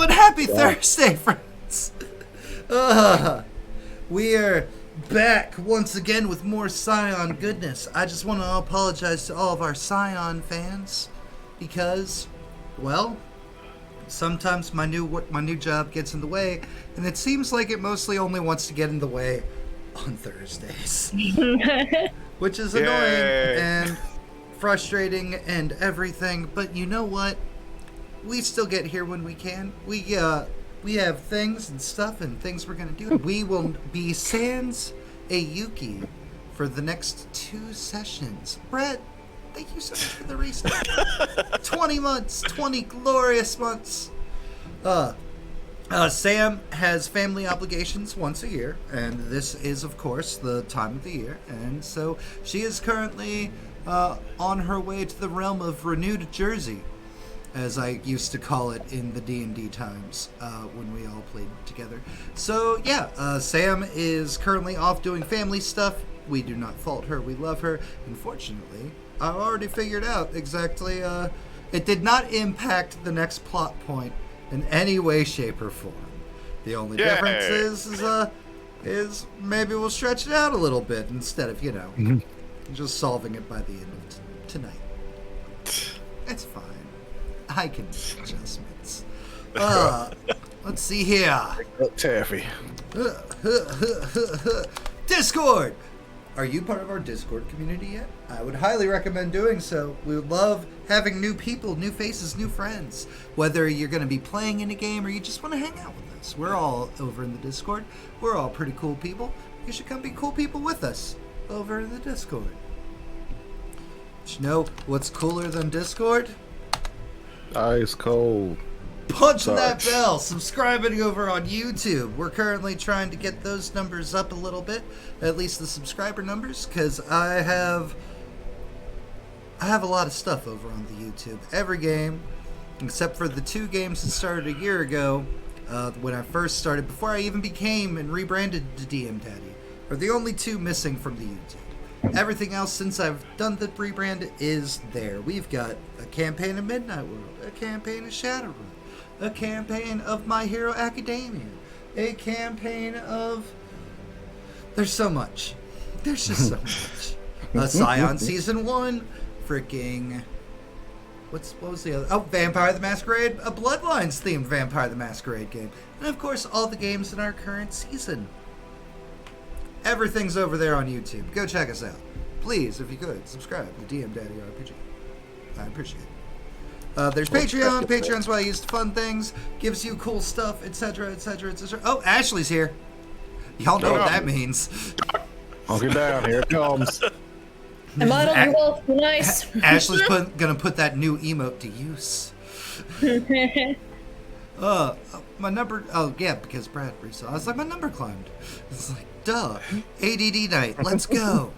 and happy Thursday, friends. We are back once again with more Scion goodness. I just want to apologize to all of our Scion fans because, well, sometimes my new job gets in the way, and it seems like it mostly only wants to get in the way on Thursdays, which is annoying and frustrating and everything. But you know what? We still get here when we can. We have things and stuff and things we're gonna do. We will be sans a Yuki for the next 2 sessions. Brett, thank you so much for the restart. 20 months, 20 glorious months. Sam has family obligations once a year, and this is, of course, the time of the year. And so she is currently on her way to the realm of renewed Jersey, as I used to call it in the D&D times when we all played together. So, yeah, Sam is currently off doing family stuff. We do not fault her. We love her. Unfortunately, I've already figured out exactly, it did not impact the next plot point in any way, shape, or form. The only difference is maybe we'll stretch it out a little bit instead of, just solving it by the end of tonight. It's fine. I can make adjustments. Let's see here. Taffy. Discord! Are you part of our Discord community yet? I would highly recommend doing so. We would love having new people, new faces, new friends. Whether you're going to be playing in a game or you just want to hang out with us. We're all over in the Discord. We're all pretty cool people. You should come be cool people with us over in the Discord. But you know what's cooler than Discord? Ice cold. Punching that bell, subscribing over on YouTube. We're currently trying to get those numbers up a little bit, at least the subscriber numbers, because I have a lot of stuff over on the YouTube. Every game, except for the 2 games that started a year ago, when I first started, before I even became and rebranded to DM Daddy, are the only 2 missing from the YouTube. Everything else since I've done the rebrand is there. We've got a campaign of Midnight World, a campaign of Shadowrun, a campaign of My Hero Academia, a campaign of... There's so much. There's just so much. Scion Season 1, freaking... What was the other? Oh, Vampire the Masquerade, a Bloodlines-themed Vampire the Masquerade game. And of course, all the games in our current season. Everything's over there on YouTube. Go check us out. Please, if you could, subscribe to DM Daddy RPG. I appreciate it. There's Patreon. Patreon's why I use to fund things, gives you cool stuff, etc., etc., etc. Oh, Ashley's here. Y'all know what that means. I'll get down. Here it comes. I modeled you both. Nice. Ashley's gonna put that new emote to use. My number. Oh yeah, because Brad resaw. I was like, my number climbed. It's like, duh. ADD night. Let's go.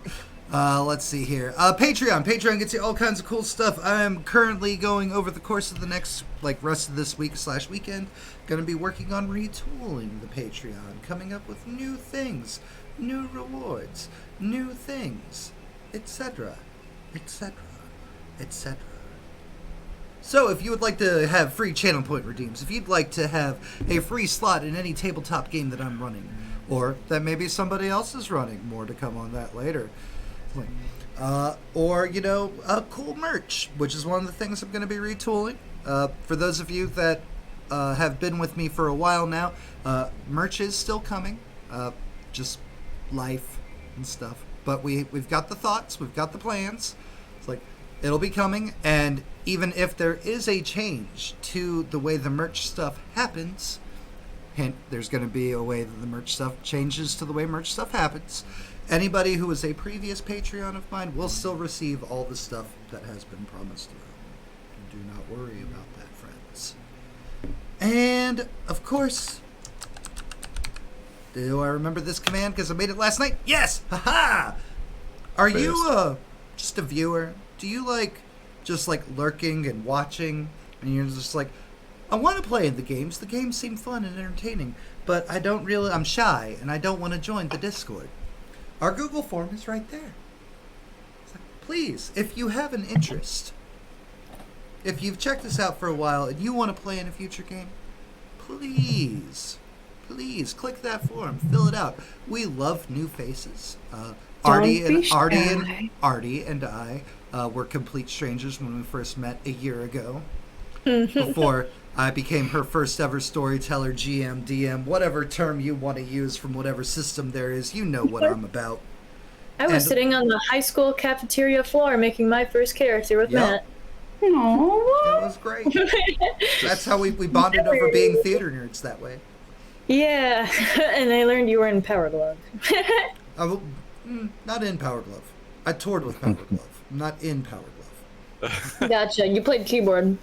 Let's see here. Patreon. Patreon gets you all kinds of cool stuff. I'm currently going over the course of the next, rest of this week/weekend, going to be working on retooling the Patreon, coming up with new things, new rewards, new things, etc., etc., etc. So if you would like to have free channel point redeems, if you'd like to have a free slot in any tabletop game that I'm running, or that maybe somebody else is running, more to come on that later, or, cool merch, which is one of the things I'm going to be retooling. For those of you that have been with me for a while now, merch is still coming, just life and stuff. But we've got the thoughts, we've got the plans. It's it'll be coming, and even if there is a change to the way the merch stuff happens, hint, there's going to be a way that the merch stuff changes to the way merch stuff happens. Anybody who is a previous Patreon of mine will still receive all the stuff that has been promised to them. Do not worry about that, friends. And, of course, do I remember this command because I made it last night? Yes! Haha! Are you just a viewer? Do you just lurking and watching, and you're just I want to play in the games. The games seem fun and entertaining, but I'm shy, and I don't want to join the Discord. Our Google form is right there. Please, if you have an interest, if you've checked us out for a while and you want to play in a future game, please click that form, fill it out. We love new faces. Artie and I were complete strangers when we first met a year ago. Before I became her first ever storyteller, GM, DM, whatever term you want to use from whatever system there is. You know what I'm about. I was sitting on the high school cafeteria floor making my first character with Matt. Aww. It was great. That's how we bonded over being theater nerds that way. Yeah, and I learned you were in Power Glove. Not in Power Glove. I toured with Power Glove. Not in Power Glove. Gotcha. You played keyboard.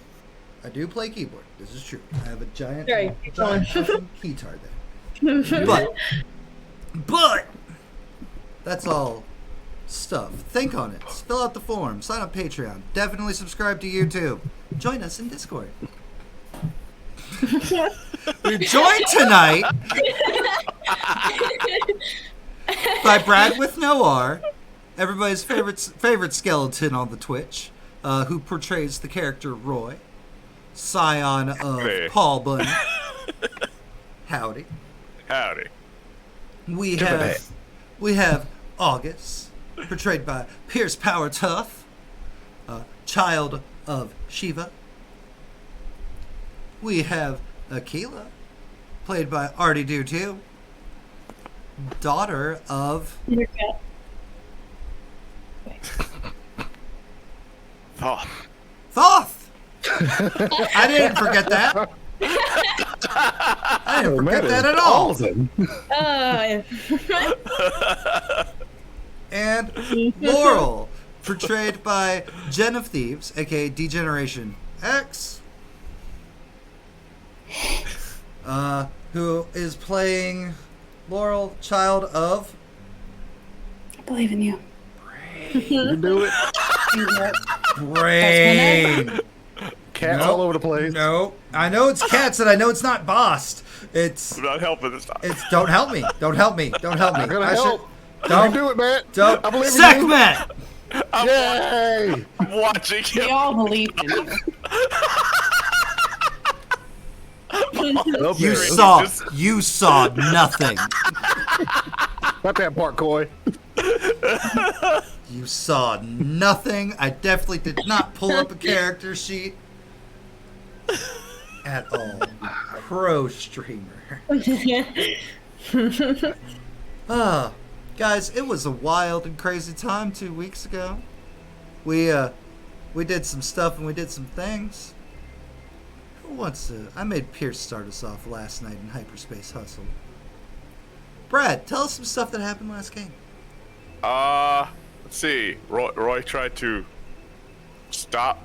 I do play keyboard. This is true. I have a giant keytar there. But that's all stuff. Think on it. Fill out the form. Sign up Patreon. Definitely subscribe to YouTube. Join us in Discord. We're joined tonight by Brad with no R, everybody's favorite skeleton on the Twitch, who portrays the character Roy, Scion of Paul Bunny. Howdy. We have August, portrayed by Pierce Power Tough, child of Shiva. We have Aquila, played by Artie Do Too, daughter of Thoth. I didn't forget that. I didn't forget that at all. And Laurel, portrayed by Jen of Thieves, aka DeGenerationX, who is playing Laurel, child of... I believe in you. You can do it. Brain. Cats all over the place. No. I know it's cats and I know it's not bossed. It's... I'm not helping this time. It's... Don't help me. Don't help me. Don't help me. I'm gonna help. Don't do it, Matt. Don't. I believe in Segment! Yay! I'm watching him. We all believe in you. You saw nothing. Not that part, Coy. You saw nothing. I definitely did not pull up a character sheet at all. Pro streamer. Guys, it was a wild and crazy time 2 weeks ago. We did some stuff and we did some things. Who wants to... I made Pierce start us off last night in Hyperspace Hustle. Brad, tell us some stuff that happened last game. Let's see. Roy tried to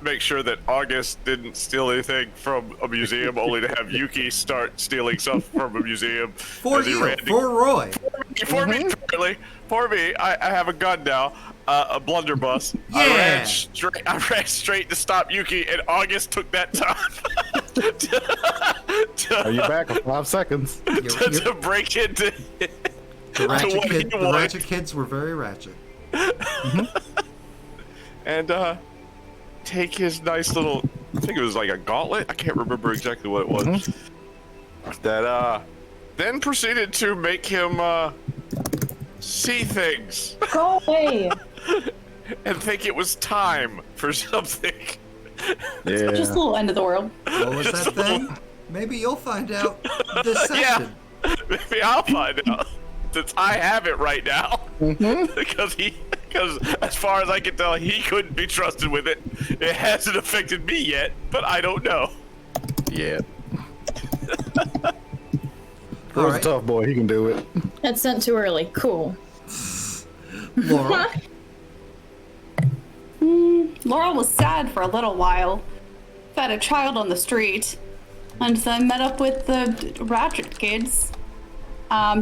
make sure that August didn't steal anything from a museum, only to have Yuki start stealing stuff from a museum. For Roy. For me, apparently. For me, I have a gun now, a blunderbuss. Yeah. I ran straight to stop Yuki, and August took that time Are you back in 5 seconds? to break into The ratchet kids were very ratchet. And take his nice little, I think it was like a gauntlet, I can't remember exactly what it was, that then proceeded to make him see things Go away. and think it was time for something. Yeah. Just a little end of the world. What was that thing? Maybe you'll find out this session. Yeah, maybe I'll find out, since I have it right now. Because as far as I can tell, he couldn't be trusted with it. It hasn't affected me yet, but I don't know. Yeah. All Roy's right. a tough boy. He can do it. That's sent too early. Cool. Laurel. Laurel was sad for a little while. Fed a child on the street. And then met up with the ratchet kids.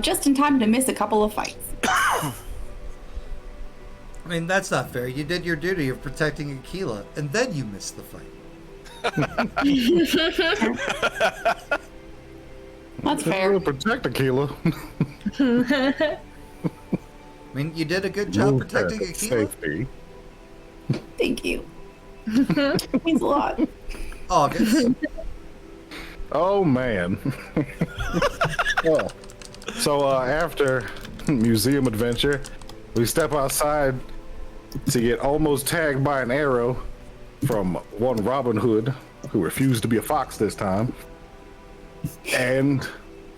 Just in time to miss a couple of fights. I mean, that's not fair. You did your duty of protecting Aquila, and then you missed the fight. That's fair. Protect Aquila. I mean, you did a good job protecting Aquila. Safety. Thank you. Means a lot. August. Oh man. Well, so after museum adventure, we step outside to get almost tagged by an arrow from one Robin Hood who refused to be a fox this time. And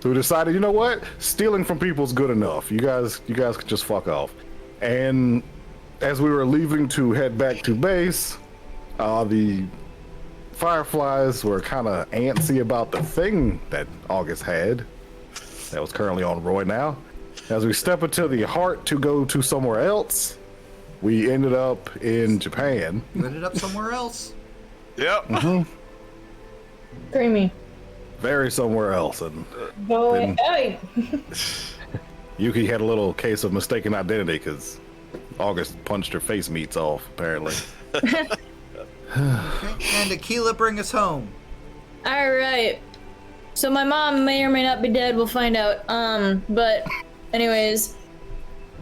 we decided, you know what? Stealing from people's good enough. You guys could just fuck off. And as we were leaving to head back to base, the Fireflies were kind of antsy about the thing that August had that was currently on Roy now. As we step into the heart to go to somewhere else, we ended up in Japan. You ended up somewhere else. Yep. Creamy. Very somewhere else. And Boy, hey. Yuki had a little case of mistaken identity because August punched her face meats off, apparently. Okay. And Aquila, bring us home. All right. So my mom may or may not be dead. We'll find out. But anyways,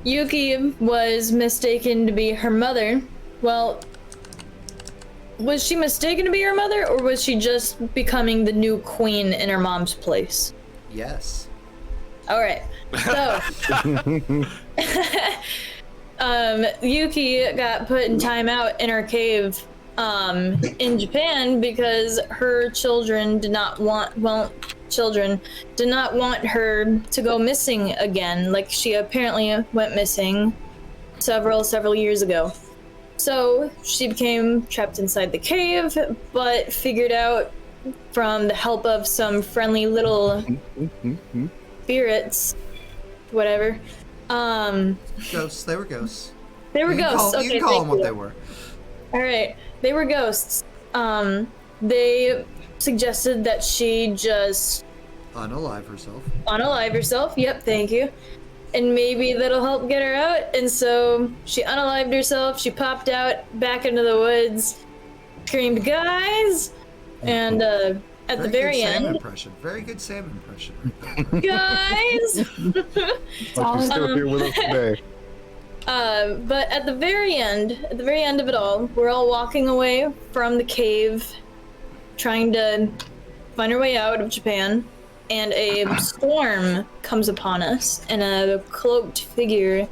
Yuki was mistaken to be her mother. Well, was she mistaken to be her mother, or was she just becoming the new queen in her mom's place? Yes. All right. So, Yuki got put in timeout in her cave in Japan because her children did not want her to go missing again. Like, she apparently went missing several years ago. So she became trapped inside the cave, but figured out from the help of some friendly little spirits, whatever. Ghosts. They were ghosts. They were ghosts. You Okay, can call thank them what you. they were. All right, they were ghosts. They suggested that she just Unalive herself. unalive herself. Yep, thank you. And maybe that'll help get her out. And so she unalived herself. She popped out back into the woods, screamed, "Guys!" And at the very good Sam end, impression. Very good Sam impression. guys. Like she's still here with us today. But at the very end of it all, we're all walking away from the cave, trying to find our way out of Japan, and a storm comes upon us, and a cloaked figure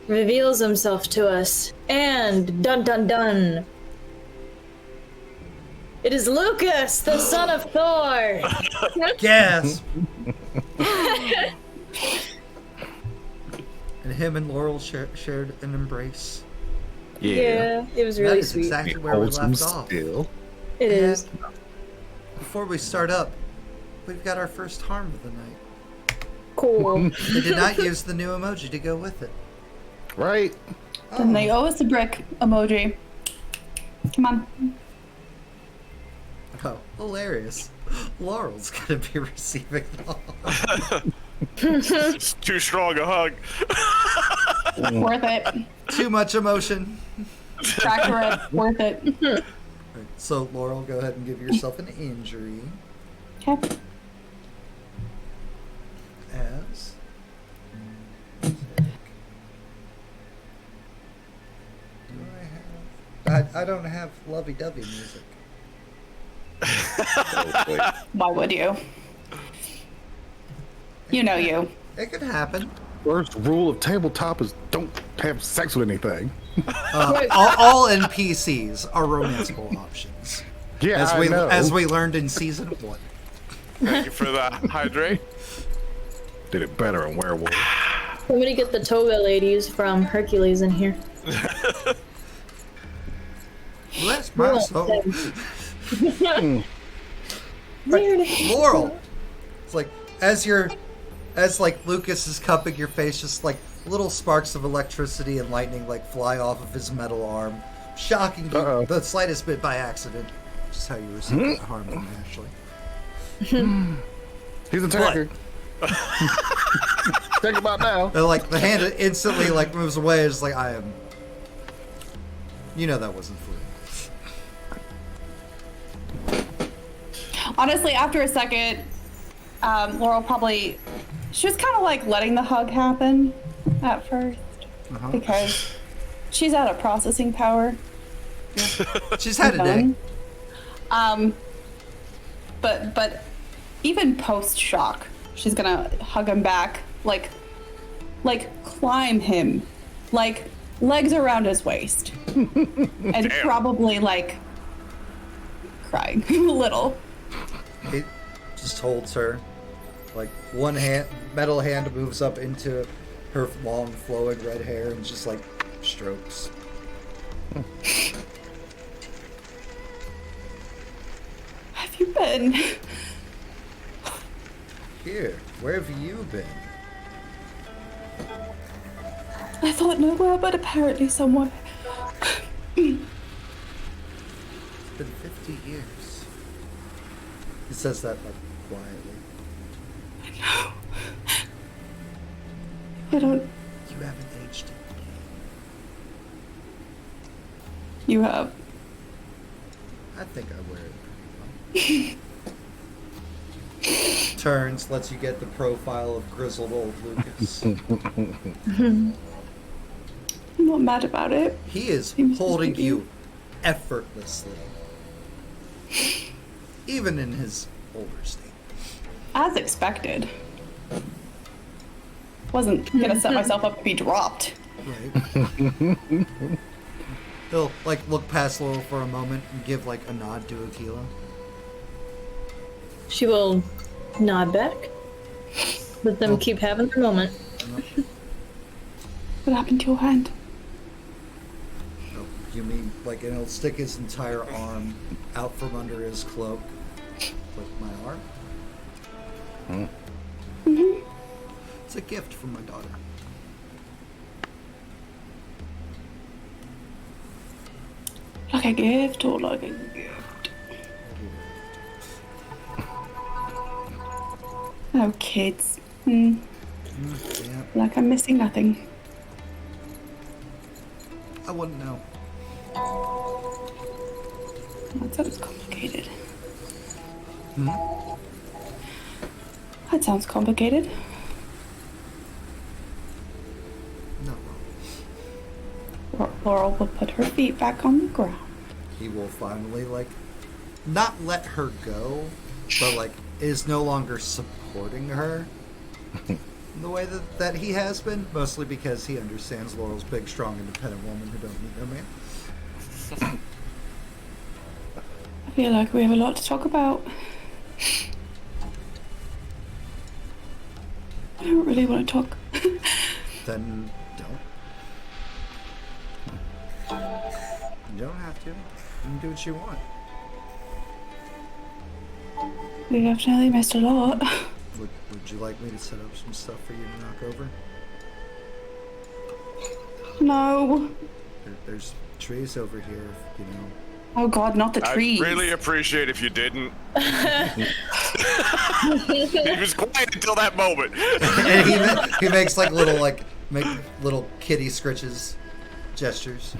reveals himself to us, and dun dun dun! It is Lucas, the son of Thor! Gasp! And him and Laurel shared an embrace. Yeah, it was really That is sweet. exactly where we Wholesome left off. still. It is. Before we start up, we've got our first harm of the night. Cool. They did not use the new emoji to go with it. Right? And they owe us a brick emoji. Come on. Oh, hilarious. Laurel's gonna be receiving it all. It's too strong a hug. Worth it. Too much emotion. Tractor it. Worth it. Right, so, Laurel, go ahead and give yourself an injury. Okay. As... I don't have lovey-dovey music. Why would you? You know you. It could happen. First rule of tabletop is don't have sex with anything. All NPCs are romanceable options. Yeah, As we learned in season 1. Thank you for that. Hydrate. Did it better in Werewolf. Somebody get the toga ladies from Hercules in here. Bless my soul. Weird. Laurel. It's like as like Lucas is cupping your face, just like little sparks of electricity and lightning like fly off of his metal arm, shocking you the slightest bit by accident. Just how you receive that harm naturally. He's attacking. Think about now. And like the hand instantly like moves away. It's like I am. You know that wasn't fleeting. Honestly, after a second, Laurel probably... She was kind of like letting the hug happen at first. Because she's out of processing power. She's had a day. But even post shock, she's gonna hug him back, like climb him, like legs around his waist, and probably like crying a little. It just holds her. Like one hand, metal hand moves up into her long flowing red hair and just like strokes. Have you been? Here, where have you been? I thought nowhere, but apparently somewhere. It's been 50 years. He says that like quietly. I don't. You haven't aged it. You have. I think I wear it pretty well. Turns, lets you get the profile of grizzled old Lucas. I'm not mad about it. He is Seems to holding be you effortlessly. Even in his older state. As expected. Wasn't gonna set myself up to be dropped. Right. He'll like look past Laurel for a moment and give like a nod to Aquila. She will nod back. Let them keep having their moment. What happened to your hand? Oh, you mean like, and he'll stick his entire arm out from under his cloak. Like my arm? Mm-hmm. It's a gift from my daughter. Like a gift or like a gift? Oh, kids. Yeah. Like I'm missing nothing. I wouldn't know. That sounds complicated. Hmm? That sounds complicated. No. Laurel will put her feet back on the ground. He will finally like not let her go, but like is no longer supporting her in the way that he has been, mostly because he understands Laurel's big, strong, independent woman who don't need no man. I feel like we have a lot to talk about. I don't really want to talk. Then don't. You don't have to. You can do what you want. We definitely missed a lot. Would you like me to set up some stuff for you to knock over? No. There's trees over here, you know. Oh God, not the trees. I'd really appreciate if you didn't. He was quiet until that moment. And he makes like little kitty scritches gestures.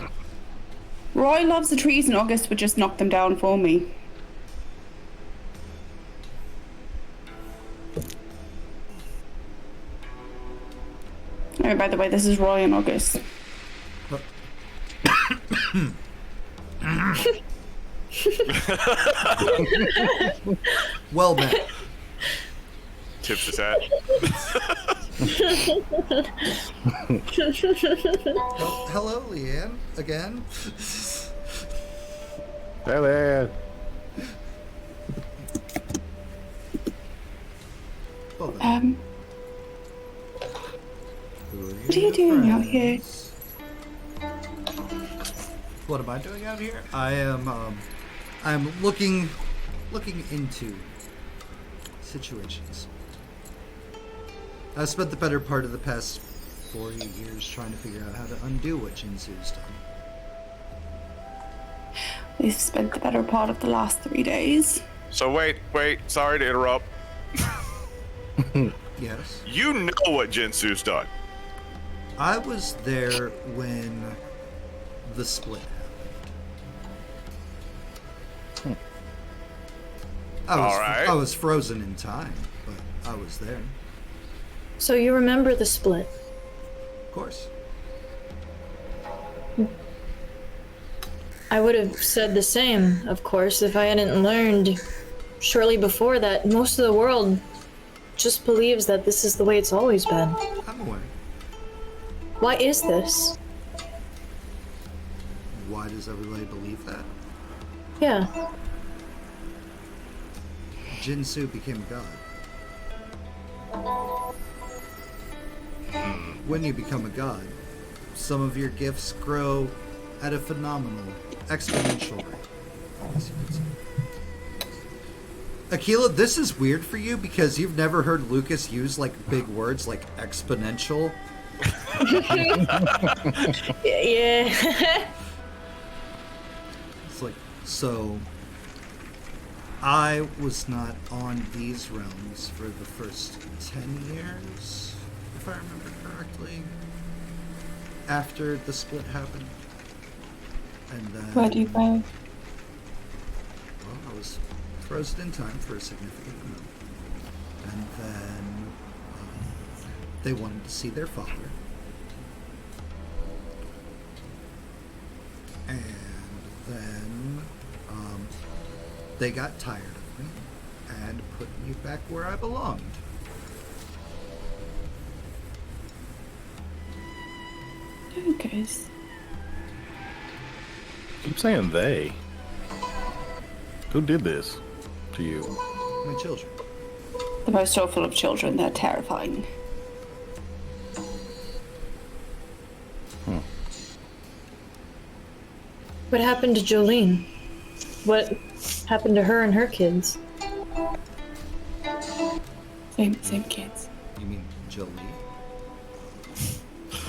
Roy loves the trees and August would just knock them down for me. Oh, by the way, this is Roy and August. Well met. Tips his hat. Oh, hello, Leanne. Again. Hey there. Well, then, What are you doing out here? What am I doing out here? I'm looking into situations. I've spent the better part of the past 40 years trying to figure out how to undo what Jin Tsu's done. We've spent the better part of the last 3 days. So wait, sorry to interrupt. Yes. You know what Jin Tsu's done. I was there when the split happened. Alright. I was frozen in time, but I was there. So you remember the split? Of course. I would have said the same, of course, if I hadn't learned shortly before that most of the world just believes that this is the way it's always been. I'm aware. Why is this? Why does everybody believe that? Yeah. Jin Tsu became a god. When you become a god, some of your gifts grow at a phenomenal, exponential rate. I guess you could say. Aquila, this is weird for you because you've never heard Lucas use like big words like exponential. Yeah. It's like, so I was not on these realms for the first 10 years, if I remember correctly, after the split happened. And then, Where do you go? well, I was frozen in time for a significant amount. And then they wanted to see their father. And then they got tired of me and put me back where I belonged. Okay. Keep saying they. Who did this to you? My children. The most awful of children. They're terrifying. What happened to Jolene? What happened to her and her kids? Same kids. You mean Jolie?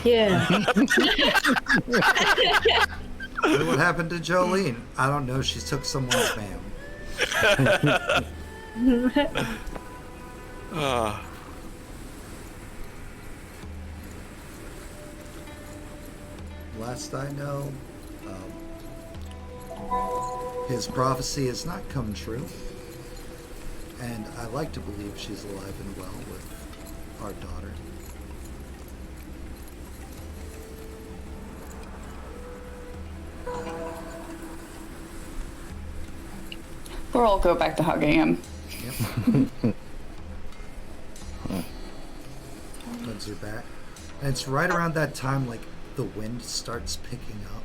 Yeah. What happened to Jolene? I don't know. She took someone's man. Last I know, his prophecy has not come true, and I like to believe she's alive and well with our daughter. We'll all go back to hugging him. Yep. Hugs her back. And it's right around that time, like, the wind starts picking up.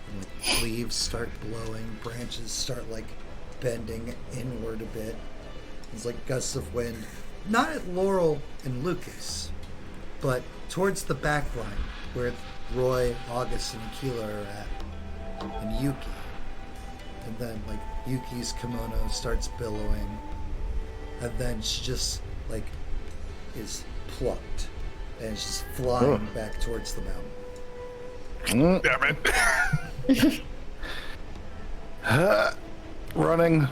And, like, leaves start blowing. Branches start, like, bending inward a bit. It's like gusts of wind. Not at Laurel and Lucas, but towards the back line, where Roy, August, and Aquila are at. And Yuki. And then, like, Yuki's kimono starts billowing. And then she just, like, is plucked. And it's just flying back towards the mountain. Damn it. Running.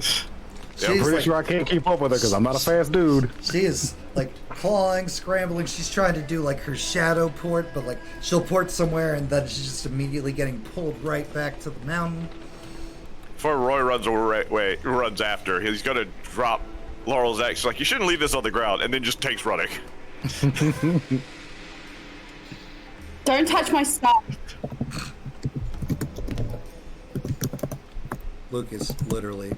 She's I'm pretty like, sure I can't keep up with her because I'm not a fast dude. she is like clawing, scrambling. She's trying to do like her shadow port, but like she'll port somewhere and then she's just immediately getting pulled right back to the mountain. Before Roy runs after, he's gonna drop Laurel's axe. She's like, you shouldn't leave this on the ground, and then just takes running. Don't touch my stuff. Lucas, literally.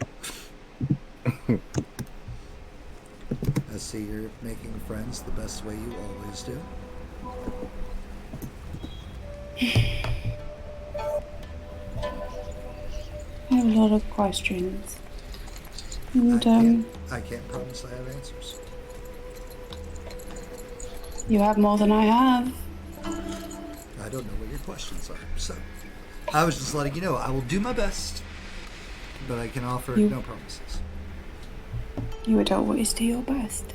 I see you're making friends the best way you always do. I have a lot of questions. And I can't promise I have answers. you have more than I have. I don't know what your questions are, so I was just letting you know I will do my best, but I can offer no promises. You would always do your best.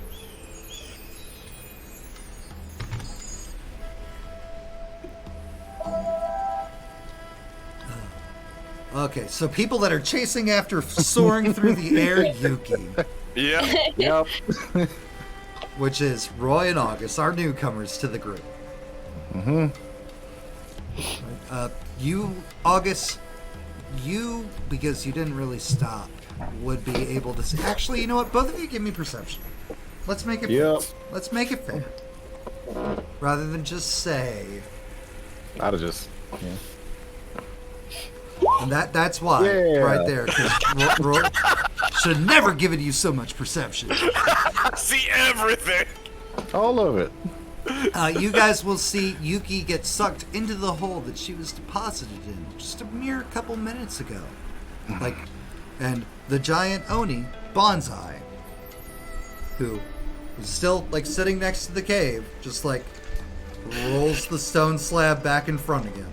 Okay, so people that are chasing after soaring through the air, Yuki, Yeah. Yep. which is Roy and August, our newcomers to the group. You, August, you, because you didn't really stop, would be able to see. Actually, you know what? Both of you give me perception. Let's make it. Yep. Let's make it fair. Rather than just say. I'd have just. Yeah. And that's why, Yeah. right there. 'Cause Roy should have never given you so much perception. I see everything. All of it. You guys will see Yuki get sucked into the hole that she was deposited in just a mere couple minutes ago. And the giant Oni, Bonsai, who is still, sitting next to the cave, just, rolls the stone slab back in front again.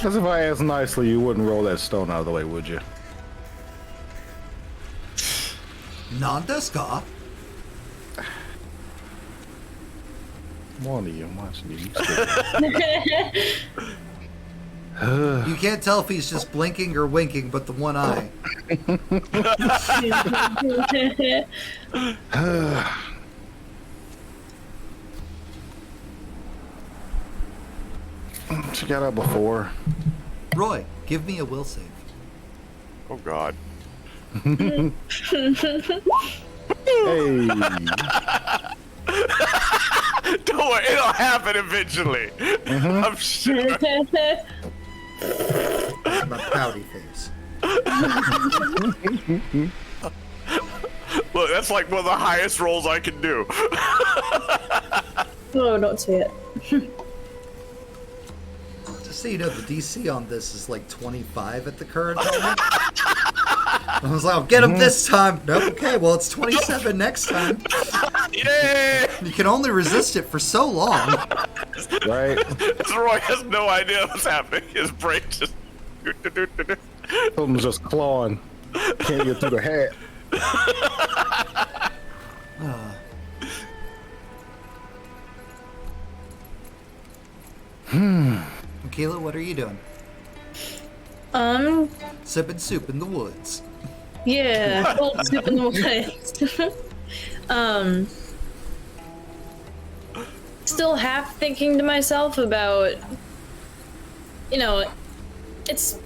As if I asked nicely, you wouldn't roll that stone out of the way, would you? Nandeska? I'm on to you. I'm watching you. You can't tell if he's just blinking or winking, but the one eye. She got out before. Roy, give me a will save. Oh God. Hey. Don't worry, it'll happen eventually. I'm sure. My pouty face. Look, that's like one of the highest rolls I can do. Oh, don't say it. Just so you know, the DC on this is 25 at the current moment. I was like, I'll get him this time. Nope, okay, well, it's 27 next time. Yay! You can only resist it for so long. Right? Roy has no idea what's happening. His brain just. Something's just clawing. Can't get through the hat. Michaela, what are you doing? Sipping soup in the woods. Yeah, cold soup in the woods. Still half thinking to myself about, it's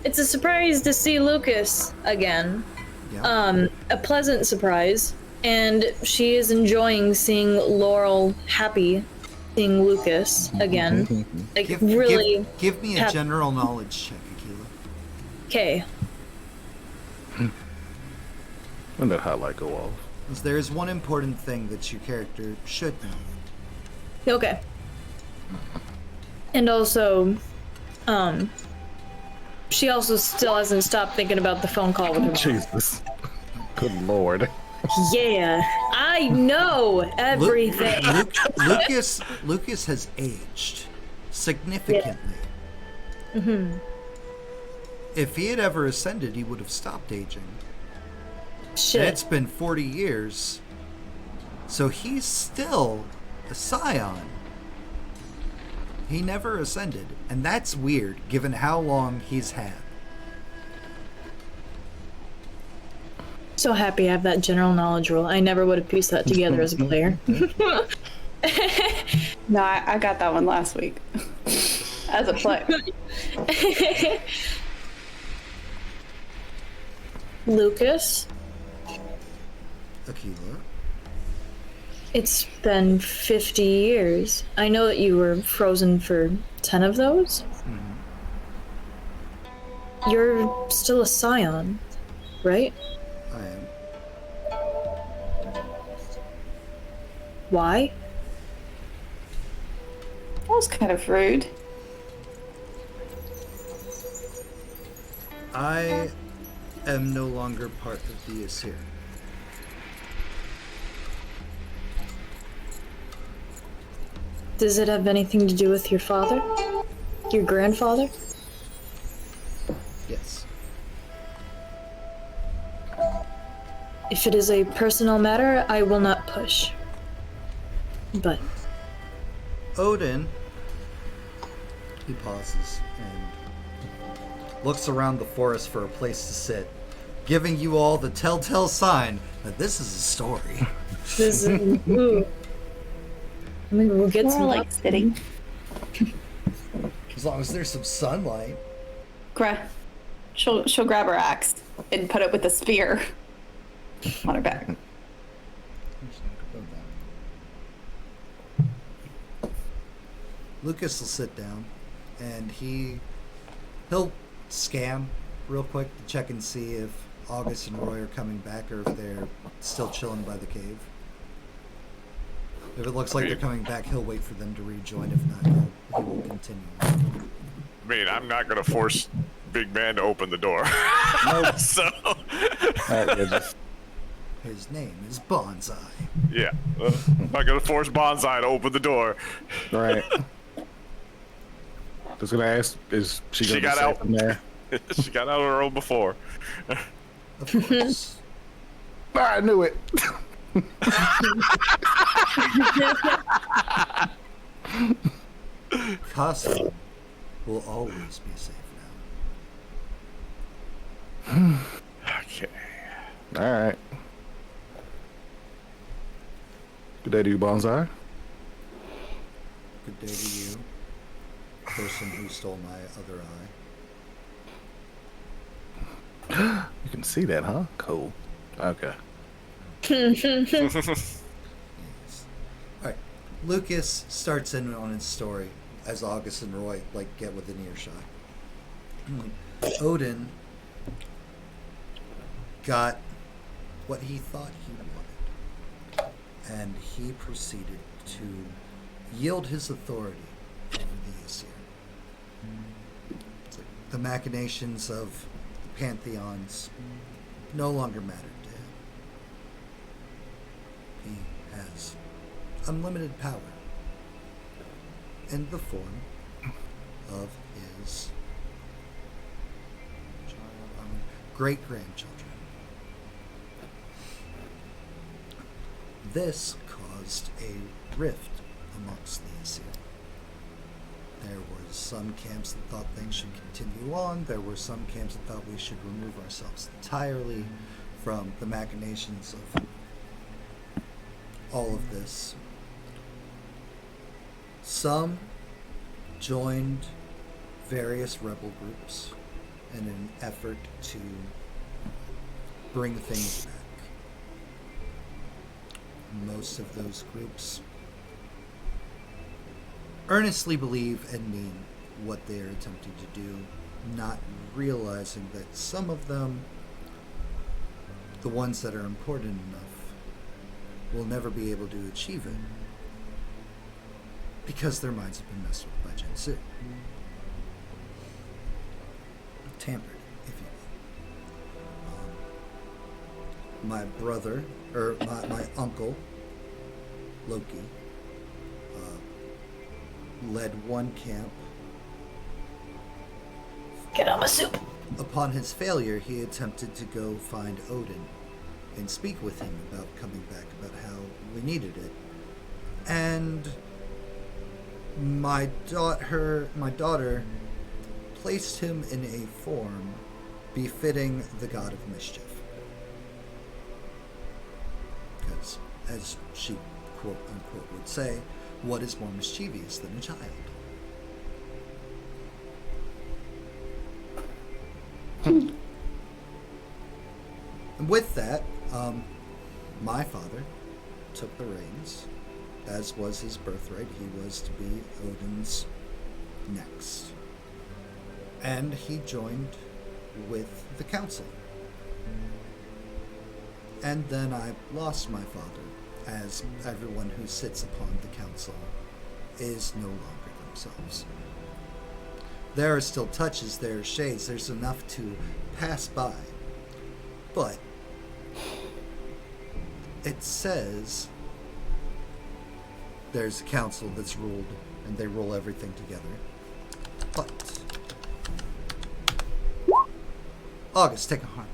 a surprise to see Lucas again. Yeah. A pleasant surprise, and she is enjoying seeing Laurel happy seeing Lucas again. give me a happy. general knowledge check, Akila. Okay. When that highlight go off? Because there is one important thing that your character should know. Okay. And also, she also still hasn't stopped thinking about the phone call with her mom. Jesus. Good lord. Yeah, I know everything. Lucas has aged significantly. Mm-hmm. If he had ever ascended, he would have stopped aging. Shit. And it's been 40 years. So he's still a Scion. He never ascended. And that's weird, given how long he's had. So happy I have that general knowledge rule. I never would have pieced that together as a player. No, I got that one last week. As a player. Lucas, Akila. it's been 50 years. I know that you were frozen for 10 of those. Mm-hmm. You're still a Scion, right? I am. Why? That was kind of rude. I am no longer part of the Asir. Does it have anything to do with your father? Your grandfather? Yes. If it is a personal matter, I will not push. But Odin, he pauses and looks around the forest for a place to sit, giving you all the telltale sign that this is a story. this is ooh. Maybe we'll get More some like sitting. As long as there's some sunlight. She'll grab her axe and put it with a spear on her back. Lucas will sit down, and he'll scan real quick to check and see if August and Roy are coming back or if they're still chilling by the cave. If it looks like they're coming back, he'll wait for them to rejoin. If not, he will continue. I mean, I'm not gonna force Big Man to open the door. Nope. So, His name is Bonsai. yeah, I'm not gonna force Bonsai to open the door. Right. Just gonna ask, is she gonna She got be safe out. in there? She got out on her own before. Of course. I knew it. Casa will always be safe now. Okay. All right. Good day to you, Bonsai. Good day to you, person who stole my other eye. You can see that, huh? Cool. Okay. Yes. Alright. Lucas starts in on his story as August and Roy get within earshot. Odin got what he thought he wanted, and he proceeded to yield his authority over the Aesir. The machinations of the pantheons no longer mattered to him. He has unlimited power in the form of his great-grandchildren. This caused a rift amongst the Aesir. There were some camps that thought things should continue on. There were some camps that thought we should remove ourselves entirely from the machinations of all of this. Some joined various rebel groups in an effort to bring things back. Most of those groups earnestly believe and mean what they are attempting to do, not realizing that some of them, the ones that are important enough, will never be able to achieve it because their minds have been messed with by Jin Tsu. Tampered, if you will. My brother, or my uncle, Loki, led one camp. Get out my soup. Upon his failure, he attempted to go find Odin and speak with him about coming back, about how we needed it. And my daughter placed him in a form befitting the god of mischief. Because, as she quote unquote would say, what is more mischievous than a child? And with that, my father took the reins, as was his birthright. He was to be Odin's next. And he joined with the council. And then I lost my father, as everyone who sits upon the council is no longer themselves. There are still touches, there are shades, there's enough to pass by. But it says there's a council that's ruled, and they rule everything together. But August, take a heart.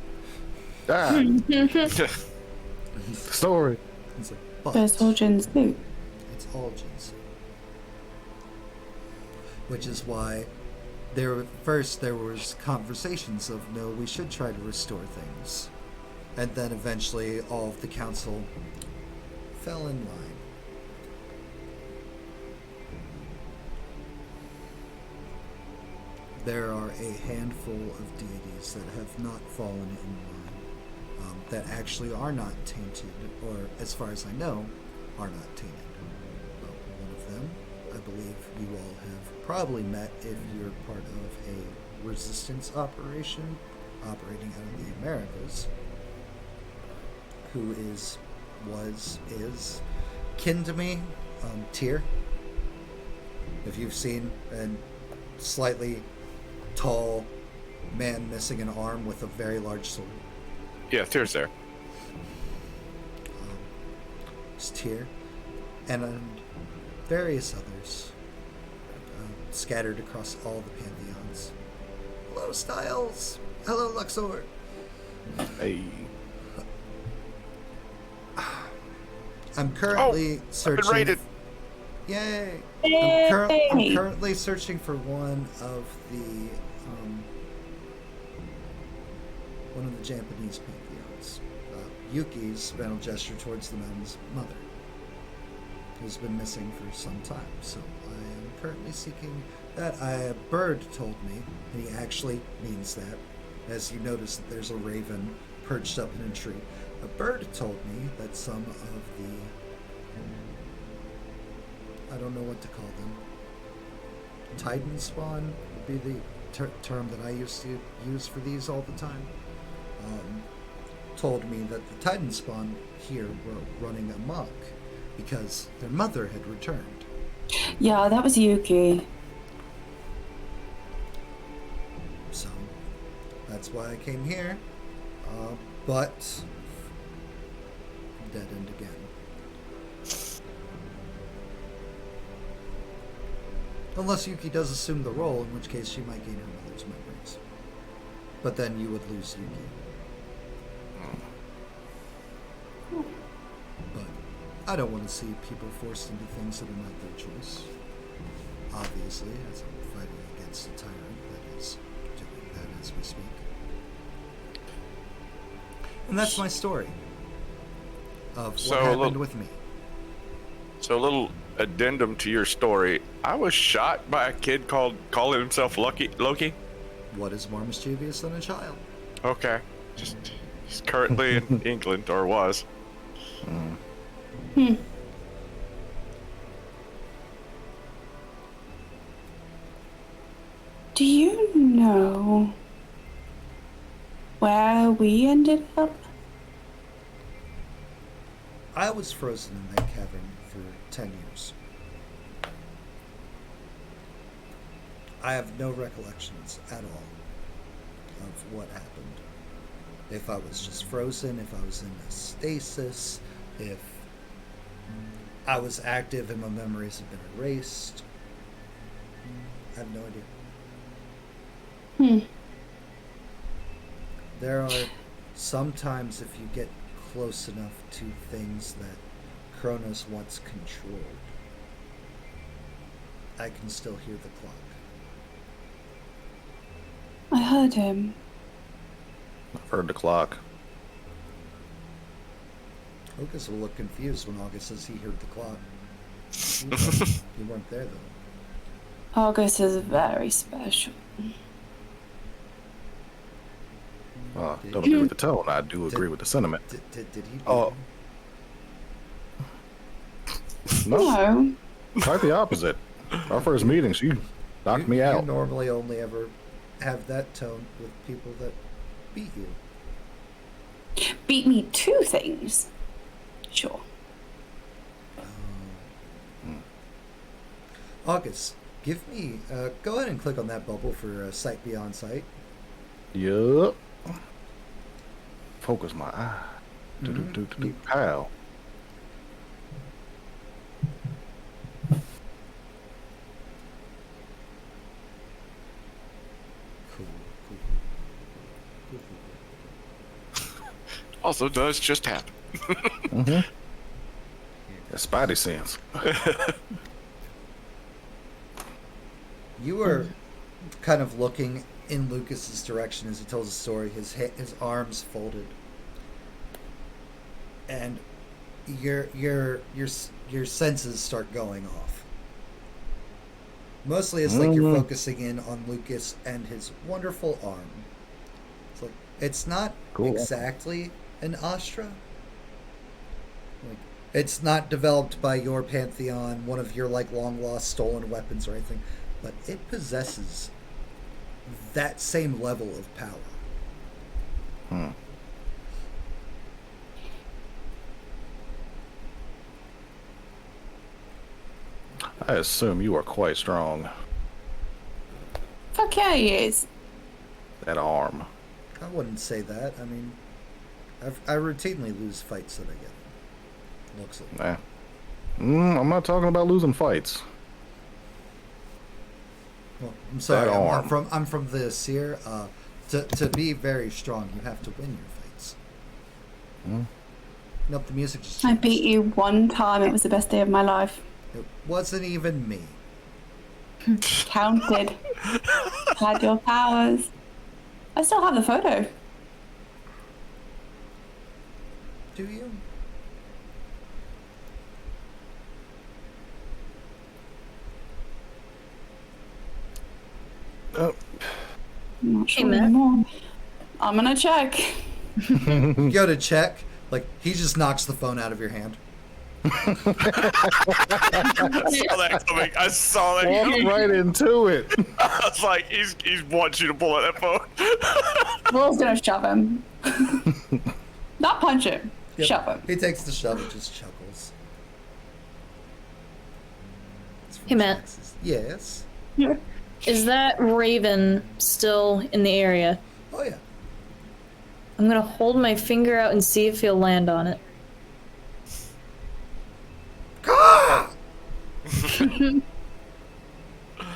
Story. It's like, but That's all Jin Tsu. it's all Jin Tsu. Which is why there was conversations of, no, we should try to restore things. And then eventually all of the council fell in line. There are a handful of deities that have not fallen in line, that actually are not tainted, or as far as I know, are not tainted. But one of them I believe you all have probably met if you're part of a resistance operation operating out of the Americas, who is kin to me, Tyr. If you've seen a slightly tall man missing an arm with a very large sword. Yeah, Tyr's there. It's Tyr. And various others scattered across all the pantheons. Hello, Styles. Hello, Luxor. Hey. I'm currently I've searching. been raided. Yay! Yay! I'm currently searching for one of the Japanese pantheons. Yuki's final gesture towards the mountain's mother, who's been missing for some time. So I am currently seeking that. A bird told me, and he actually means that, as you notice that there's a raven perched up in a tree. A bird told me that some of the, I don't know what to call them, Titan spawn would be the term that I used to use for these all the time, told me that the Titan spawn here were running amok because their mother had returned. Yeah, that was Yuki. So that's why I came here, but dead end again. Unless Yuki does assume the role, in which case she might gain her mother's memories. But then you would lose Yuki. But I don't want to see people forced into things that are not their choice. Obviously, as I'm fighting against a tyrant that is doing that as we speak. And that's my story of what happened with me. So a little addendum to your story. I was shot by a kid calling himself Loki. What is more mischievous than a child? Okay. He's currently in England, or was. Do you know where we ended up? I was frozen in that cavern for 10 years. I have no recollections at all of what happened. If I was just frozen, if I was in a stasis, if I was active and my memories have been erased. I have no idea. There are sometimes, if you get close enough to things that Kronos once controlled, I can still hear the clock. I heard him. I've heard the clock. Hocus will look confused when August says he heard the clock. You weren't there, though. August is very special. Don't agree with the tone. I do agree with the sentiment. Did he? Oh. No. Quite the opposite. Our first meeting, she knocked me out. You normally only ever have that tone with people that beat you. Beat me to things. Sure. August, give me. Go ahead and click on that bubble for Sight Beyond Sight. Yup. Focus my eye. Pow. Cool. Also does just happen. That's Spidey sense. You were kind of looking in Lucas's direction as he tells the story. His arms folded, and your senses start going off. Mostly, it's like you're focusing in on Lucas and his wonderful arm. It's like it's not Cool. exactly an Astra. Like It's not developed by your pantheon, one of your like long lost stolen weapons or anything, but it possesses that same level of power. I assume you are quite strong. Fuck yeah, he is. That arm. I wouldn't say that. I mean, I routinely lose fights that I get. Looks like. Nah. I'm not talking about losing fights. Well, I'm sorry. That I'm arm. from the Seer. To be very strong, you have to win your fights. Nope, the music just. I beat you one time. It was the best day of my life. It wasn't even me. Counted. Had your powers. I still have the photo. Do you? Oh. I'm not sure Matt. anymore. I'm gonna check. You go to check. Like he just knocks the phone out of your hand. I saw that coming. I saw that Walk coming. right into it. I was like, he's wants you to pull out that phone. Will's gonna shove him. Not punch him. Yep. Shove him. He takes the shove and just chuckles. It's from Hey, Matt. Texas. Yes. Is that raven still in the area? Oh yeah. I'm gonna hold my finger out and see if he'll land on it. Ah!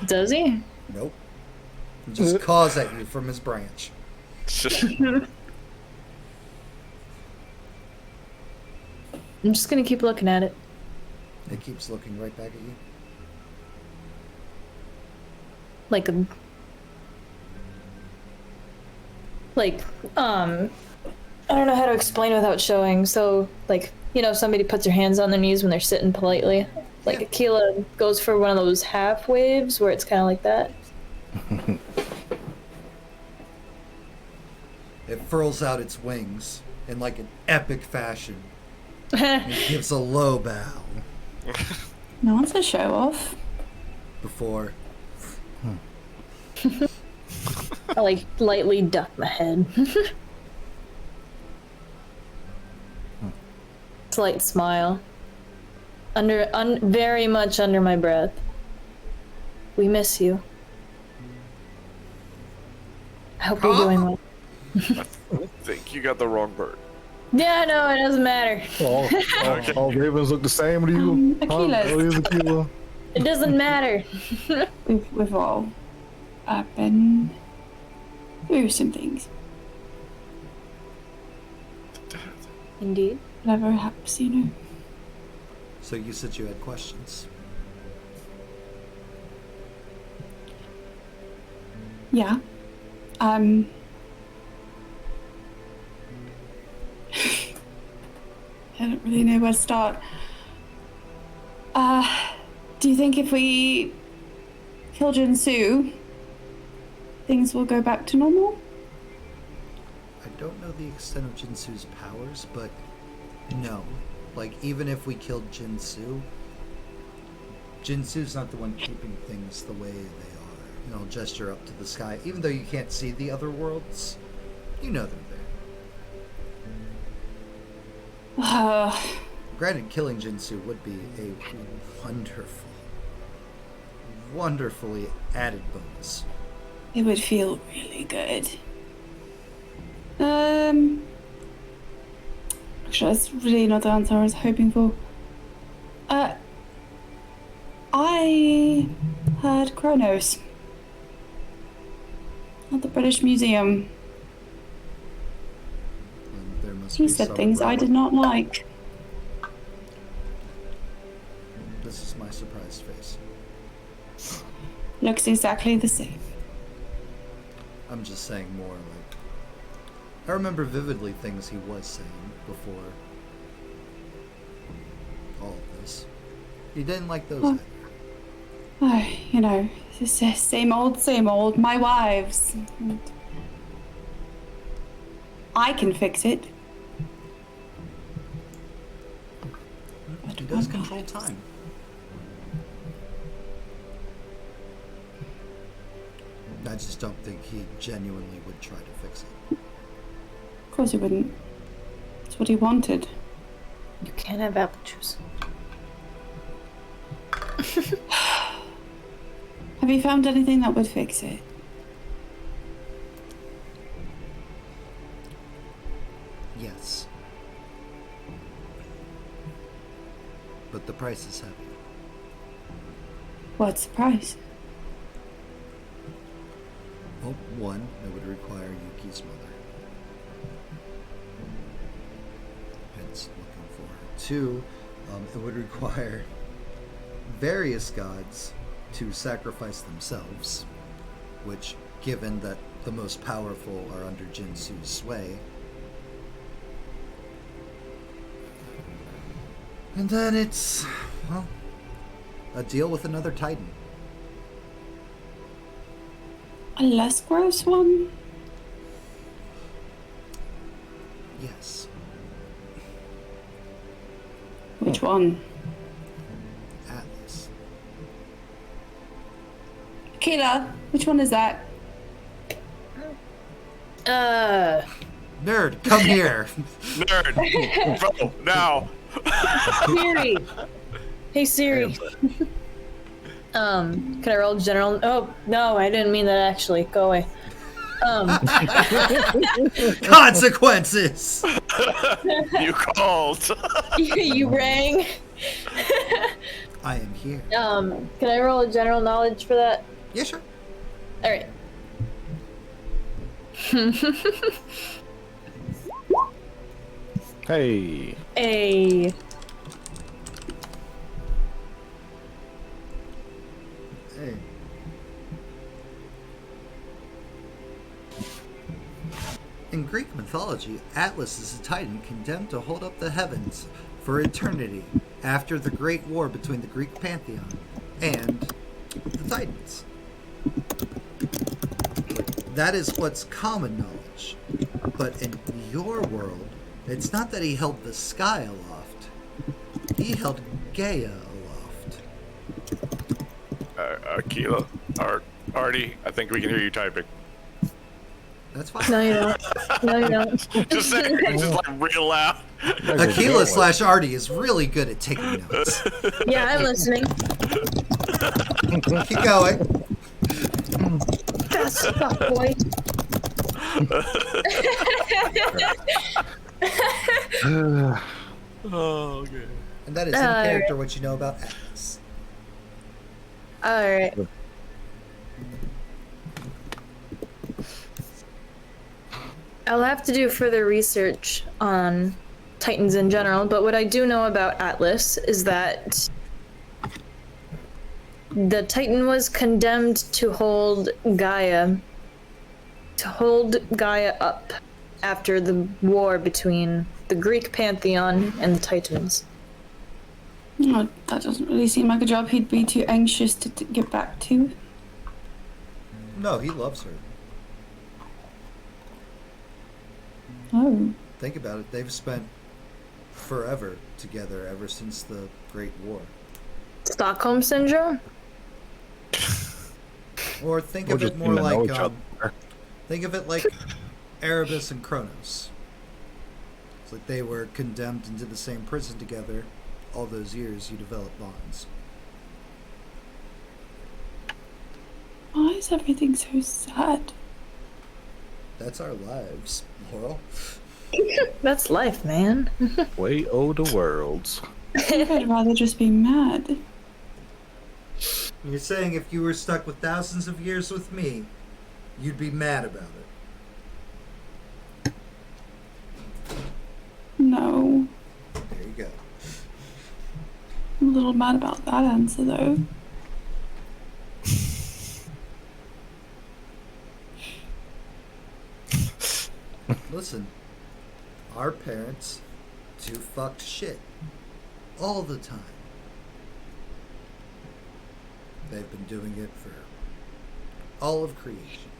Does he? Nope. He just caws at you from his branch. I'm just gonna keep looking at it. It keeps looking right back at you. Like a... Like, I don't know how to explain it without showing. So, like, you know, somebody puts their hands on their knees when they're sitting politely. Like, Yeah. Aquila goes for one of those half waves where it's kind of like that. It furls out its wings in like an epic fashion. It gives a low bow No one's a show off. before. I, like, lightly duck my head. Slight smile. Very much under my breath. We miss you. I hope you're doing well. I think you got the wrong bird. Yeah, no, it doesn't matter. All ravens look the same to you? Achilles. Oh, it is Aquila. It doesn't matter. We've all been through some things. Indeed. Whatever happens, you know. So you said you had questions. Yeah. I don't really know where to start. Do you think if we kill Jin Tsu, things will go back to normal? I don't know the extent of Jin Tsu's powers, but no. Like, even if we killed Jin Tsu's not the one keeping things the way they are. You know, gesture up to the sky. Even though you can't see the other worlds, you know they're there. Granted, killing Jin Tsu would be a wonderfully added bonus. It would feel really good. Actually, that's really not the answer I was hoping for. I heard Kronos at the British Museum. And there must He be said some things I did not like. This is my surprised face. Looks exactly the same. I'm just saying more like... I remember vividly things he was saying before all of this. He didn't like those either. Oh, you know, it's the same old, my wives. I can fix it. does control time. I just don't think he genuinely would try to fix it. Of course he wouldn't. It's what he wanted. You can't have apple juice. Have you found anything that would fix it? Yes. But the price is heavy. What's the price? Well, one, it would require Yuki's mother. Hence, looking for her. Two, it would require various gods to sacrifice themselves, which, given that the most powerful are under Jin Tsu's sway. And then it's, well, a deal with another Titan. A less gross one? Yes. Which one? Atlas. Kayla, which one is that? Nerd, come here. Nerd, vote now. Siri. Hey Siri. Can I roll general? Oh no, I didn't mean that actually. Go away. Consequences. You called. You rang. I am here. Can I roll a general knowledge for that? Yeah, sure. All right. Hey. A. Hey. In Greek mythology, Atlas is a titan condemned to hold up the heavens for eternity after the Great War between the Greek pantheon and the Titans. That is what's common knowledge. But in your world, it's not that he held the sky aloft. He held Gaia aloft. Akila, Artie, I think we can hear you typing. That's fine. No, you don't. No, you don't. Just saying, it's just like real loud. Akila/Artie is really good at taking notes. Yeah, I'm listening. Keep going. Fast stuff, boy. Oh, okay. And that is in character what you know about Atlas. Alright. I'll have to do further research on Titans in general, but what I do know about Atlas is that the Titan was condemned to hold Gaia up after the war between the Greek pantheon and the Titans. Oh, that doesn't really seem like a job he'd be too anxious to get back to. No, he loves her. Oh. Think about it. They've spent forever together ever since the Great War. Stockholm Syndrome? Or think Or of it just more getting to know like each other. think of it like Erebus and Kronos. It's like they were condemned into the same prison together. All those years, you develop bonds. Why is everything so sad? That's our lives, Laurel. That's life, man. Way older worlds. I'd rather just be mad. You're saying if you were stuck with thousands of years with me, you'd be mad about it. No. There you go. I'm a little mad about that answer, though. Listen, our parents do fucked shit all the time. They've been doing it for all of creation.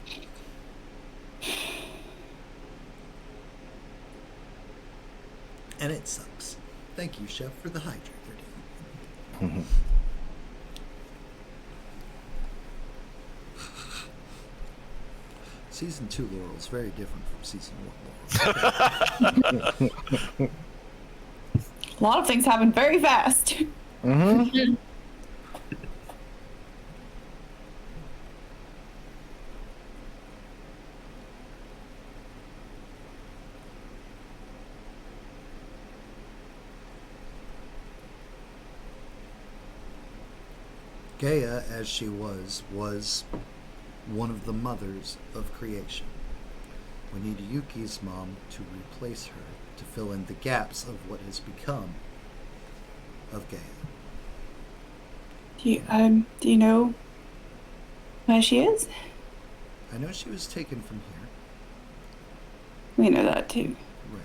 And it sucks. Thank you, Chef, for the hydrator. Season 2 Laurel is very different from Season 1 Laurel. A lot of things happen very fast. Mm-hmm. Gaia, as she was one of the mothers of creation. We need Yuki's mom to replace her, to fill in the gaps of what has become of Gaia. Do you know where she is? I know she was taken from here. We know that too. Right.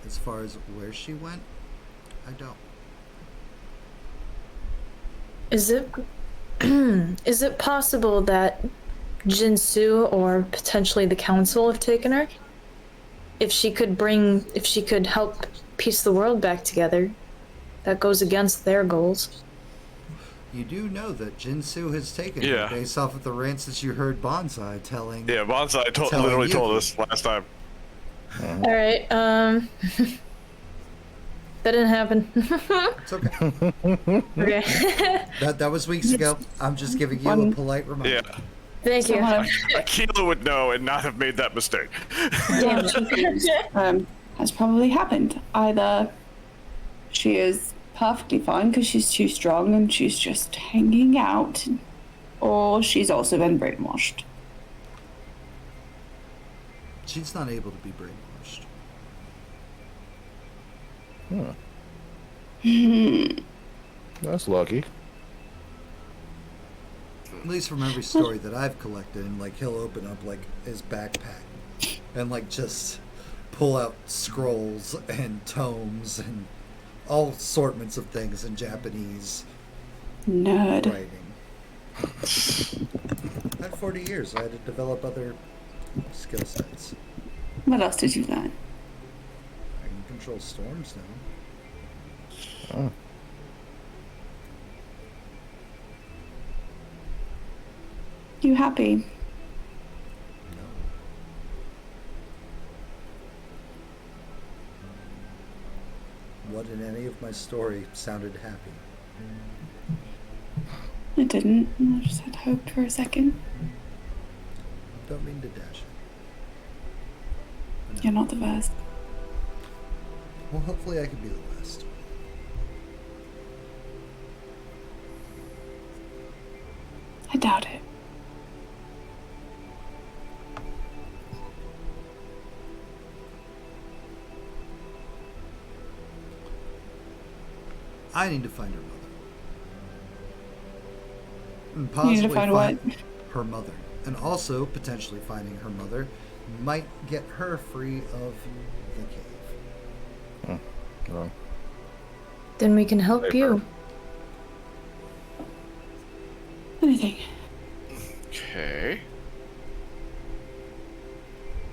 As far as where she went, I don't. Is it possible that Jin Tsu or potentially the council have taken her? If she could help piece the world back together, that goes against their goals. You do know that Jin Tsu has taken Yeah. her based off of the rants that you heard Bonsai telling. Yeah, Bonsai Telling literally you. told us last time. All right. That didn't happen. It's okay. Okay. That was weeks ago. I'm just giving you a One- polite reminder. Yeah, Thank you. Someone Akila would know and not have made that mistake. Damn it. has probably happened. Either she is perfectly fine because she's too strong and she's just hanging out, or she's also been brainwashed. She's not able to be brainwashed. That's lucky. At least from every story that I've collected, and like he'll open up like his backpack and like just pull out scrolls and tomes and all assortments of things in Japanese Nerd. writing. I had 40 years. I had to develop other skill sets. What else did you learn? I can control storms now. Oh. You happy? No. What in any of my story sounded happy? I didn't. I just had hope for a second. Don't mean to dash it. You're not the first. Well, hopefully I can be the last. I doubt it. I need to find her mother. And You need possibly to find what? her mother. And also, potentially finding her mother might get her free of the cave. Well, Then we can help you. Anything. Okay.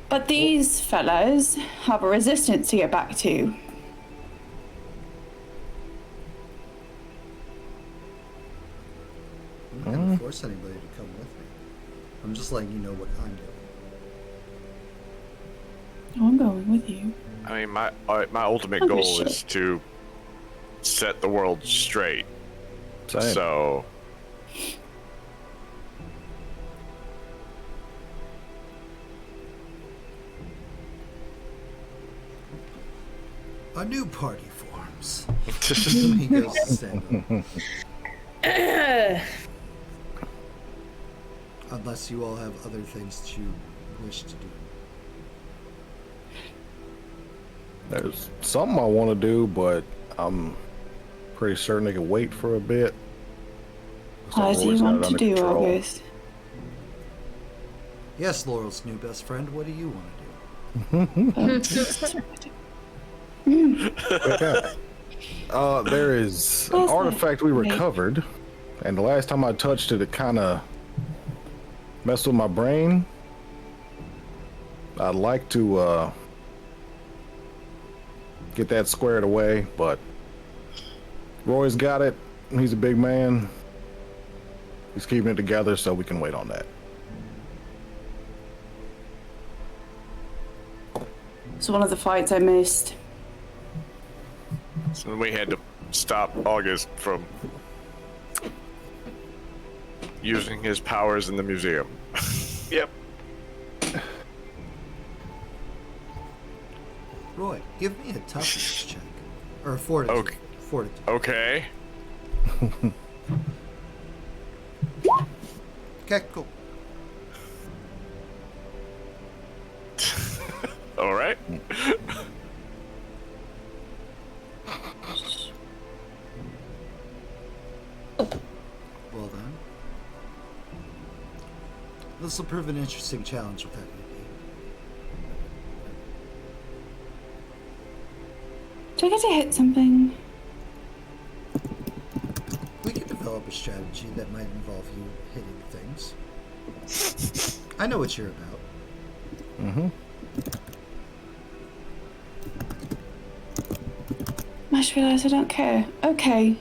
But these fellows have a resistance to get back to. I'm not going to force anybody to come with me. I'm just letting you know what I'm doing. Oh, I'm going with you. I mean, my ultimate Oh, goal shit. is to set the world straight. same. So, A new party forms. He goes to stand up. Unless you all have other things that you wish to do. There's something I want to do, but I'm pretty certain they can wait for a bit. So I've What do you always got want it to under do, control. August? Yes, Laurel's new best friend, what do you want to do? Okay. There is an What's that? artifact we recovered, and the last time I touched it, it kind of messed with my brain. I'd like to get that squared away, but Roy's got it. He's a big man. He's keeping it together, so we can wait on that. It's one of the fights I missed. So we had to stop August from using his powers in the museum. Yep. Roy, give me a toughness check. Or a fortitude. Okay. Fortitude. Okay. Okay, cool. All right. Well done. This will prove an interesting challenge without you. Do I get to hit something? We can develop a strategy that might involve you hitting things. I know what you're about. Mm-hmm. I just realised I don't care. Okay,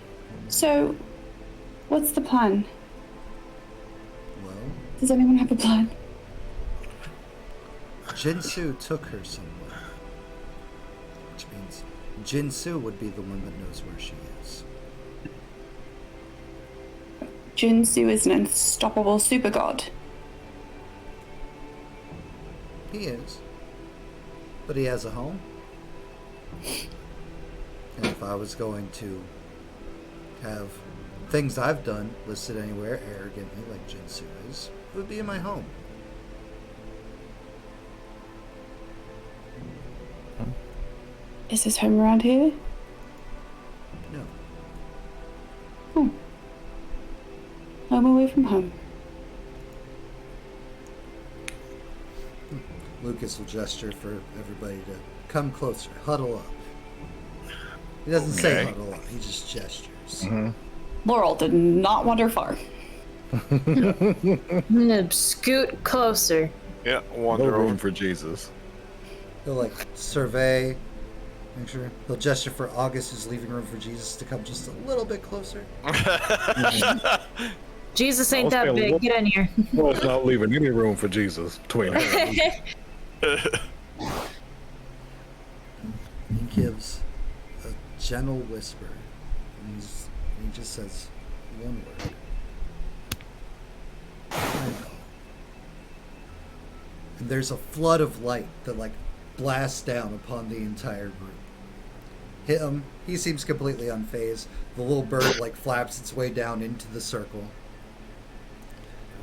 so what's the plan? Well, Does anyone have a plan? Jin Tsu took her somewhere. Which means Jin Tsu would be the one that knows where she is. Jin Tsu is an unstoppable super god. He is. But he has a home. And if I was going to have things I've done listed anywhere arrogantly like Jin Tsu is, it would be in my home. Is his home around here? No. Oh. I'm away from home. Lucas will gesture for everybody to come closer, huddle up. He doesn't say Okay. huddle up, he just gestures. Laurel did not wander far. I'm gonna scoot closer. Yeah, No wander room over. for Jesus. He'll like survey, make sure. He'll gesture for August, who's leaving room for Jesus to come just a little bit closer. Jesus ain't I was that saying, big. what- Get in here. Well, it's not leaving any room for Jesus between us. He gives a gentle whisper, and he just says one word. I know. And there's a flood of light that like blasts down upon the entire group. Hit him. He seems completely unfazed. The little bird like flaps its way down into the circle.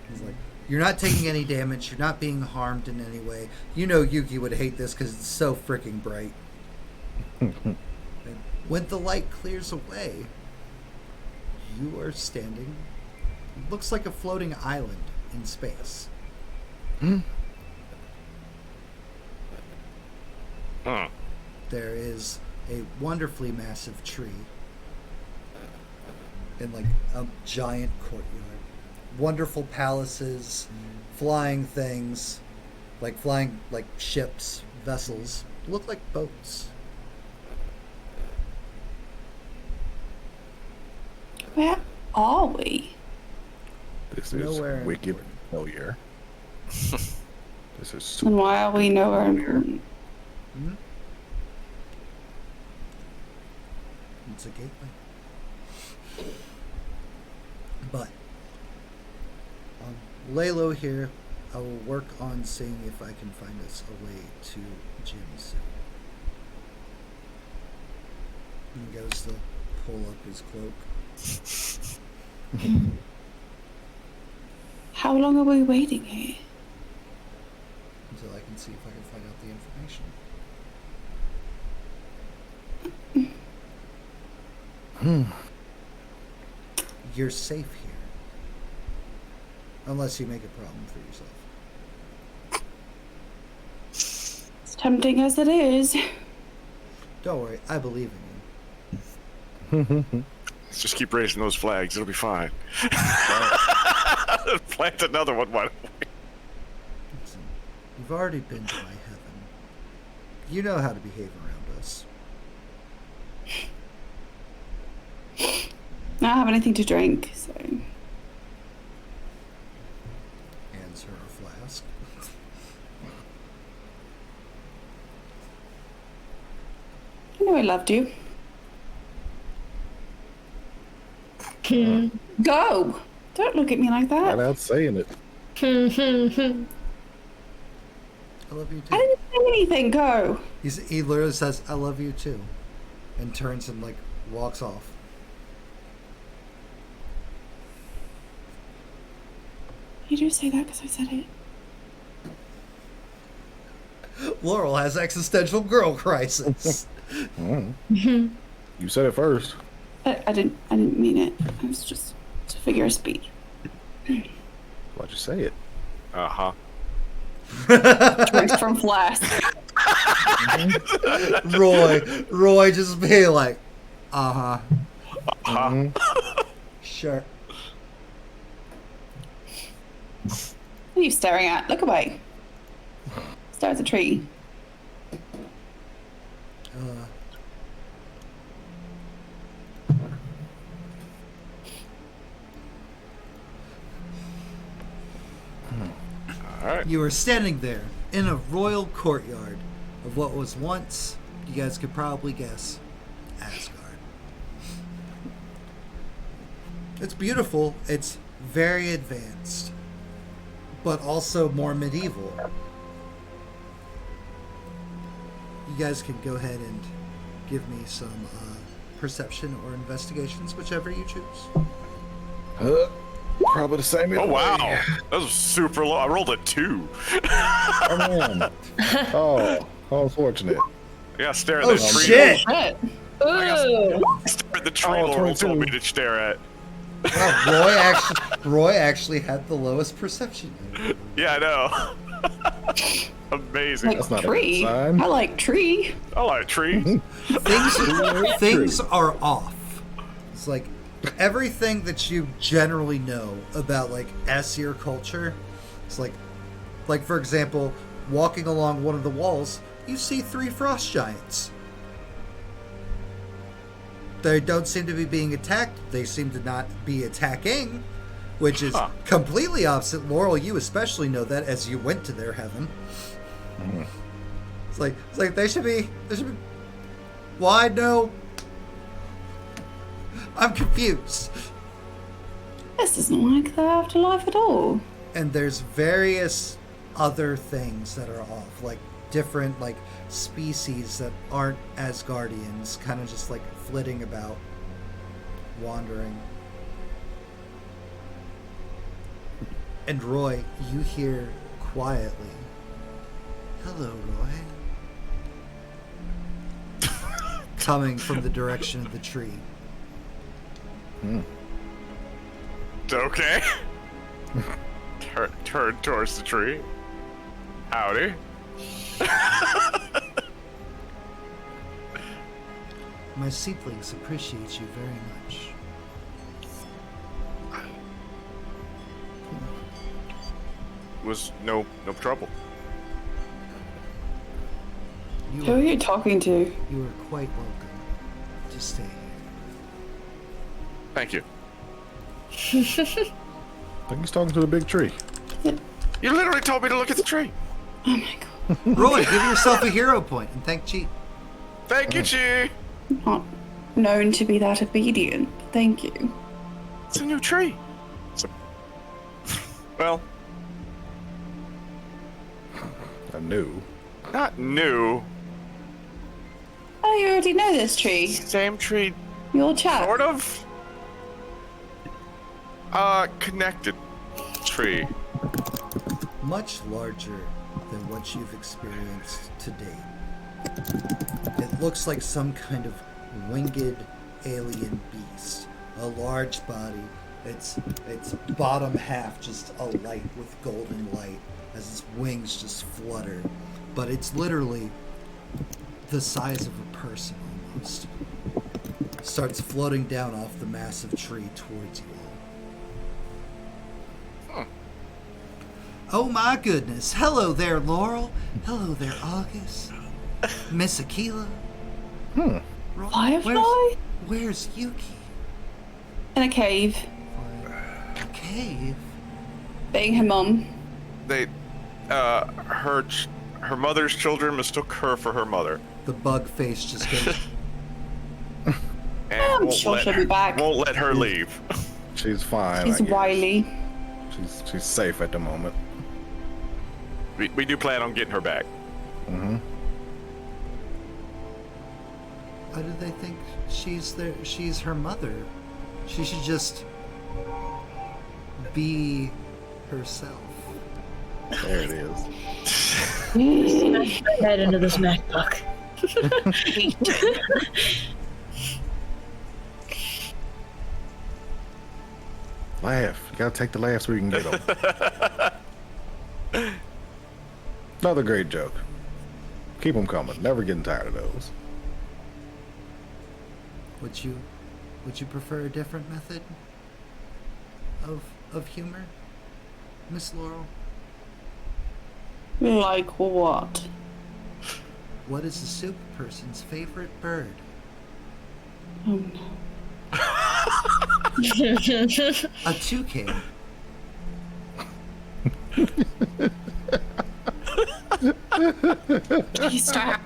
He's like, "You're not taking any damage. You're not being harmed in any way. You know Yuki would hate this because it's so freaking bright." And when the light clears away, you are standing. Looks like a floating island in space. Huh. There is a wonderfully massive tree in like a giant courtyard. Wonderful palaces, flying things, like flying like ships, vessels, look like boats. Where are we? This is Nowhere in wicked Jordan. familiar. This is And super. why are we nowhere important? It's a gateway. But lay low here. I will work on seeing if I can find us a way to Jin Tsu. He goes to pull up his cloak. How long are we waiting here? Until I can see if I can find out the information. You're safe here. Unless you make a problem for yourself. As tempting as it is. Don't worry, I believe in you. Let's just keep raising those flags. It'll be fine. Plant another one. Why don't we? Listen, you've already been to my heaven. You know how to behave around us. I don't have anything to drink, so. Hands her a flask. I know I loved you. Go! Don't look at me like Right that. out saying it. I love you I too. didn't say anything. Go. He literally says, I love you too. And turns and like walks off. You do say that because I said it. Laurel has existential girl crisis. You said it first. I didn't mean it. It was just a figure of speech. Why'd you say it? Uh-huh. Drinks from flask. Roy just being like, uh-huh. Sure. What are you staring at? Look away. Stare at the tree. Alright. You are standing there in a royal courtyard of what was once, you guys could probably guess, Asgard. It's beautiful. It's very advanced, but also more medieval. You guys can go ahead and give me some perception or investigations, whichever you choose. Probably the same. Oh, wow. That was super low. I rolled a 2. Oh, man. Oh, how unfortunate. Yeah, stare at Oh, the tree. shit! Shit. Ooh. Stare at the tree Oh, Laurel told 22. me to stare at. Wow, Roy actually had the lowest perception. Yeah, I know. Amazing. Like That's not a tree. good sign. I like tree. I like trees. Things are off. It's like everything that you generally know about like Aesir culture. It's like for example, walking along one of the walls, you see 3 frost giants. They don't seem to be being attacked. They seem to not be attacking, which is completely opposite. Laurel, you especially know that as you went to their heaven. It's like they should be. Why no? I'm confused. This isn't like the afterlife at all. And there's various other things that are off, like different like species that aren't Asgardians, kind of just like flitting about, wandering. And Roy, you hear quietly, "Hello, Roy," coming from the direction of the tree. Okay. Turn towards the tree. Howdy. My seedlings appreciate you very much. Was no trouble. You Who are you talking to? You are quite welcome to stay here. Thank you. I think he's talking to the big tree. You literally told me to look at the tree. Oh my god. Roy, give yourself a hero point and thank Chi. Thank you, Chi. Not known to be that obedient. Thank you. It's a new tree. Well, I knew. not new. Oh, you already know this tree. Same tree, Your chap. sort of. Connected tree. Much larger than what you've experienced to date. It looks like some kind of winged alien beast. A large body. Its bottom half just alight with golden light as its wings just flutter. But it's literally the size of a person almost. Starts floating down off the massive tree towards you all. Oh my goodness. Hello there, Laurel. Hello there, August. Miss Aquila. Roy, Firefly? Where's Yuki? In a cave, A cave? being her mum. They, her mother's children mistook her for her mother. The bug face just goes. And I'm sure she'll be back. Won't let her leave. She's fine. She's I guess. wily. She's safe at the moment. We do plan on getting her back. Mm-hmm. Why do they think she's her mother? She should just be herself. There it is. Smash my head into this MacBook. Laugh. You gotta take the laughs where you can get them. Another great joke. Keep them coming. Never getting tired of those. Would you prefer a different method of humor, Miss Laurel? Like what? What is the soup person's favorite bird? Oh no. A toucan. Please stop.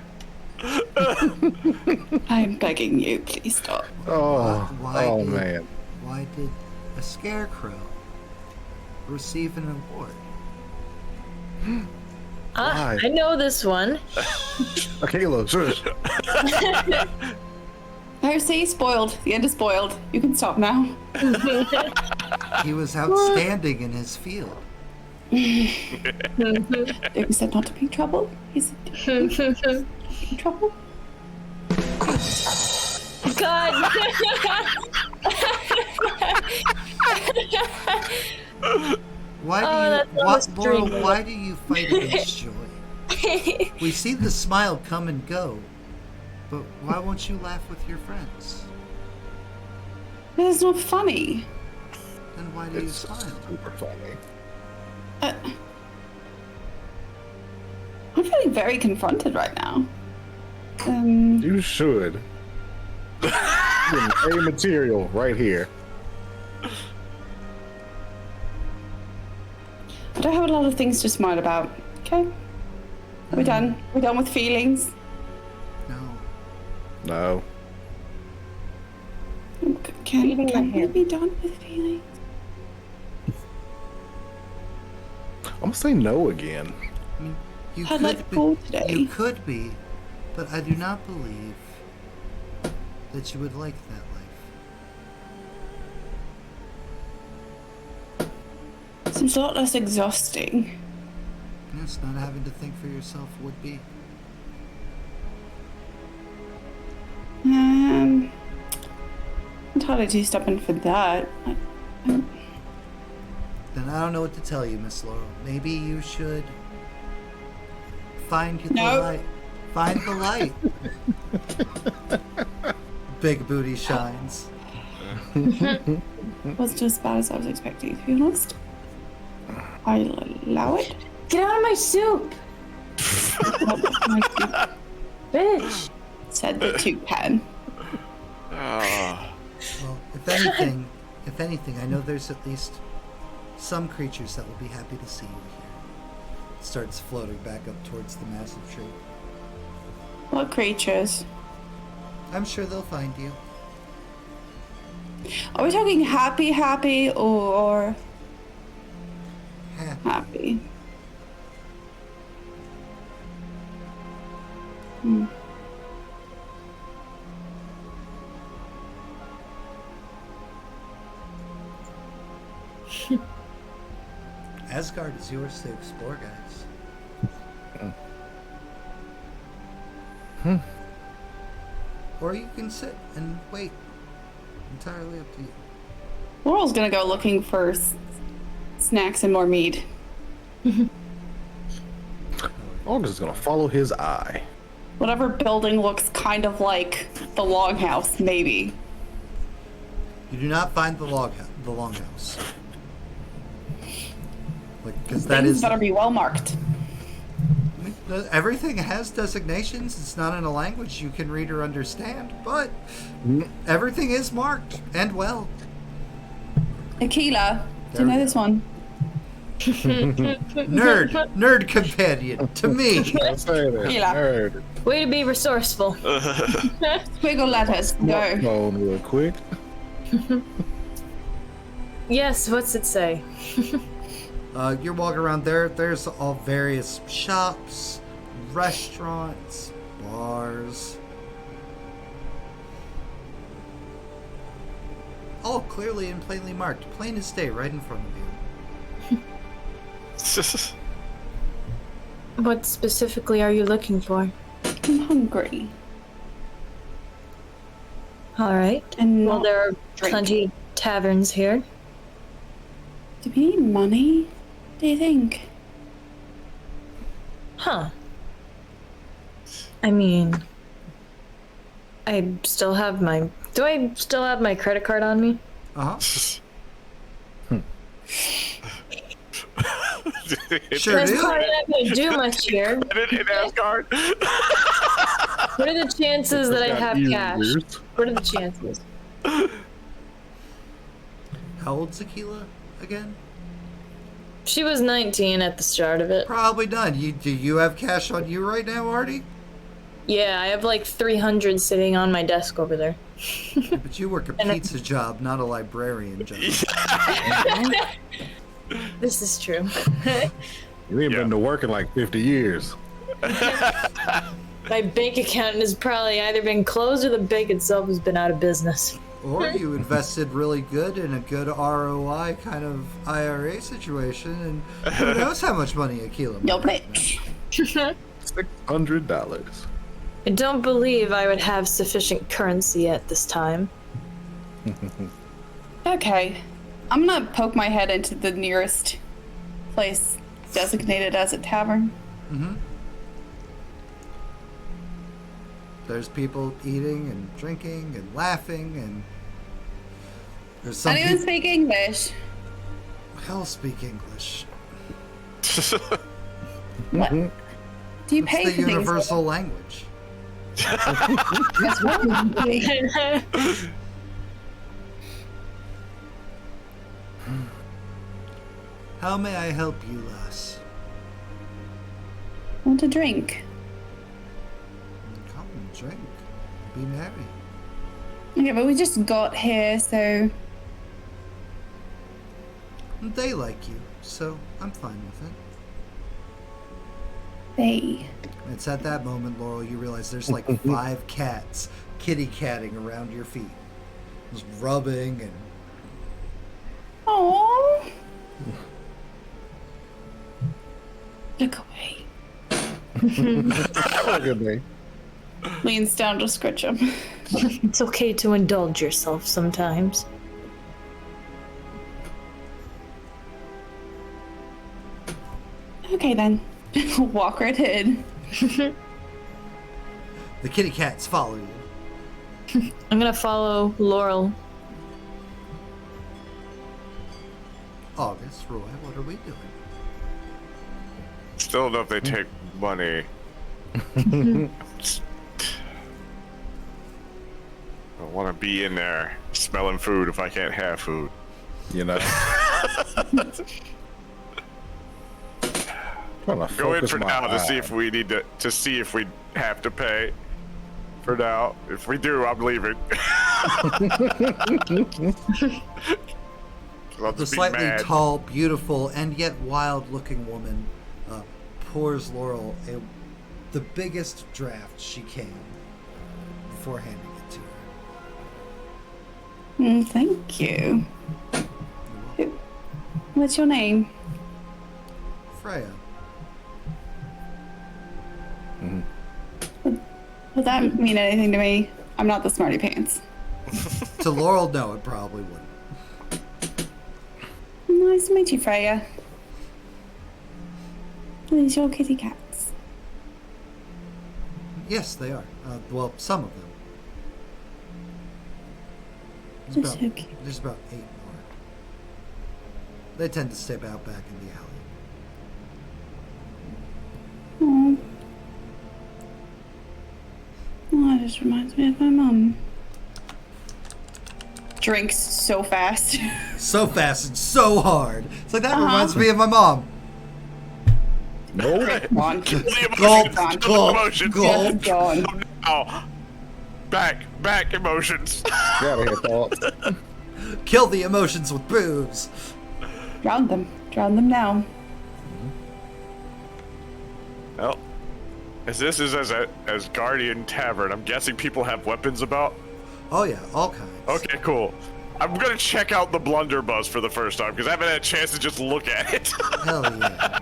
I'm begging you, please stop. Oh, Why did- man. Why did a scarecrow receive an award? Why? I know this one. Okay, look, shush. I say spoiled. The end is spoiled. You can stop now. He was outstanding in his field. Yuki said not to be trouble. He said to be trouble. God. Why do Oh, you that's almost Laurel, dreamy. why do you fight against joy? We see the smile come and go, but why won't you laugh with your friends? It's not funny. Then why do you It's smile? super funny. I'm feeling very confronted right now. You should. A material right here. I don't have a lot of things to smile about. Okay. Are we done? We're done with feelings. No. No. Feeding my Can we hand. be done with feelings? I'm gonna say no again. I mean, you I'd could like to be, go today. You could be, but I do not believe that you would like that life. Seems a lot less exhausting. Yes, not having to think for yourself would be. Entirely too stubborn for that. Then I don't know what to tell you, Miss Laurel. Maybe you should find the No. light. Find the light. Big booty shines. Wasn't as bad as I was expecting, to be honest. I'll allow it. Get out of my soup, bitch. Said the toucan. Well, if anything, I know there's at least some creatures that will be happy to see you here. Starts floating back up towards the massive tree. What creatures? I'm sure they'll find you. Are we talking happy, or Happy. happy? Asgard is yours to explore, guys. Or you can sit and wait. Entirely up to you. Laurel's gonna go looking for snacks and more meat. August is gonna follow his eye. Whatever building looks kind of like the longhouse, maybe. You do not find the longhouse. Like, because that Things is better be well marked. everything has designations. It's not in a language you can read or understand, but everything is marked and well. Aquila, do There you know we this one? Nerd companion to me. I say that. Aquila. Nerd. Way to be resourceful. Squiggle letters, go. Phone real quick. Yes, what's it say? You're walking around there. There's all various shops, restaurants, bars. All clearly and plainly marked. Plain as day right in front of you. What specifically are you looking for? I'm hungry. All right. And Well, not there are drink. plenty of taverns here. Do we need money? Do you think? Huh. I mean, I still have my... Do I still have my credit card on me? Uh-huh. Sure That's do. probably not going to do much here. In Asgard. What are the chances that I Got have ears. cash? What are the chances? How old's Aquila again? She was 19 at the start of it. Probably none. Do you have cash on you right now, Artie? Yeah, I have like 300 sitting on my desk over there. But you work a pizza job, not a librarian job. This is true. You ain't been to work in like 50 years. My bank account has probably either been closed or the bank itself has been out of business. Or you invested really good in a good ROI kind of IRA situation, and who knows how much money Aquila might You're make rich. $600. I don't believe I would have sufficient currency at this time. Okay. I'm gonna poke my head into the nearest place designated as a tavern. There's people eating and drinking and laughing, and there's some Anyone people... speak English? Hell, speak English. What? Do you It's pay the for things? universal language. That's what we do. How may I help you, lass? Want a drink? Come and drink. Be merry. Okay, but we just got here, so They like you, so I'm fine with it. they. It's at that moment, Laurel, you realize there's like 5 cats kitty-catting around your feet. Just rubbing and... Oh. Look away. Look at me. Leans down to scratch him. It's okay to indulge yourself sometimes. Okay then. Walk right in. The kitty cats follow you. I'm gonna follow Laurel. August, Roy, what are we doing? Still know if they take money. I don't want to be in there smelling food if I can't have food. You know. Go in for now to see if we need to see if we have to pay. For now, if we do, I'm leaving. The slightly tall, beautiful, and yet wild-looking woman pours Laurel the biggest draft she can before handing it to her. Thank you. What's your name? Freya. Does that mean anything to me? I'm not the smarty pants. To Laurel, no, it probably wouldn't. Nice to meet you, Freya. Are these your kitty cats? Yes, they are. Well, some of them. They're so cute. There's about 8 more. They tend to stay out back in the alley. Aww. Oh, that just reminds me of my mum. drinks so fast. So fast and so hard. It's like, that reminds me of my mom. Nope. Come on. Gulp, Gone. gulp, Emotions. gulp. Just gone. Oh, back emotions. Get out of here, thoughts. Kill the emotions with booze. Drown them. Drown them now. Well, as this is as Guardian Tavern, I'm guessing people have weapons about. Oh yeah, all kinds. Okay, cool. I'm gonna check out the blunderbuss for the first time because I haven't had a chance to just look at it. Hell yeah.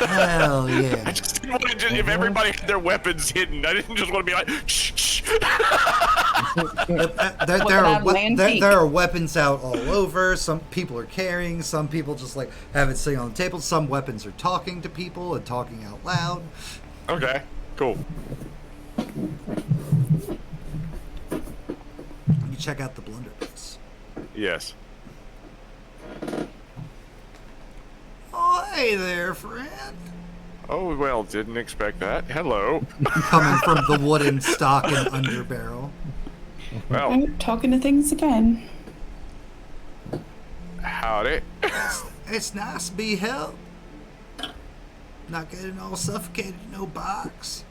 Hell I yeah. just didn't want to. If everybody had their weapons hidden, I didn't just want to be like, shh, shh. There are weapons out all over. Some people are carrying. Some people just like have it sitting on the table. Some weapons are talking to people and talking out loud. Okay, cool. You check out the blunderbuss. Yes. Oh, hey there, friend. Oh well, didn't expect that. Hello. Coming from the wooden stock and underbarrel. Well, I'm talking to things again. howdy. It's nice to be helped. Not getting all suffocated in no box.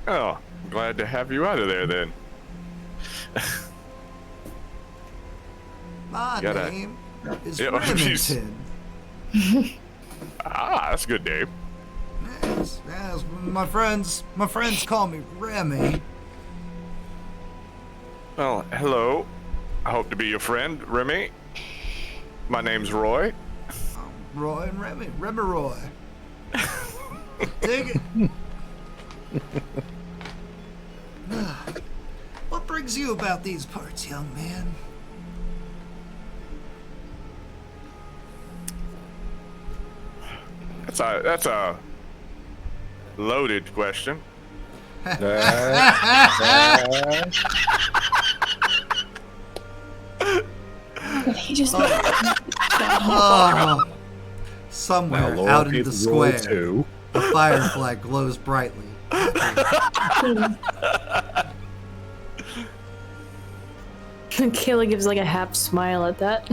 Oh, glad to have you out of there then. My Gotta- name is Yeah, Remington. Ah, that's a good name. Yes, my friends call me Remy. Well, hello. I hope to be your friend, Remy. My name's Roy. Roy and Remy. Remy Roy. Dig it. What brings you about these parts, young man? That's a loaded question. He just. Oh, somewhere Now, out Lord, in the it's roll square, two. a firefly glows brightly. Kayla gives like a half smile at that.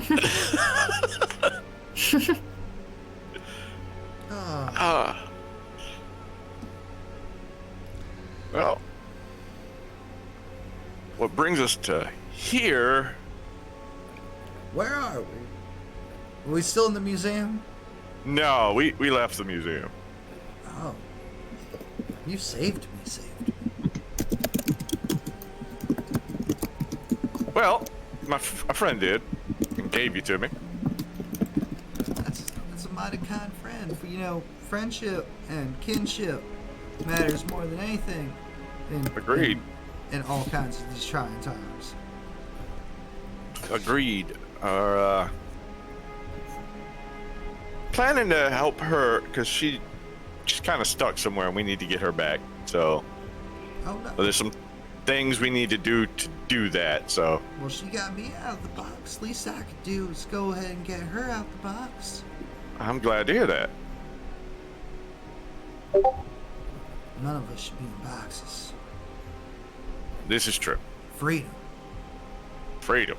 Well, what brings us to here? Where are we? Are we still in the museum? No, we left the museum. Oh. You saved me, Well, a friend did and gave you to me. That's a mighty kind friend. For, friendship and kinship matters more than anything. Agreed. In all kinds of these trying times. Agreed. Planning to help her because she's kind of stuck somewhere and we need to get her back. So Oh no. there's some things we need to do that. So Well, she got me out of the box. Least I could do is go ahead and get her out the box. I'm glad to hear that. None of us should be in boxes. This is true. Freedom. Freedom.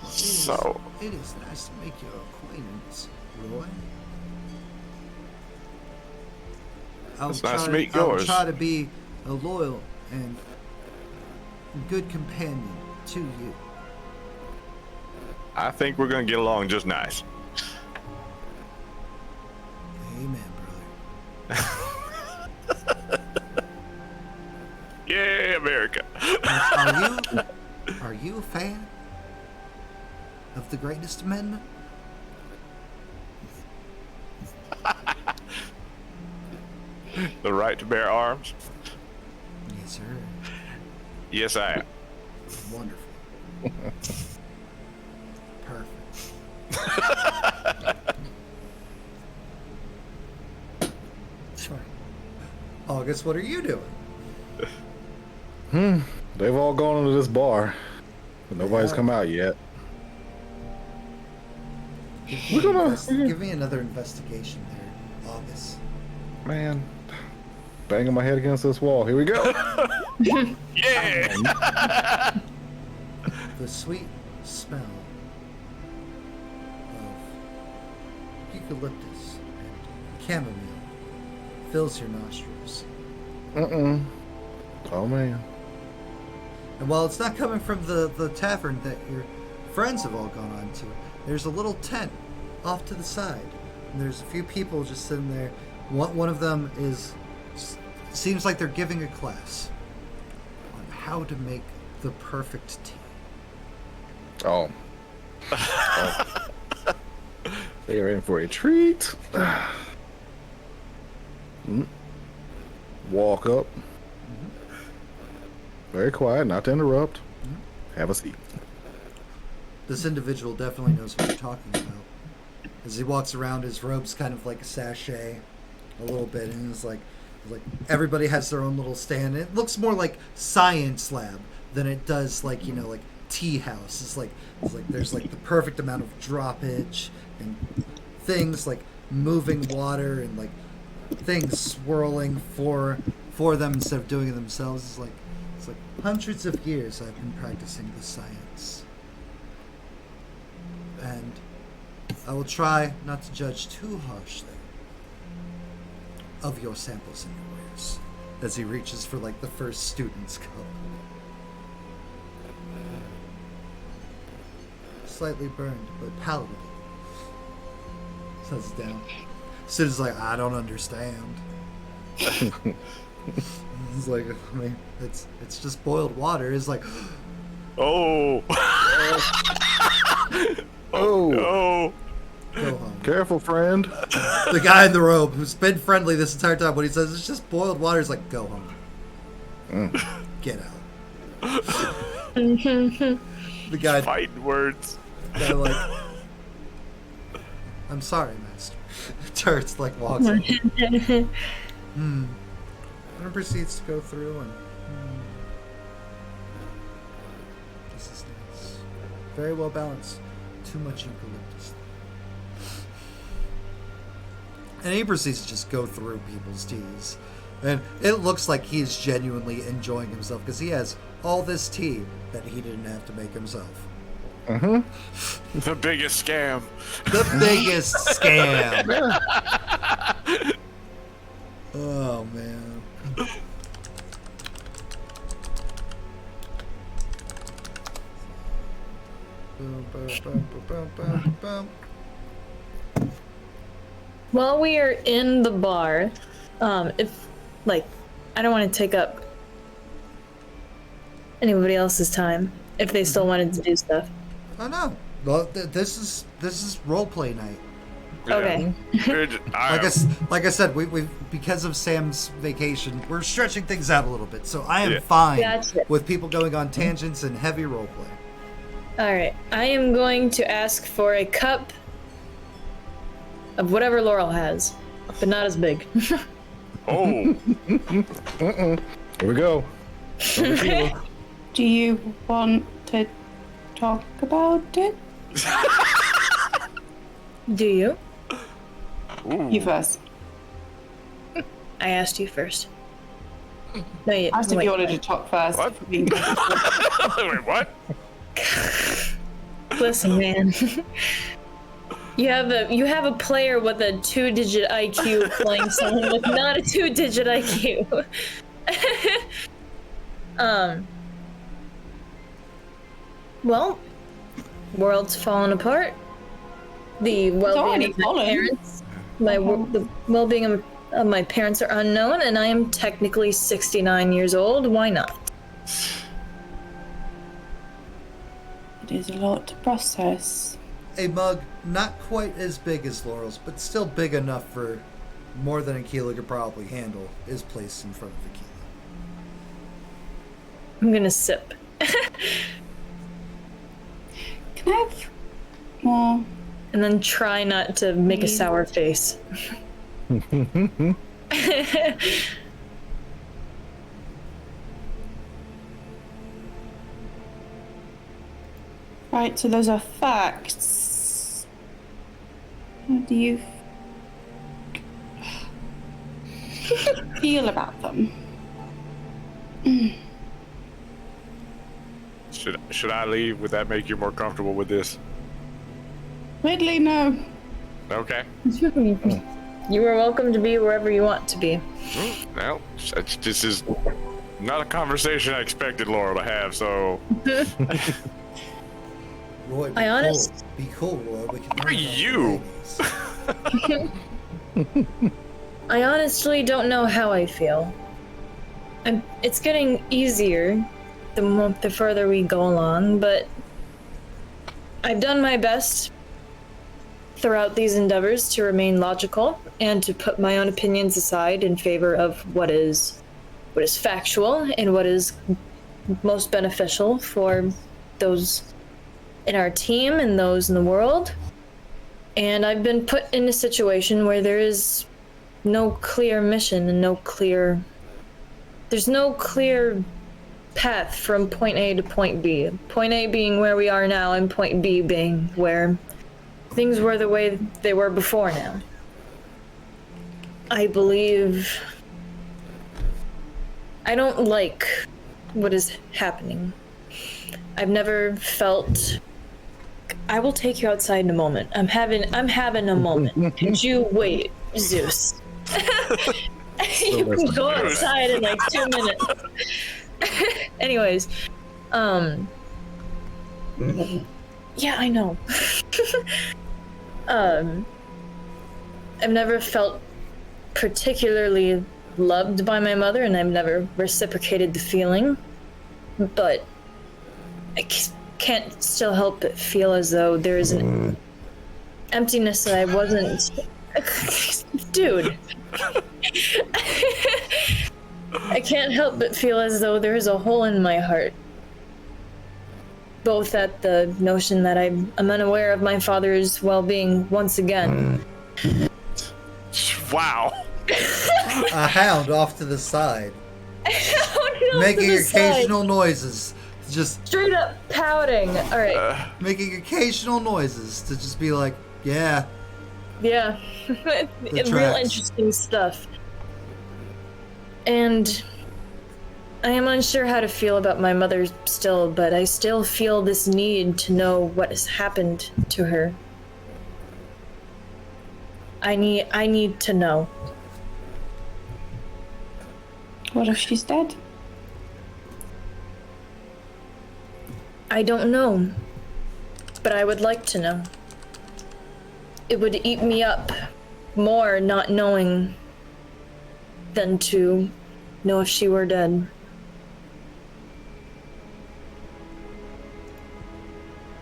So It is nice to make your acquaintance, Roy. It's nice to meet yours. I'll try to be a loyal and good companion to you. I think we're gonna get along just nice. Amen, brother. Yeah, America. Are you a fan of the Greatest Amendment? The right to bear arms. Yes, sir. Yes, I am. Wonderful. Perfect. Sorry. August, what are you doing? They've all gone into this bar, but nobody's come out yet. Give me another investigation there, Yes. Man, banging my head against this wall. Here we go. Yeah. The sweet smell of eucalyptus and chamomile fills your nostrils. Oh man. And while it's not coming from the tavern that your friends have all gone on to, there's a little tent off to the side. And there's a few people just sitting there. One of them seems like they're giving a class on how to make the perfect tea. Oh. They are in for a treat. Walk up. Very quiet, not to interrupt. Have a seat. This individual definitely knows what you're talking about. As he walks around, his robe's kind of like a sachet, a little bit, and it's like everybody has their own little stand. It looks more like science lab than it does like like tea house. It's like there's like the perfect amount of droppage and things like moving water and like things swirling for them instead of doing it themselves. It's like hundreds of years I've been practicing the science. And I will try not to judge too harshly of your samples and your wares. As he reaches for like the first student's cup. Slightly burned, but palatable. Sets it down. Student's like, I don't understand. It's like, I mean, it's just boiled water. It's like, Oh. Oh. No. go home. Careful, friend. The guy in the robe who's been friendly this entire time, when he says it's just boiled water, he's like, go home. Get out. The guy, Fighting words. like, I'm sorry, master. Turns like walks up. And proceeds to go through and this is nice. Very well balanced. Too much eucalyptus. And he proceeds to just go through people's teas. And it looks like he's genuinely enjoying himself because he has all this tea that he didn't have to make himself. The biggest scam. The biggest scam. Oh, man. Boom, boom, boom, boom, boom, boom. While we are in the bar, if, like, I don't want to take up anybody else's time if they still wanted to do stuff. Oh no! Well, this is roleplay night. Okay. Like I said, we because of Sam's vacation, we're stretching things out a little bit. So I am Yeah. fine Gotcha. with people going on tangents and heavy roleplay. Alright, I am going to ask for a cup of whatever Laurel has, but not as big. Oh. Here we go. Do you want to talk about it? Do you? You first. I asked you first. No, you Asked if wait. you wanted to talk first. What? Wait, what? Listen, man. You have a player with a 2-digit IQ playing someone with not a 2-digit IQ. Well, world's falling apart. The well-being of my fallen. parents, the well-being of my parents are unknown, and I am technically 69 years old. Why not? It is a lot to process. A mug not quite as big as Laurel's, but still big enough for more than Aquila could probably handle, is placed in front of Aquila. I'm gonna sip. Can I have more? And then try not to make a sour face. Right, so those are facts. How do you... feel about them. Should I leave? Would that make you more comfortable with this? Ridley, no. Okay. You are welcome to be wherever you want to be. Well, this is not a conversation I expected Laura to have, so... Roy, be cool, Roy. We can Who are you? I honestly don't know how I feel. It's getting easier the further we go along, but I've done my best throughout these endeavors to remain logical and to put my own opinions aside in favor of what is factual and what is most beneficial for those in our team and those in the world. And I've been put in a situation where there is no clear mission and there's no clear path from point A to point B. Point A being where we are now, and point B being where things were the way they were before now. I don't like what is happening. I've never felt... I will take you outside in a moment. I'm having a moment. Could you wait, Zeus? You can go outside in like 2 minutes. Anyways, yeah, I know. I've never felt particularly loved by my mother, and I've never reciprocated the feeling, but I can't still help but feel as though there is an emptiness that I wasn't... Dude. I can't help but feel as though there is a hole in my heart. Both at the notion that I'm unaware of my father's well-being once again. Wow. A hound off to the side. Making occasional noises. Just straight up pouting. Alright. Making occasional noises to just be like, yeah. Yeah. Real interesting stuff. And I am unsure how to feel about my mother still, but I still feel this need to know what has happened to her. I need to know. What if she's dead? I don't know, but I would like to know. It would eat me up more not knowing than to know if she were dead.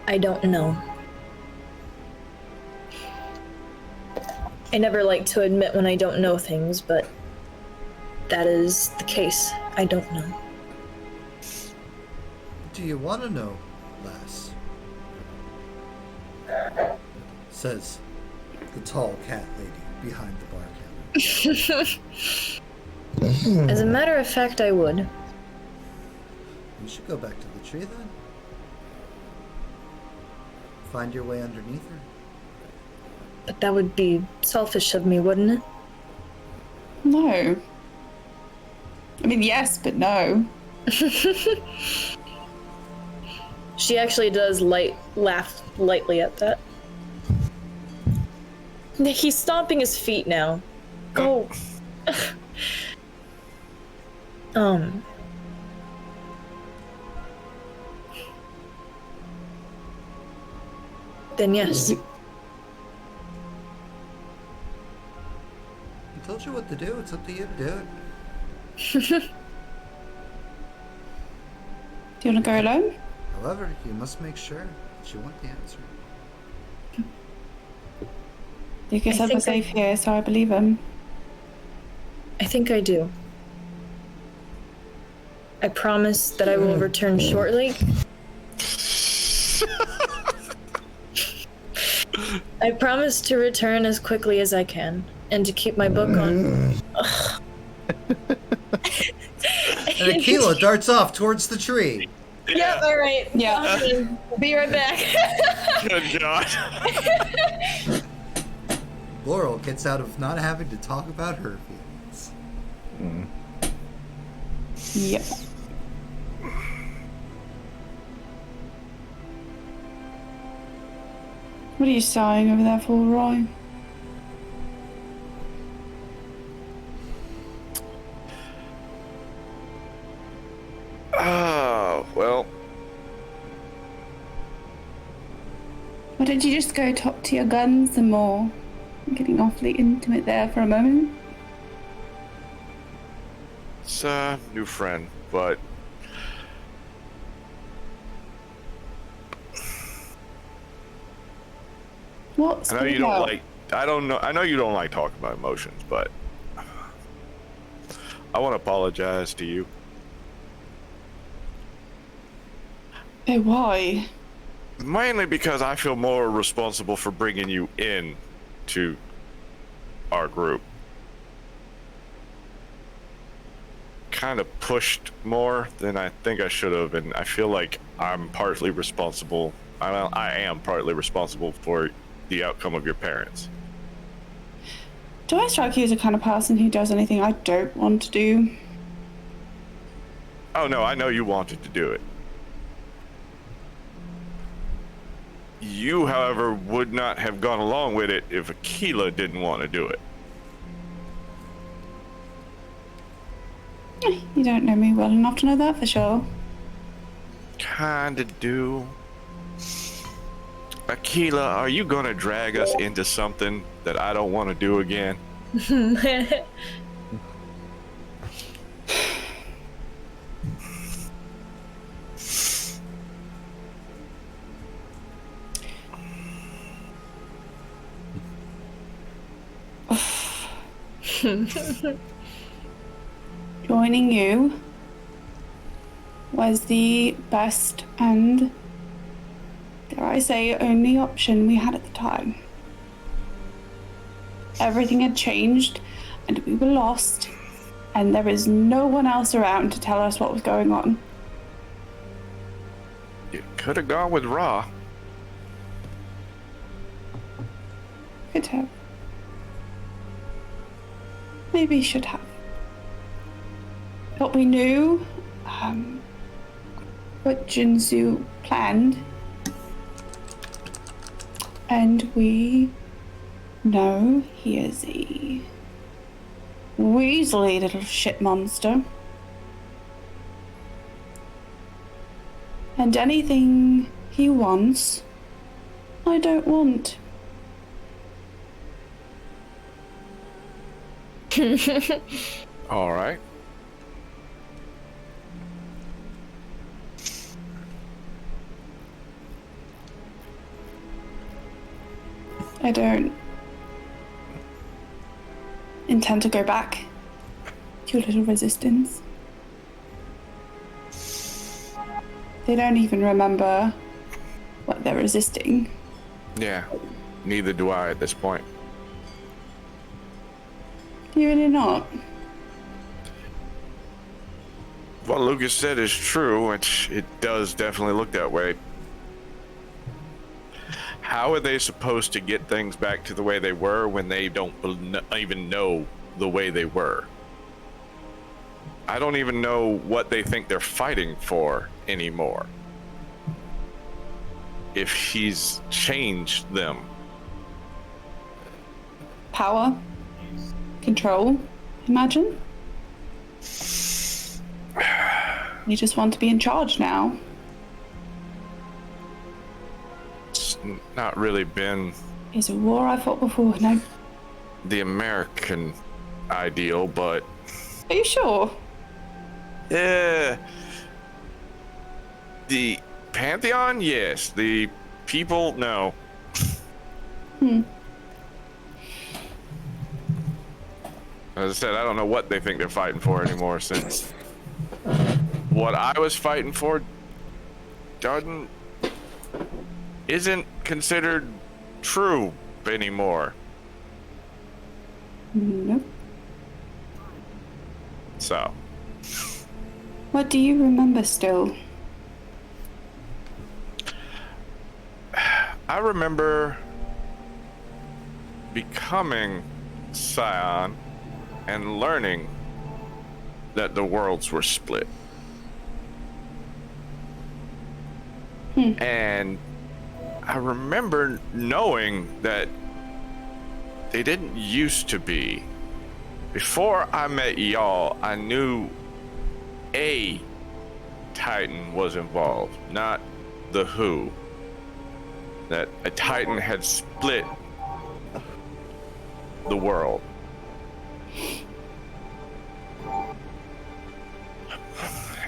I don't know. I never like to admit when I don't know things, but that is the case. I don't know. Do you want to know, lass? Says the tall cat lady behind the bar counter. As a matter of fact, I would. You should go back to the tree then. Find your way underneath her. But that would be selfish of me, wouldn't it? No. I mean, yes, but no. She actually does laugh lightly at that. He's stomping his feet now. Go. Then yes. I told you what to do. It's up to you to do it. Do you want to go alone? However, you must make sure that you want the answer. Yuki said we're safe here, so I believe him. I think I do. I promise that I will return shortly. I promise to return as quickly as I can, and to keep my book on. And Aquila darts off towards the tree. Yep, alright. Yeah. Be right back. Good God. Laurel gets out of not having to talk about her feelings. Yep. What are you sighing over there for, Roy? Oh, well, Why don't you just go talk to your guns some more? I'm getting awfully intimate there for a moment. it's a new friend, but What? I know you don't like. I don't know. I know you don't like talking about emotions, but I want to apologize to you. Oh, why? Mainly because I feel more responsible for bringing you in to our group. Kind of pushed more than I think I should have, and I feel like I'm partly responsible. I am partly responsible for the outcome of your parents. Do I strike you as the kind of person who does anything I don't want to do? Oh no, I know you wanted to do it. You, however, would not have gone along with it if Aquila didn't want to do it. You don't know me well enough to know that for sure. Kinda do. Aquila, are you gonna drag us into something that I don't want to do again? Joining you was the best and, dare I say, only option we had at the time. Everything had changed and we were lost, and there was no one else around to tell us what was going on. You could have gone with Ra. Could have. Maybe should have. But we knew what Jin Tsu planned, and we know he is a weaselly little shit monster. And anything he wants, I don't want. All right. I don't intend to go back to your little resistance. They don't even remember what they're resisting. Yeah. Neither do I at this point. Do you really not? What Lucas said is true, which it does definitely look that way. How are they supposed to get things back to the way they were when they don't even know the way they were? I don't even know what they think they're fighting for anymore. If he's changed them. Power? Control? Imagine? You just want to be in charge now. It's not really been It's a war I fought before, no. the American ideal, but Are you sure? yeah. The Pantheon, yes. The people, no. As I said, I don't know what they think they're fighting for anymore, since what I was fighting for isn't considered true anymore. Nope. So, What do you remember still? I remember becoming Scion and learning that the worlds were split. And I remember knowing that they didn't used to be. Before I met y'all, I knew a Titan was involved, not the Who. That a Titan had split the world.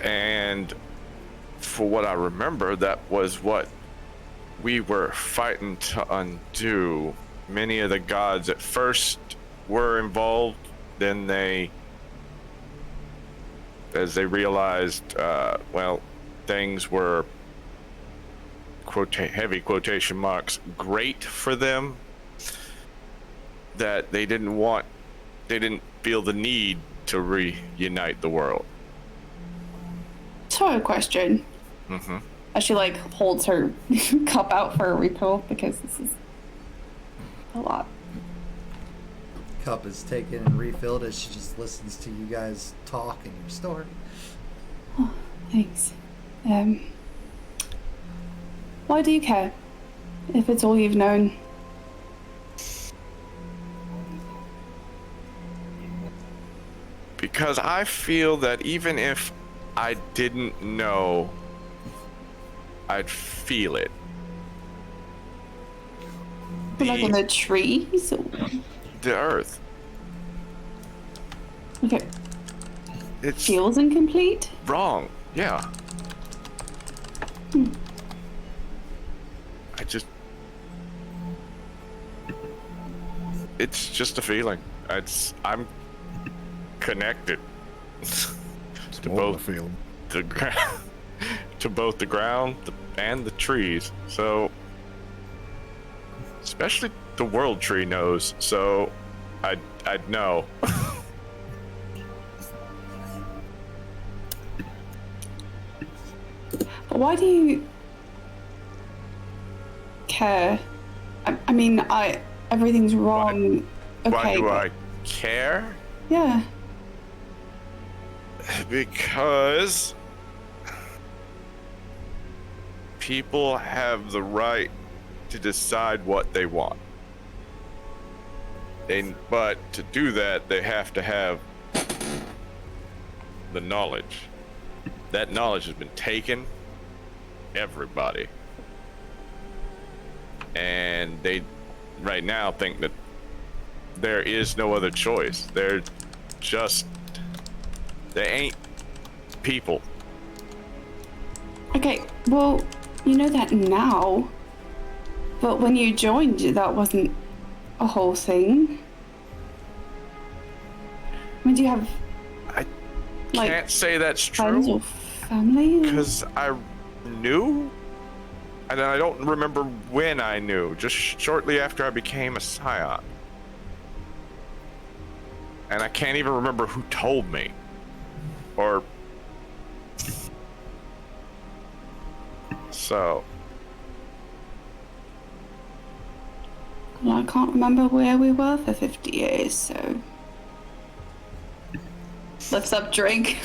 And for what I remember, that was what we were fighting to undo. Many of the gods at first were involved, then as they realized, things were heavy quotation marks great for them, that they didn't feel the need to reunite the world. So a question. Mm-hmm. As she like holds her cup out for a refill because this is a lot. Cup is taken and refilled as she just listens to you guys talk and your story. Oh, thanks. Why do you care? If it's all you've known. Because I feel that even if I didn't know, I'd feel it. But like on the trees? Or... The earth. Okay. It's Feels incomplete? wrong. Yeah. It's just a feeling. I'm connected to both feeling. to both the ground and the trees. So, especially the world tree knows. So, I'd know. But why do you care? I mean, everything's wrong. Why Okay. do I care? Yeah. Because people have the right to decide what they want. But to do that, they have to have the knowledge. That knowledge has been taken. Everybody. And they right now think that there is no other choice. They ain't people. Okay, well, you know that now. But when you joined, that wasn't a whole thing. I mean, do you have I like can't say that's friends true or family? because I knew, and I don't remember when I knew. Just shortly after I became a Scion, and I can't even remember who told me, or so. Well, I can't remember where we were for 50 years, so... Lifts up drink.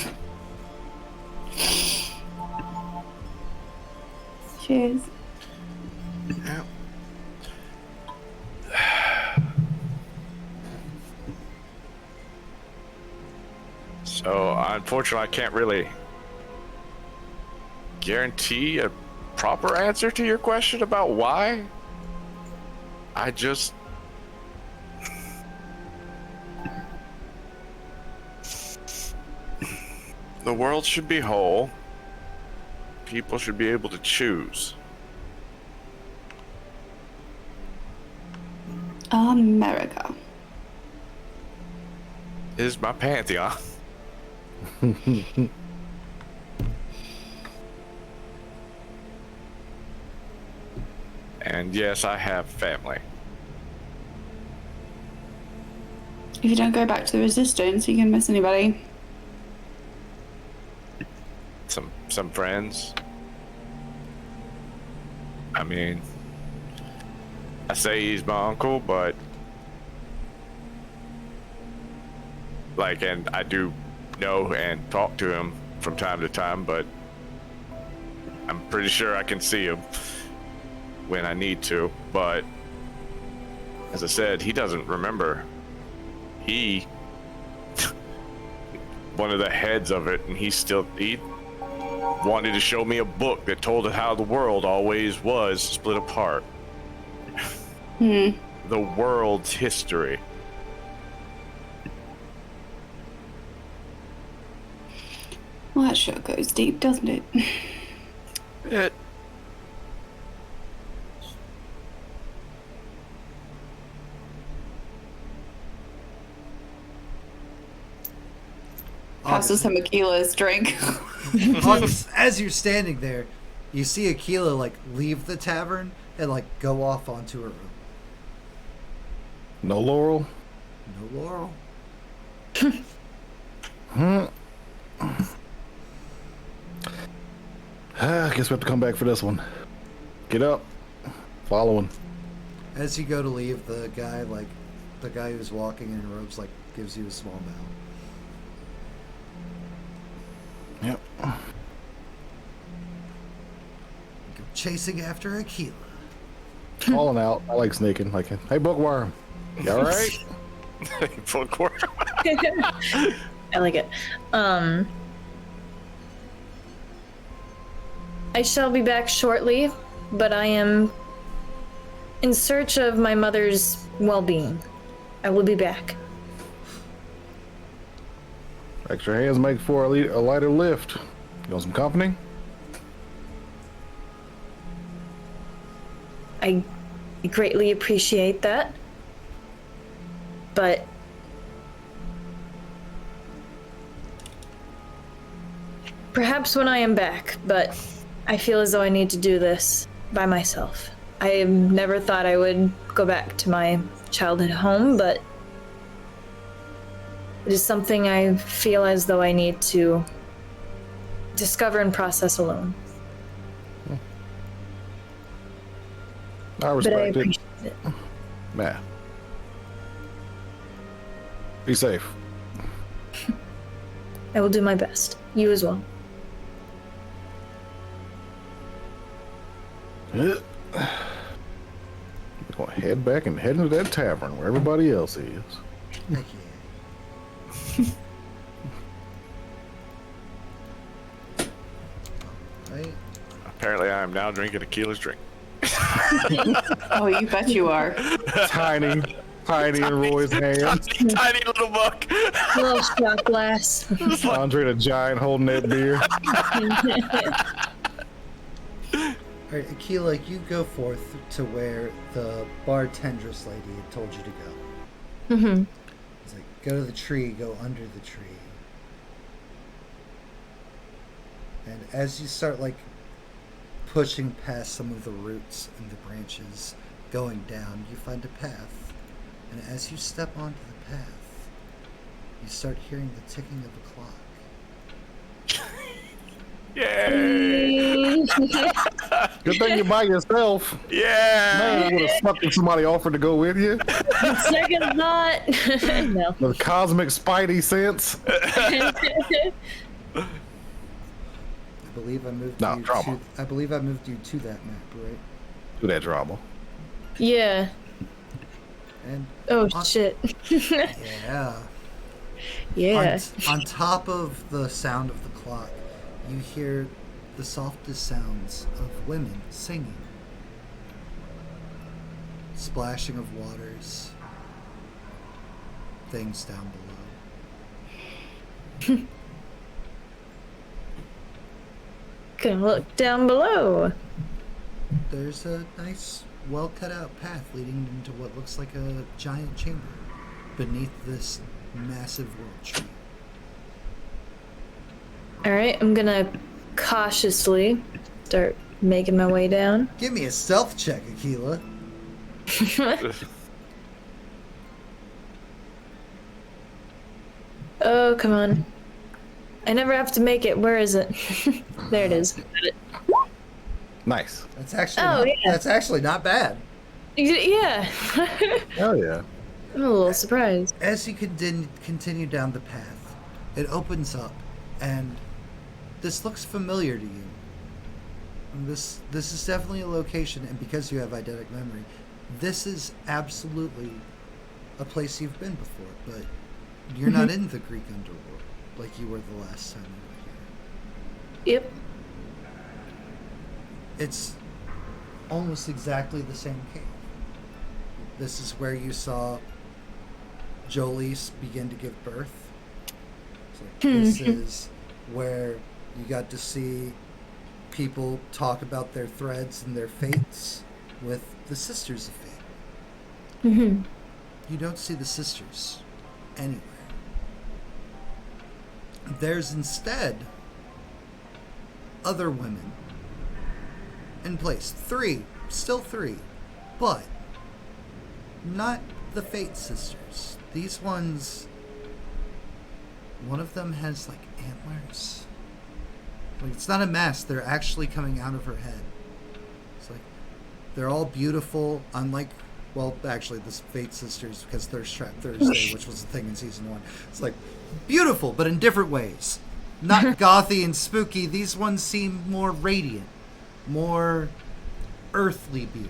Cheers. Yeah. So, unfortunately, I can't really guarantee a proper answer to your question about why. I just... The world should be whole. People should be able to choose. America. Is my pantheon. And yes, I have family. If you don't go back to the Resistance, you can miss anybody. Some friends. I mean, I say he's my uncle, but like, and I do know and talk to him from time to time, but I'm pretty sure I can see him when I need to. But as I said, he doesn't remember. He one of the heads of it, and he wanted to show me a book that told it how the world always was split apart. The world's history. Well, that show goes deep, doesn't it? It Passes him Akila's drink. As you're standing there, you see Akila like leave the tavern and like go off onto her room. No Laurel. No Laurel. I guess we have to come back for this one. Get up. Following. As you go to leave, the guy who's walking in robes like gives you a small bow. Yep. Go chasing after Akila. Falling out. I like sneaking. Like, hey, bookworm. You all right? bookworm. I like it. I shall be back shortly, but I am in search of my mother's well-being. I will be back. Extra hands make for a lighter lift. You want some company? I greatly appreciate that. But perhaps when I am back, but I feel as though I need to do this by myself. I never thought I would go back to my childhood home, but it is something I feel as though I need to discover and process alone. I But I respect it. appreciate it. Man. Be safe. I will do my best. You as well. We're gonna head back and head into that tavern where everybody else is. Heck yeah. Right. Apparently, I am now drinking Akila's drink. Oh, you bet you are. Tiny in Roy's hand. Tiny little book. Little shot glass. Andre the Giant holding that beer. Alright, Akila, you go forth to where the bartendress lady had told you to go. Mm-hmm. It's like, go to the tree, go under the tree. And as you start, like, pushing past some of the roots and the branches, going down, you find a path. And as you step onto the path, you start hearing the ticking of a clock. Yay! Good thing you're by yourself. Yeah! Man, I would have sucked if somebody offered to go with you. Second thought. No. The cosmic Spidey sense. I believe I moved No, you drama. to. I believe I moved you to that map, right? Do that drama. Yeah. And Oh on- shit. yeah. Yeah. On top of the sound of the clock, you hear the softest sounds of women singing. Splashing of waters. Things down below. Gonna look down below. There's a nice, well cut out path leading into what looks like a giant chamber beneath this massive world tree. Alright, I'm gonna cautiously start making my way down. Give me a stealth check, Akila. Oh, come on. I never have to make it. Where is it? There it is. Nice. That's actually Oh, not, yeah. that's actually not bad. Yeah. Hell yeah. I'm a little surprised. As you continue down the path, It opens up, and this looks familiar to you. And this is definitely a location, and because you have eidetic memory, this is absolutely a place you've been before, but you're not in the Greek underworld like you were the last time you were here. Yep. It's almost exactly the same cave. This is where you saw Jolie begin to give birth. So this is where you got to see people talk about their threads and their fates with the Sisters of Fate. Mm-hmm. You don't see the sisters anywhere. There's instead other women in place. Still three, but not the Fate sisters. These ones, one of them has like antlers. Like, it's not a mask, they're actually coming out of her head. It's like, they're all beautiful, unlike, well, actually, the Fate sisters, because Thirst Trap Thursday, which was the thing in season 1. It's like, beautiful, but in different ways. Not gothy and spooky. These ones seem more radiant, more earthly beauty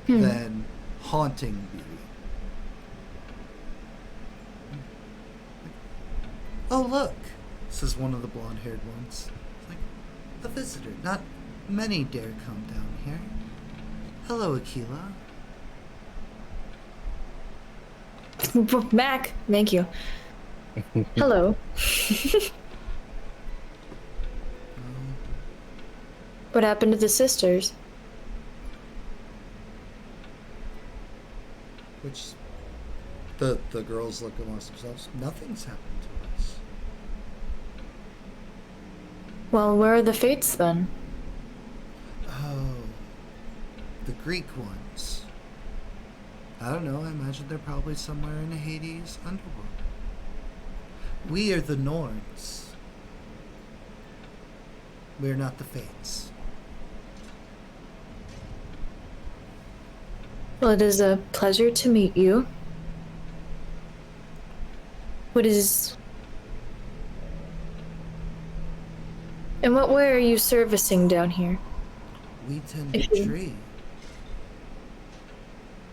than haunting beauty. Oh, look, says one of the blonde-haired ones. It's like, a visitor. Not many dare come down here. Hello, Aquila. Mac, thank you. Hello. What happened to the sisters? Which the girls look amongst themselves. Nothing's happened to us. Well, where are the fates then? Oh, the Greek ones. I don't know. I imagine they're probably somewhere in the Hades underworld. We are the Norns. We are not the Fates. Well, it is a pleasure to meet you. In what way are you servicing down here? We tend the tree.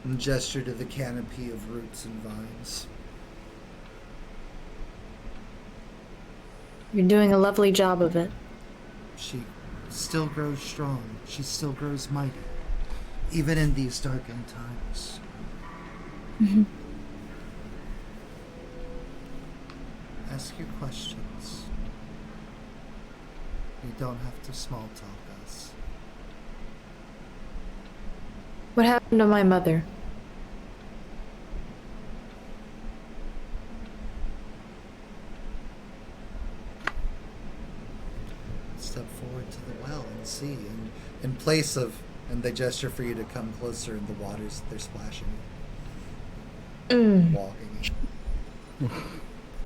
And gesture to the canopy of roots and vines. You're doing a lovely job of it. She still grows strong. She still grows mighty. Even in these darkened times. Mm-hmm. Ask your questions. You don't have to small talk us. What happened to my mother? Step forward to the well and see. And in place of, and they gesture for you to come closer in the waters that they're splashing in. Walking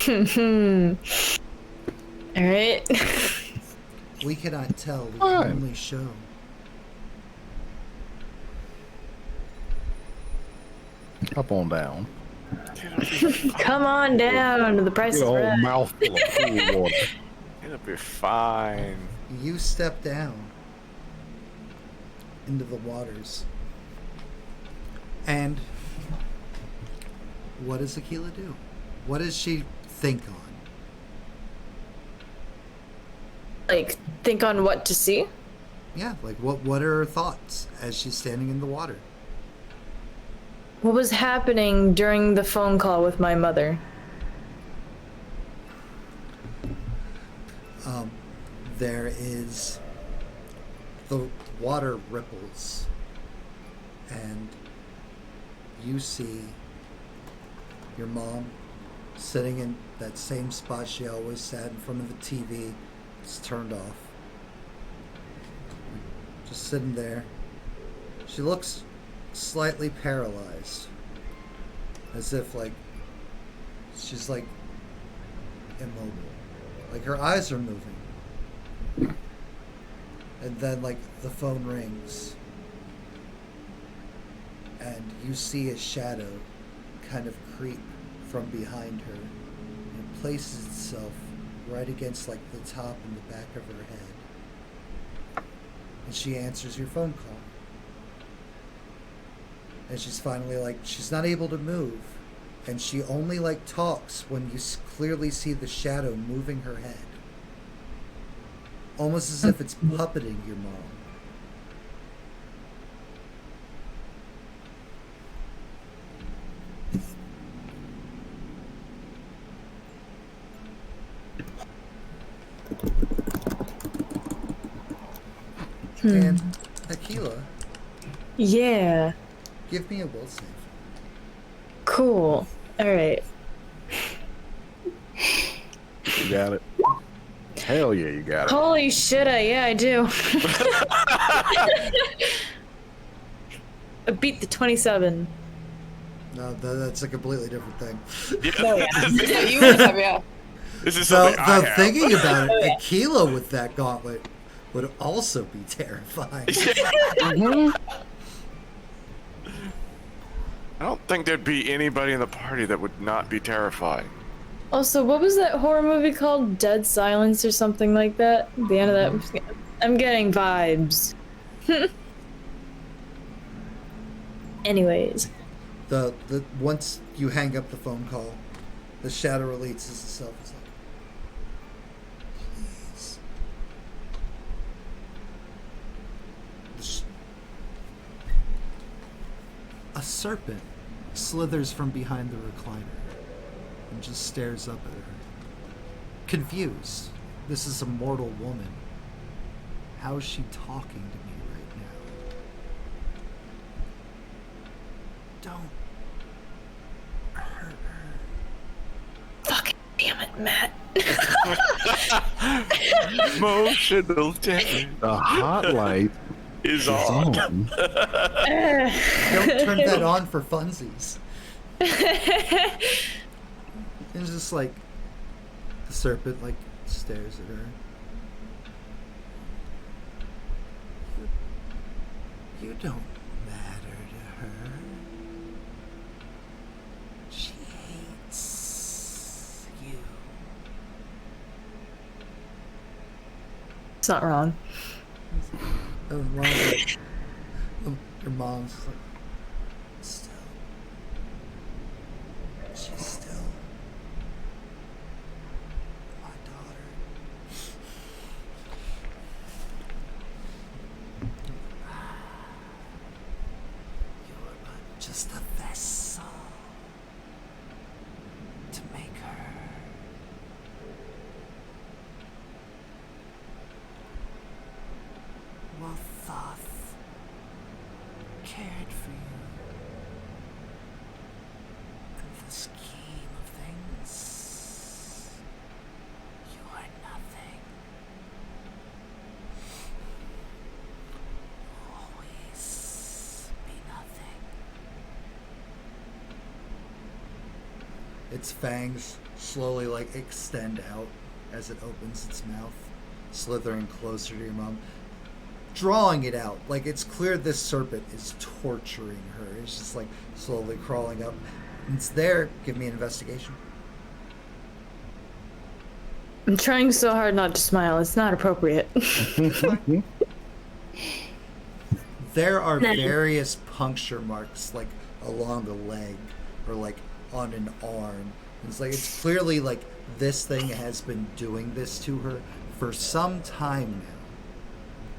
in. Alright. We cannot tell. We can only show. Up on down. Come on down. The price is Get a whole right. mouthful of cool water. It'll be fine. You step down into the waters. And what does Aquila do? What does she think on? Like, think on what to see? Yeah, like what are her thoughts as she's standing in the water? What was happening during the phone call with my mother? There is the water ripples, and you see your mom sitting in that same spot she always sat in front of the TV. It's turned off. Just sitting there. She looks slightly paralyzed, as if like she's like immobile. Like her eyes are moving. And then like the phone rings. And you see a shadow kind of creep from behind her. And it places itself right against like the top and the back of her head. And she answers your phone call. And she's finally like, she's not able to move. And she only like talks when you clearly see the shadow moving her head. Almost as if it's puppeting your mom. And Aquila, Yeah. give me a will save. Cool. All right. You got it. Hell yeah, you got it. Holy shit! I do. I beat the 27. No, that's a completely different thing. No, yeah. You would have, yeah. This is So, something I have. thinking about it, Aquila with that gauntlet would also be terrifying. I don't think there'd be anybody in the party that would not be terrifying. Also, what was that horror movie called? Dead Silence or something like that? The end of that. I'm getting vibes. Anyways. The once you hang up the phone call, the shadow releases itself. It's like, please. A serpent slithers from behind the recliner and just stares up at her. Confused. This is a mortal woman. How is she talking to me right now? Don't hurt her. Fucking damn it, Matt. Emotional damage The hot light is is on. on. Don't turn that on for funsies. It's just like the serpent like stares at her. You don't matter to her. She hates you. It's not wrong. Oh, wrong. Your mom's just like, still. She's still my daughter. You're but just a vessel to make her. Well, Thoth cared for you. In the scheme of things, you are nothing. Always be nothing. Its fangs slowly like extend out as it opens its mouth, slithering closer to your mom, drawing it out. Like it's clear this serpent is torturing her. It's just like slowly crawling up. It's there. Give me an investigation. I'm trying so hard not to smile. It's not appropriate. There are various puncture marks like along the leg or like on an arm. It's like it's clearly like this thing has been doing this to her for some time now.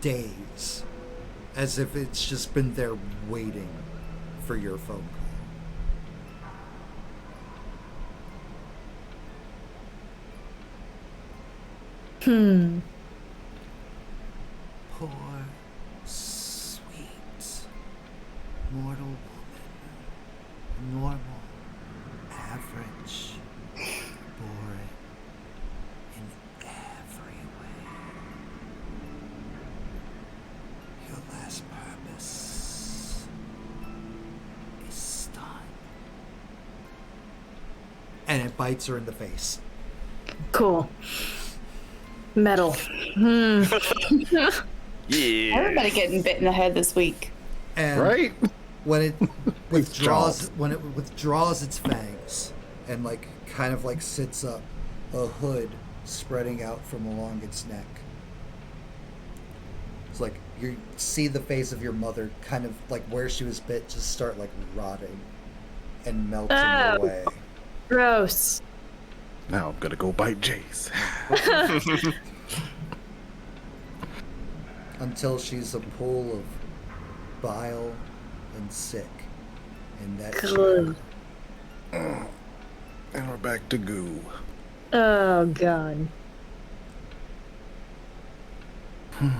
Days. As if it's just been there waiting for your phone call. Poor, sweet, mortal woman. Normal, average, boring in every way. Your last purpose is done. And it bites her in the face. Cool. Metal. Yeah. Everybody getting bit in the head this week. And Right? when it withdraws Jaws. when it withdraws its fangs and like kind of like sits up, a hood spreading out from along its neck. It's like you see the face of your mother, kind of like where she was bit, just start like rotting and melting away. Gross. Now I'm gonna go bite Jace. Until she's a pool of bile and sick. And that Good. And we're back to goo. Oh god. The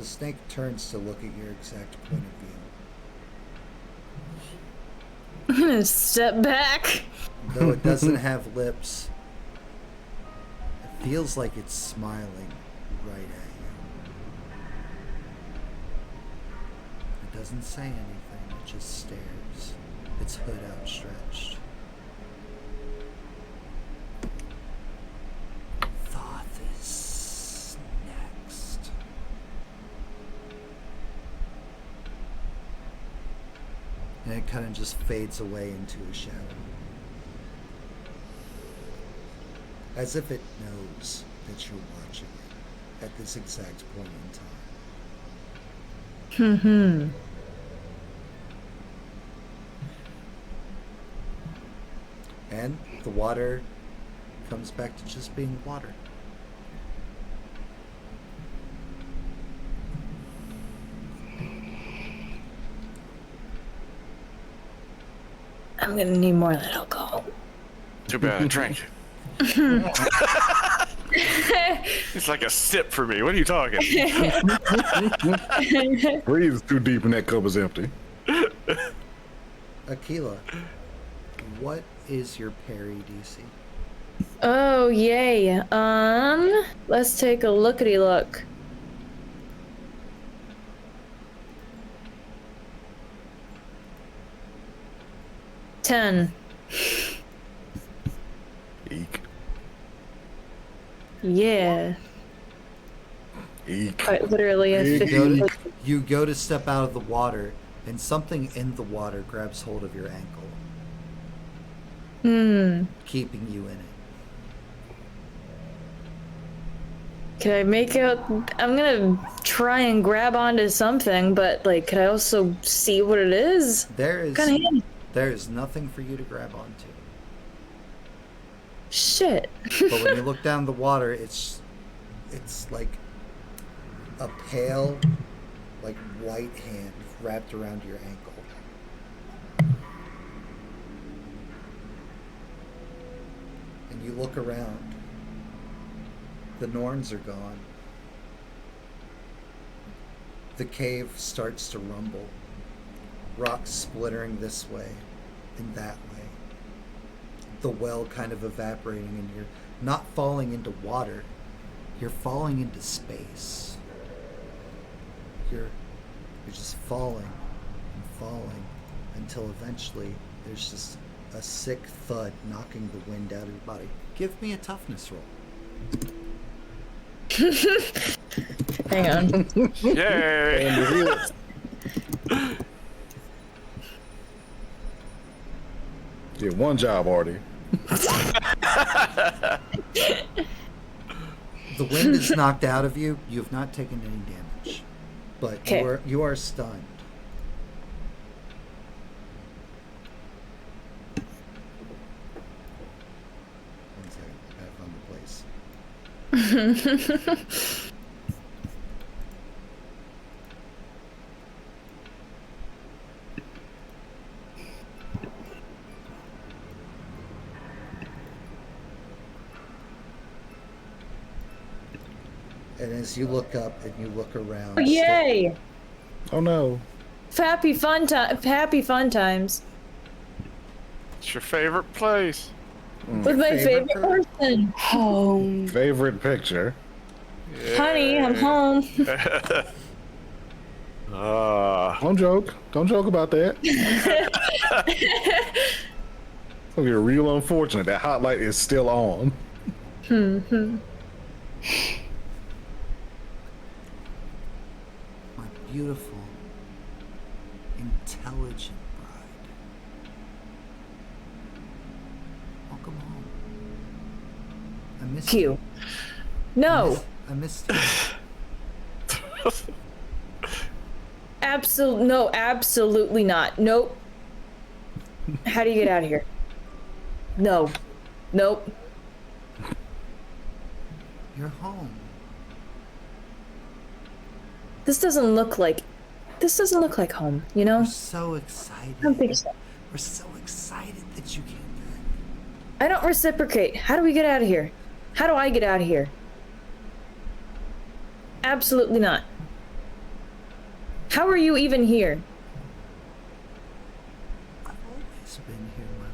snake turns to look at your exact point of view. I'm gonna step back. Though it doesn't have lips, it feels like it's smiling right at you. It doesn't say anything, it just stares, its hood outstretched. Thoth is next. And it kind of just fades away into a shadow. As if it knows that you're watching it at this exact point in time. And the water comes back to just being water. I'm gonna need more of that alcohol. Too bad I drank it. It's like a sip for me. What are you talking? Breathes too deep and that cup is empty. Aquila, what is your parry DC? Oh yay. Let's take a lookity look. Ten. Eek. Yeah. Eek. Quite literally a Eek. 50. You go to step out of the water, and something in the water grabs hold of your ankle, keeping you in it. Can I make out? I'm gonna try and grab onto something, but like, could I also see what it is? There is nothing for you to grab onto. Shit. But when you look down the water, it's like a pale, like white hand wrapped around your ankle. And you look around. The Norns are gone. The cave starts to rumble. Rocks splittering this way and that way. The well kind of evaporating, and you're not falling into water. You're falling into space. You're just falling and falling until eventually there's just a sick thud knocking the wind out of your body. Give me a toughness roll. Hang on. Yay! And it is. Did one job, Artie. The wind is knocked out of you. You have not taken any damage, but Okay. you are stunned. One second, I gotta find the place. And as you look up and you look around, Oh, yay! Oh no. Happy fun times It's your favorite place. with my Favorite favorite person. Home. Favorite picture. Honey, I'm home. Don't joke. Don't joke about that. It's gonna be real unfortunate. That hot light is still on. my beautiful, intelligent bride. Welcome home. missed you. No. I missed you. No, absolutely not. Nope. How do you get out of here? No. Nope. You're home. This doesn't look like home, you know? We're so excited. I don't think so. We're so excited that you came back. I don't reciprocate. How do we get out of here? How do I get out of here? Absolutely not. How are you even here? I've always been here, my love.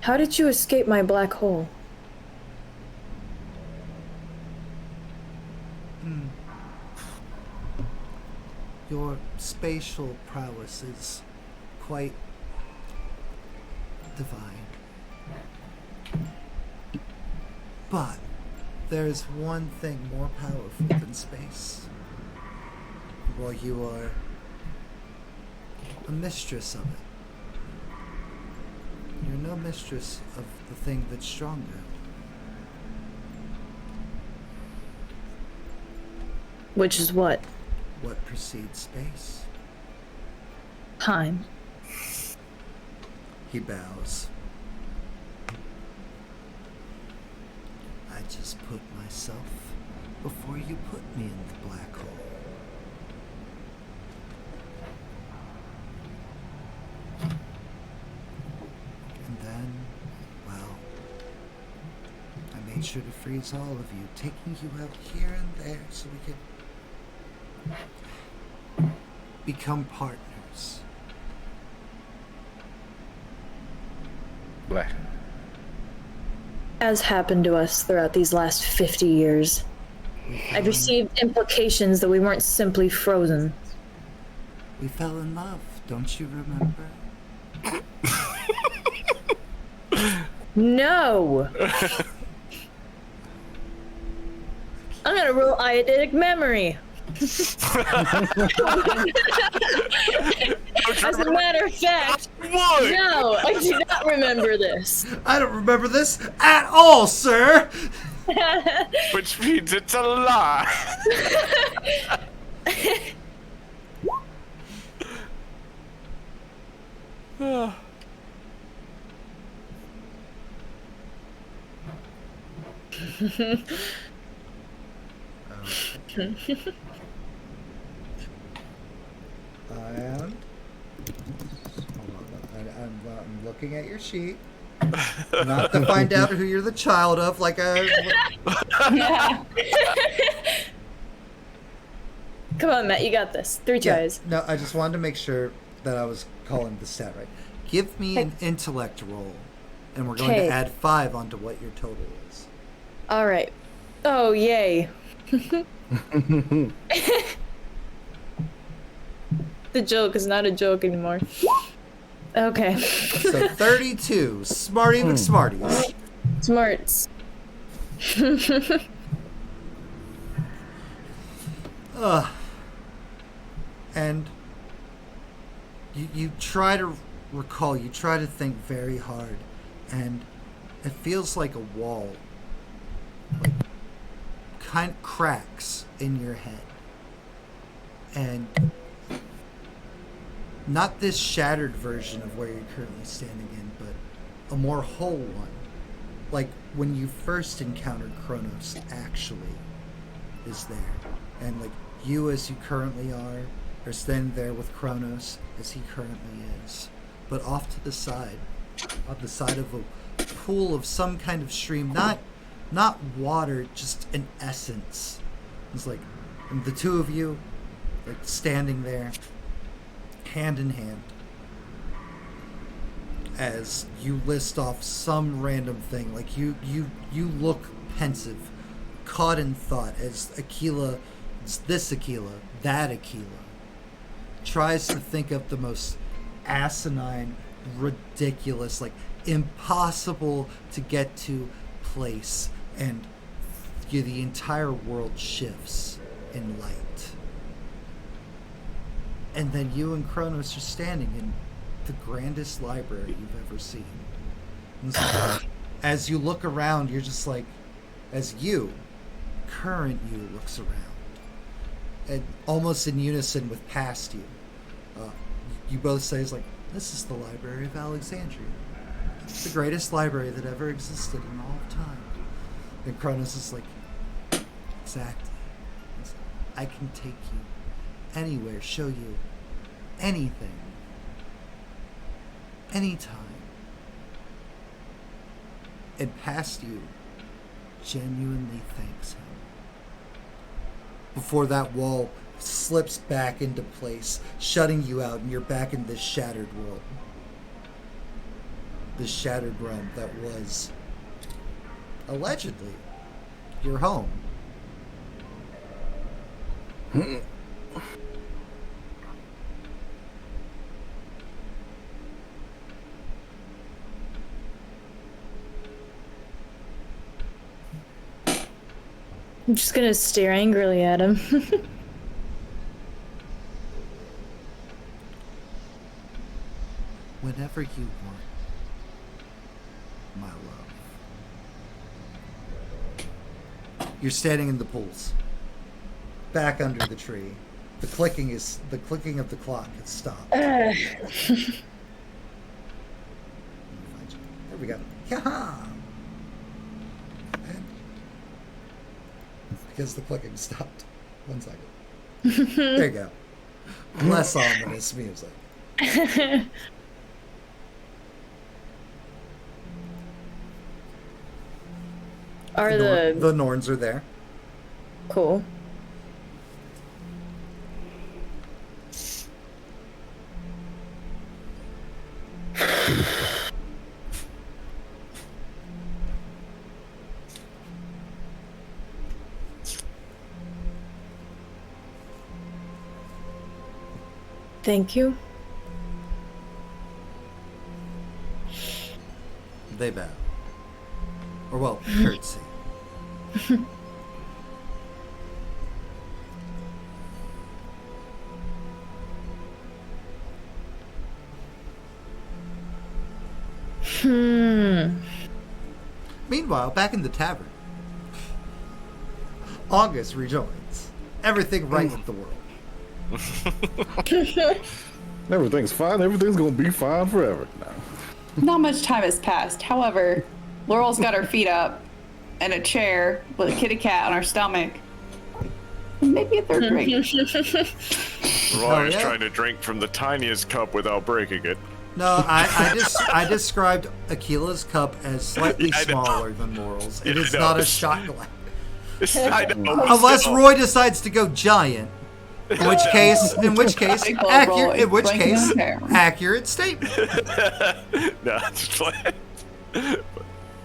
How did you escape my black hole? Your spatial prowess is quite divine. But there is one thing more powerful than space. While you are a mistress of it, you're no mistress of the thing that's stronger. Which is what? What precedes space? Time. He bows. I just put myself before you put me in the black hole. And then, well, I made sure to freeze all of you, taking you out here and there so we could become partners. Black. As happened to us throughout these last 50 years. I've received implications that we weren't simply frozen. We fell in love, don't you remember? No! I'm gonna roll eidetic memory. As a matter of fact, no, I do not remember this. I don't remember this at all, sir! Which means it's a lie. And I'm looking at your sheet. Not to find out who you're the child of, like a. Come on, Matt, you got this. 3 tries. No, I just wanted to make sure that I was calling the stat right. Give me an intellect roll, and we're going to add 5 onto what your total is. All right. Oh, yay. The joke is not a joke anymore. Okay. So 32. Smarty McSmarties. Smarts. And you try to recall, you try to think very hard, and it feels like a wall kind of cracks in your head. And not this shattered version of where you're currently standing in, but a more whole one. Like when you first encountered Kronos actually is there. And like you as you currently are standing there with Kronos as he currently is. But off to the side, on the side of a pool of some kind of stream, not water, just an essence. It's like the two of you like standing there, hand in hand, as you list off some random thing. Like you look pensive, caught in thought as Aquila, this Aquila, that Aquila, tries to think of the most asinine, ridiculous, like impossible to get to place, and the entire world shifts in light. And then you and Kronos are standing in the grandest library you've ever seen. And so, as you look around, you're just like, as you, current you, looks around, and almost in unison with past you, you both say, it's like, this is the Library of Alexandria. It's the greatest library that ever existed in all of time. And Kronos is like, exactly. I can take you anywhere, show you anything, anytime. And past you genuinely thanks him. Before that wall slips back into place, shutting you out, and you're back in this shattered world. This shattered realm that was, allegedly, your home. I'm just gonna stare angrily at him. Whenever you want, my love. You're standing in the pools, back under the tree. The clicking of the clock has stopped. There we go. Yaha! Because the clicking stopped. 1 second. There you go. Less ominous music. Are the Norns are there. Cool. Thank you. They bow. Or, well, curtsy. Meanwhile, back in the tavern, August rejoins. Everything right with the world. Everything's fine. Everything's gonna be fine forever. No. Not much time has passed. However, Laurel's got her feet up and a chair with a kitty cat on her stomach. And maybe a third drink. Roy is yeah? trying to drink from the tiniest cup without breaking it. No, I described Akila's cup as slightly Yeah, I know. smaller than Laurel's. It Yeah, I is know. not a shot glass. I know, but Unless still. Roy decides to go giant. In which case, Big old Roy, drinking his hair. accurate statement. No, it's fine.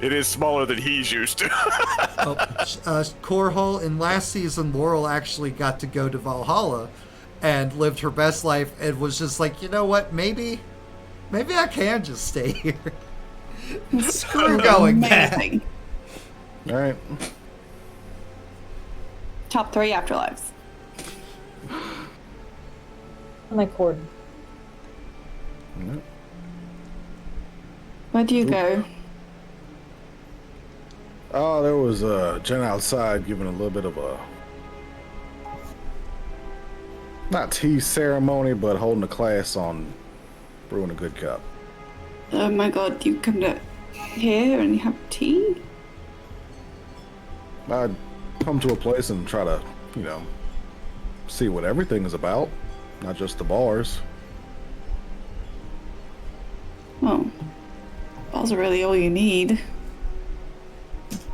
It is smaller than he's used to. Korhol, in last season, Laurel actually got to go to Valhalla and lived her best life and was just like, you know what, maybe I can just stay here. Screw going back. Amazing. All right. Top 3 afterlives. My cord. Where do you go? Oh, there was Jen outside giving a little bit of a not tea ceremony, but holding a class on brewing a good cup. Oh my god, you come to here and you have tea? I'd come to a place and try to, see what everything is about, not just the bars. Oh. Balls are really all you need.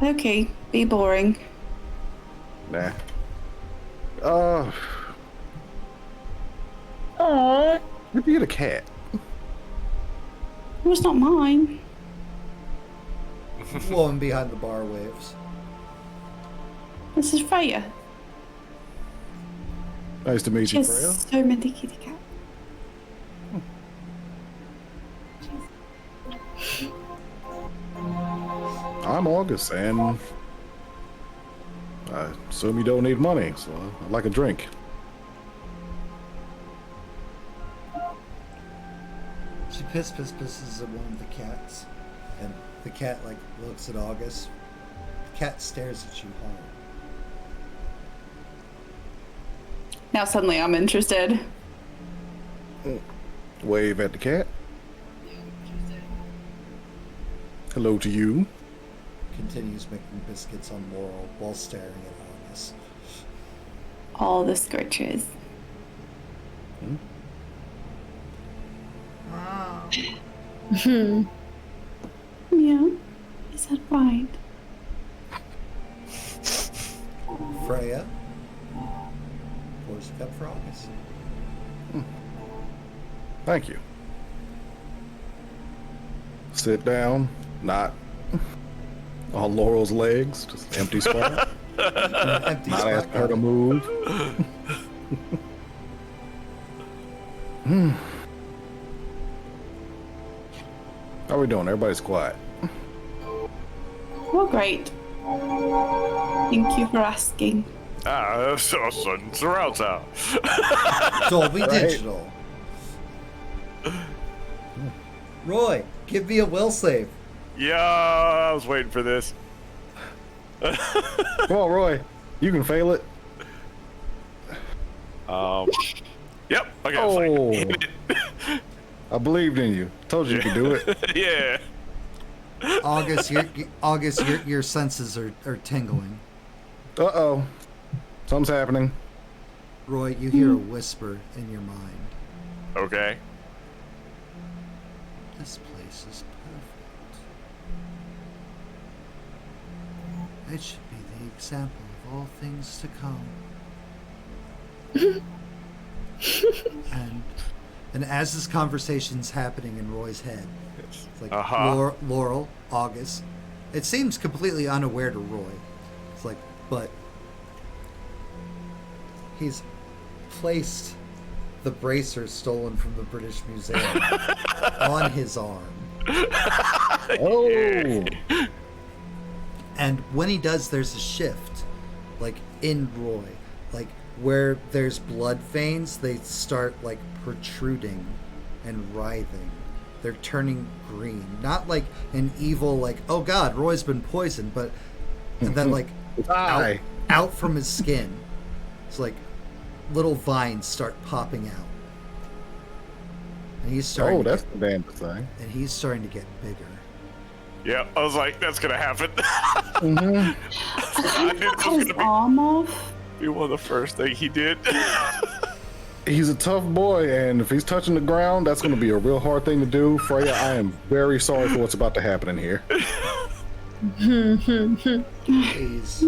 Okay, be boring. Nah. Aww. Where'd you get a cat? It was not mine. Woman behind the bar waves. This is Freya. Nice to meet She you, has Freya. so many kitty cats. I'm August, and I assume you don't need money, so I'd like a drink. She pisses at one of the cats, and the cat like looks at August. The cat stares at you hard. Now suddenly I'm interested. Wave at the cat. Hello to you. Continues making biscuits on Laurel while staring at August. All the scorches. Yeah. Is that right? Freya pours a cup for August. Thank you. Sit down, not on Laurel's legs, just empty spot. Empty Not spot. asking her to move. How we doing? Everybody's quiet. Well, great. Thank you for asking. Surround sound. Dolby Right. Digital. Roy, give me a will save. Yeah, I was waiting for this. Come on, Roy. You can fail it. Yep. Okay. Oh. Hit it. I believed in you. Told you you could do it. Yeah. August, your senses are tingling. Uh-oh. Something's happening. Roy, you hear a whisper in your mind. Okay. This place is perfect. It should be the example of all things to come. and as this conversation's happening in Roy's head, it's like Laurel, August. It seems completely unaware to Roy. It's like, but he's placed the bracer stolen from the British Museum on his arm. Oh. And when he does, there's a shift, like in Roy, like where there's blood veins, they start like protruding and writhing. They're turning green, not like an evil, like, oh God, Roy's been poisoned, but and then like out from his skin, it's like little vines start popping out, and he's starting. Oh, that's the damn thing. And he's starting to get bigger. Yeah, I was like, that's gonna happen. I kind of cut his arm off. Be one of the first thing he did. He's a tough boy, and if he's touching the ground, that's going to be a real hard thing to do. Freya, I am very sorry for what's about to happen in here. Please.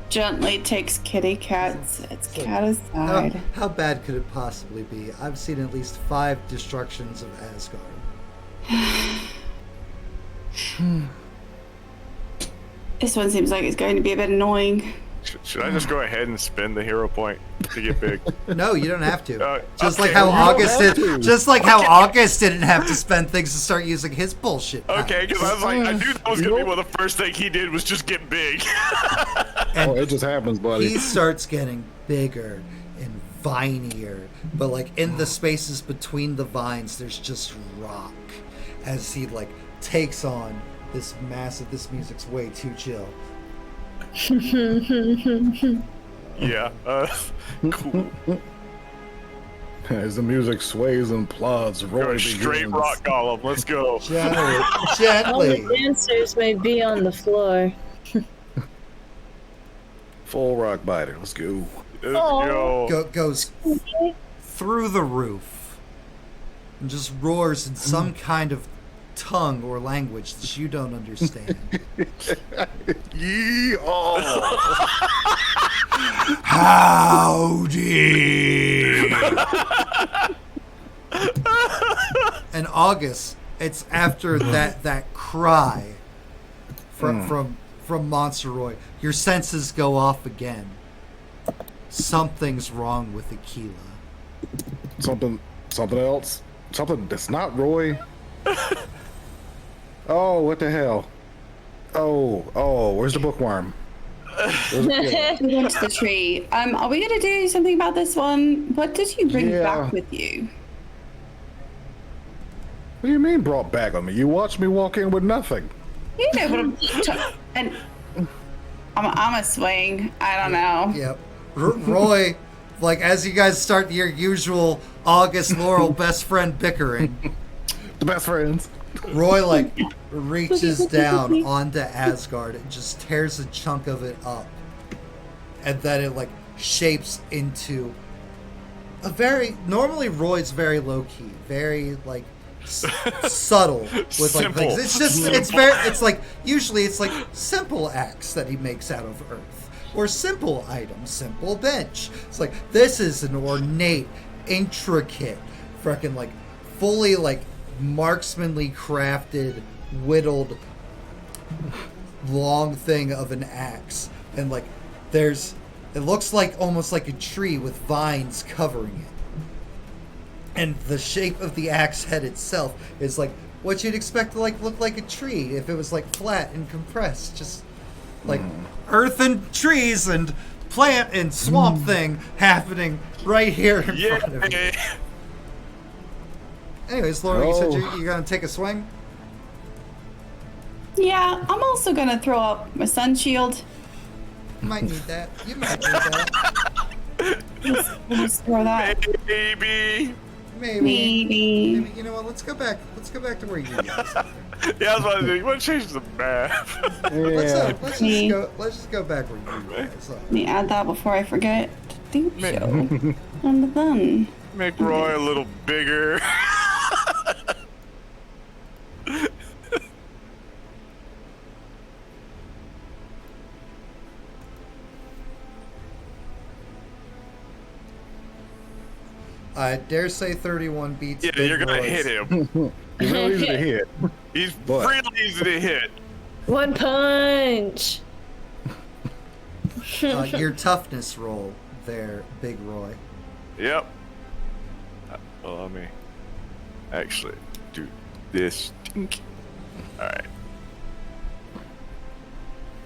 Gently takes kitty cat's its cat aside. How bad could it possibly be? I've seen at least 5 destructions of Asgard. This one seems like it's going to be a bit annoying. Should I just go ahead and spend the hero point to get big? No, you don't have to. Just okay. like how You don't August have did. to. Just like how August didn't have to spend things to start using his bullshit. Okay, because I was like, I knew that was gonna be one of the first thing he did was just get big. And Oh, it just happens, buddy. he starts getting bigger and vinier, but like in the spaces between the vines, there's just rock. As he like takes on this massive. This music's way too chill. Yeah. Cool. As the music sways and plods, Roy Go straight begins. rock column. Let's go. All Gently. the dancers may be on the floor. Full rock biter. Let's go. Let's go. Goes through the roof and just roars in some kind of tongue or language that you don't understand. Yee-haw! Howdy! And August, it's after that cry from Monster Roy, your senses go off again. Something's wrong with Aquila. Something else? Something that's not Roy? Oh, what the hell? Oh, where's the bookworm? Where's the We went to the tree. Are we going to do something about this one? What did you bring Yeah. back with you? What do you mean brought back on me? You watched me walk in with nothing. You know, and I'm a swing. I don't know. Yep. Roy, like, as you guys start your usual August Laurel best friend bickering, The best friends. Roy, like, reaches down onto Asgard and just tears a chunk of it up. And then it, like, shapes into a very... Normally, Roy's very low-key, very, like, subtle with, like, Simple. things. It's just, it's very, it's, like, usually it's, like, simple acts that he makes out of earth. Or simple items, simple bench. It's like, this is an ornate, intricate, freaking, like, fully, like, marksmanly crafted, whittled, long thing of an axe. And, like, it looks like almost like a tree with vines covering it. And the shape of the axe head itself is like what you'd expect to like look like a tree if it was like flat and compressed. Just like earth and trees and plant and swamp thing happening right here in front of you. Anyways, Laura, you said you're gonna take a swing? Yeah, I'm also gonna throw up my sun shield. You might need that. You might need that. Let's throw that. Maybe. Maybe. You know what? Let's go back. Let's go back to where you guys are. Yeah, I was about to say, you want to change the map? Let's just go back where you guys are. Let me add that before I forget to do so. And then Make Roy a little bigger. I dare say 31 beats. Yeah, you're gonna hit him. He's real easy to hit. He's But- really easy to hit. One punch. Your toughness roll there, Big Roy. Yep. Well, let me actually do this. Alright.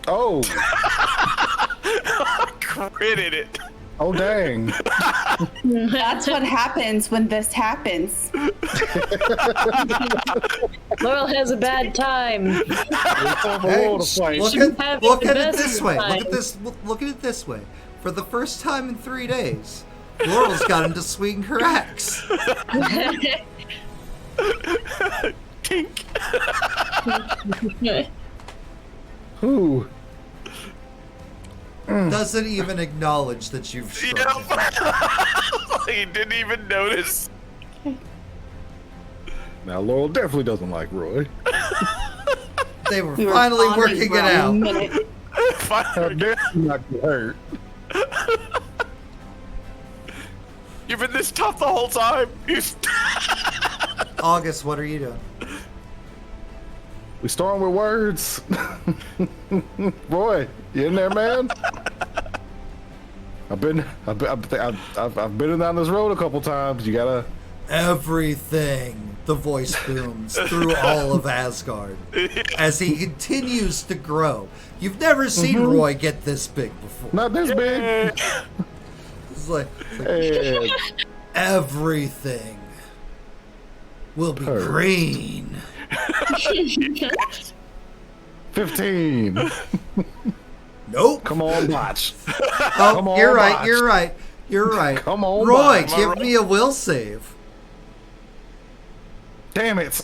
Oh, Critted it. oh dang. that's what happens when this happens. Laurel has a bad time. Hey, roll to fight. look Shouldn't at have look the at it best this way. Look time. at this. Look at it this way. For the first time in 3 days, Laurel's got him to swing her axe. Tink. Who? Doesn't even acknowledge that you've struck him. Yep. He didn't even notice. Now Laurel definitely doesn't like Roy. They were We were finally bonding working for it a out. minute. How dare you not get hurt? You've been this tough the whole time. August, what are you doing? We storm with words. Roy, you in there, man? I've been down this road a couple times. You gotta. Everything, the voice booms through all of Asgard as he continues to grow. You've never seen Roy get this big before. Not this big. It's like Hey, everything will be Hurt. green. 15. Nope. Come on, Botch. Oh, come on, you're right. Botch. You're right. You're right. Come on, Roy, Botch. give me a will save. Damn it.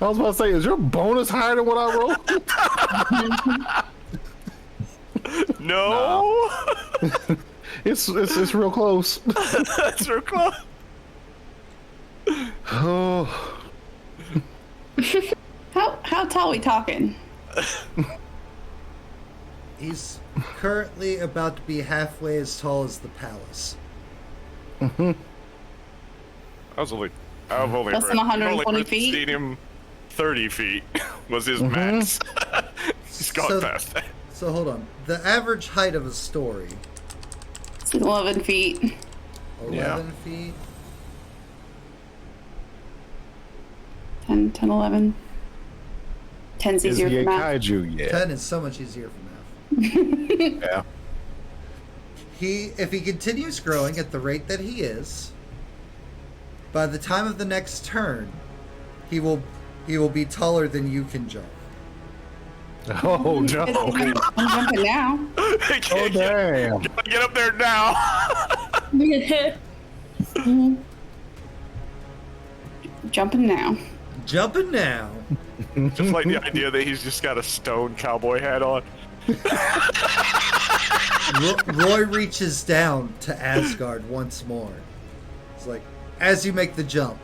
I was about to say, is your bonus higher than what I rolled? No. It's real close. That's real close. Oh, How tall we talking? He's currently about to be halfway as tall as the palace. I've only Less than 120 feet? Seen him 30 feet was his max. He's gone So- past that. So hold on. The average height of a story, It's 11 feet. 11 Yeah. feet. 10, 11. 10's is easier he a for math. kaiju yet? 10 is so much easier for math. Yeah. if he continues growing at the rate that he is, by the time of the next turn, he will be taller than you can jump. Oh no! I'm jumping now. Oh damn! Get up there now. Jumping now. Jumping now. Just like the idea that he's just got a stone cowboy hat on. Roy reaches down to Asgard once more. It's like, as you make the jump,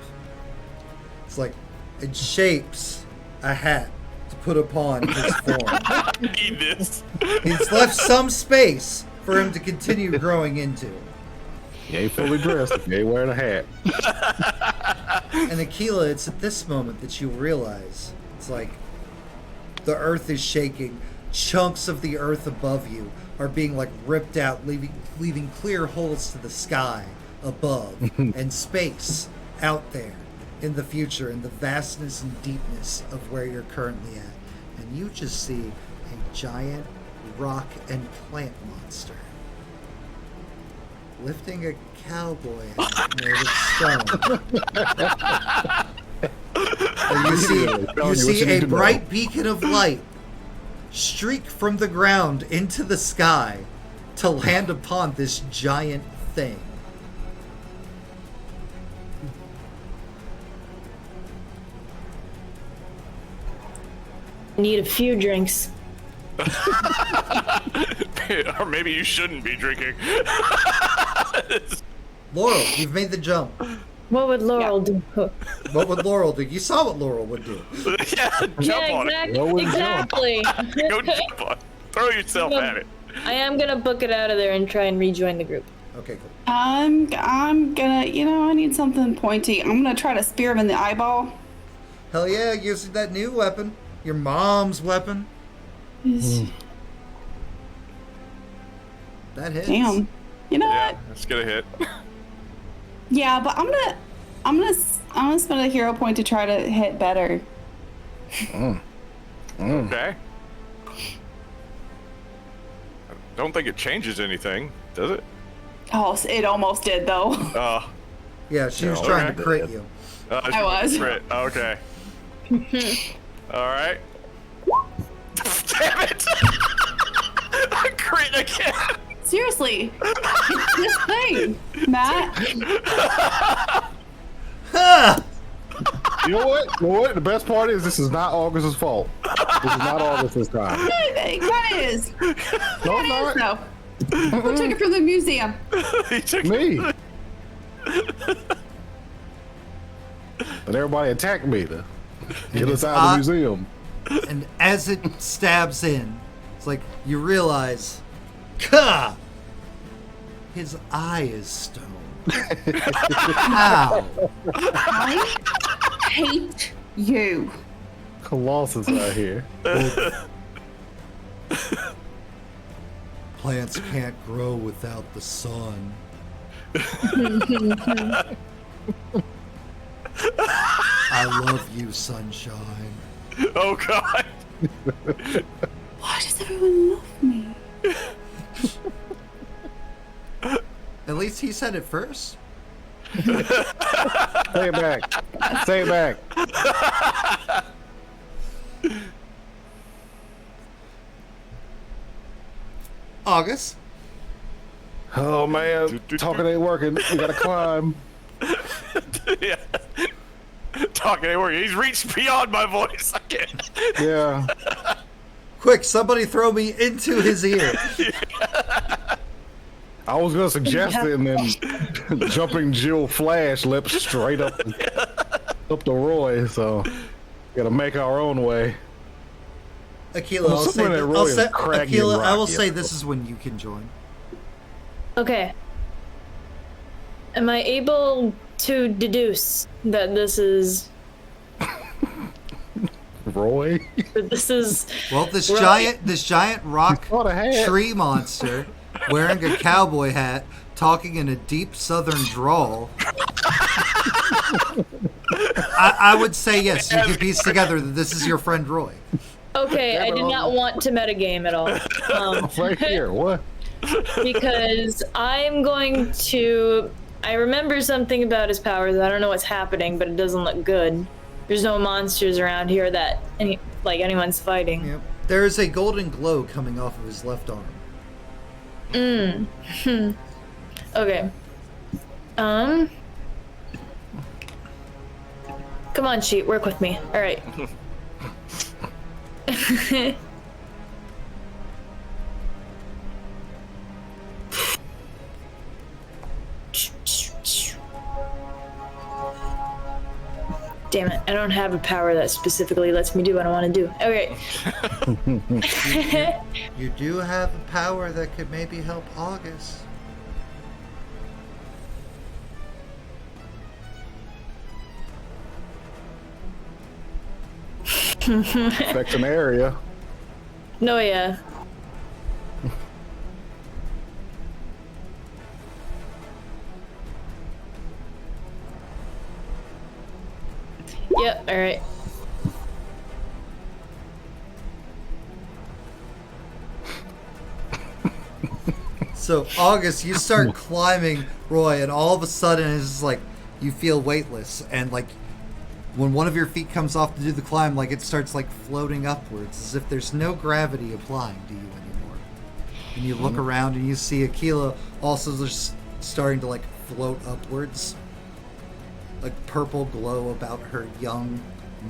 it's like it shapes a hat to put upon his form. I need this. He's left some space for him to continue growing into. He ain't fully dressed if he ain't wearing a hat. And Aquila, it's at this moment that you realize it's like the earth is shaking. Chunks of the earth above you are being like ripped out, leaving clear holes to the sky above and space out there in the future, in the vastness and deepness of where you're currently at. And you just see a giant rock and plant monster lifting a cowboy hat made of stone. And you see a bright beacon of light streak from the ground into the sky to land upon this giant thing. Need a few drinks. Or maybe you shouldn't be drinking. Laurel, you've made the jump. What would Laurel do? What would Laurel do? You saw what Laurel would do. Yeah, jump on it. Exactly. Go jump on it. Throw yourself at it. I am gonna book it out of there and try and rejoin the group. Okay, cool. I'm gonna, I need something pointy. I'm gonna try to spear him in the eyeball. Hell yeah, using that new weapon. Your mom's weapon. That hits. Damn. You know Yeah, what? let's get a hit. Yeah, but I'm gonna spend a hero point to try to hit better. Okay. Don't think it changes anything, does it? Oh, it almost did though. Yeah, she was Yeah, trying okay. to crit you. I was. Crit. Okay. All right. Damn it! I crit again. Seriously, it's this thing, Matt. Ha! You know what? The best part is this is not August's fault. This is not August this time. It kind of is. No, It is it's not. though. Who took it from the museum? He took Me. And everybody attacked me to get us out of the museum. And as it stabs in, it's like you realize, Ka! His eye is stone. How? I hate you. Colossus out here. Plants can't grow without the sun. I love you, sunshine. Oh God. Why does everyone love me? At least he said it first. Say it back. Say it back. August. Oh man, talking ain't working. You gotta climb. Yeah. Talking ain't working. He's reached beyond my voice. I can't. Yeah. Quick, somebody throw me into his ear. I was gonna suggest it, and then jumping Jill Flash leapt straight up the Roy. So gotta make our own way. Aquila, Well, I'll say, someone that really is craggy Aquila, and I will rocky, say yeah. this is when you can join. Okay. Am I able to deduce that this is Roy. that this is Well, this Right. giant rock What a hat. tree monster wearing a cowboy hat, talking in a deep southern drawl. I would say yes, you can piece together that this is your friend Roy. okay? I did not want to metagame at all. Right here. What? because I'm going to. I remember something about his powers. I don't know what's happening, but it doesn't look good. There's no monsters around here that anyone's fighting. Yep. There is a golden glow coming off of his left arm. Okay. Come on, sheet, work with me. All right. Damn it, I don't have a power that specifically lets me do what I want to do. Okay. You do have a power that could maybe help August. Affects an area. No, yeah. Yep, alright. So, August, you start climbing Roy, and all of a sudden it's just like you feel weightless, and like when one of your feet comes off to do the climb, like it starts like floating upwards as if there's no gravity applying to you anymore. And you look around and you see Aquila also just starting to like float upwards. Like purple glow about her young,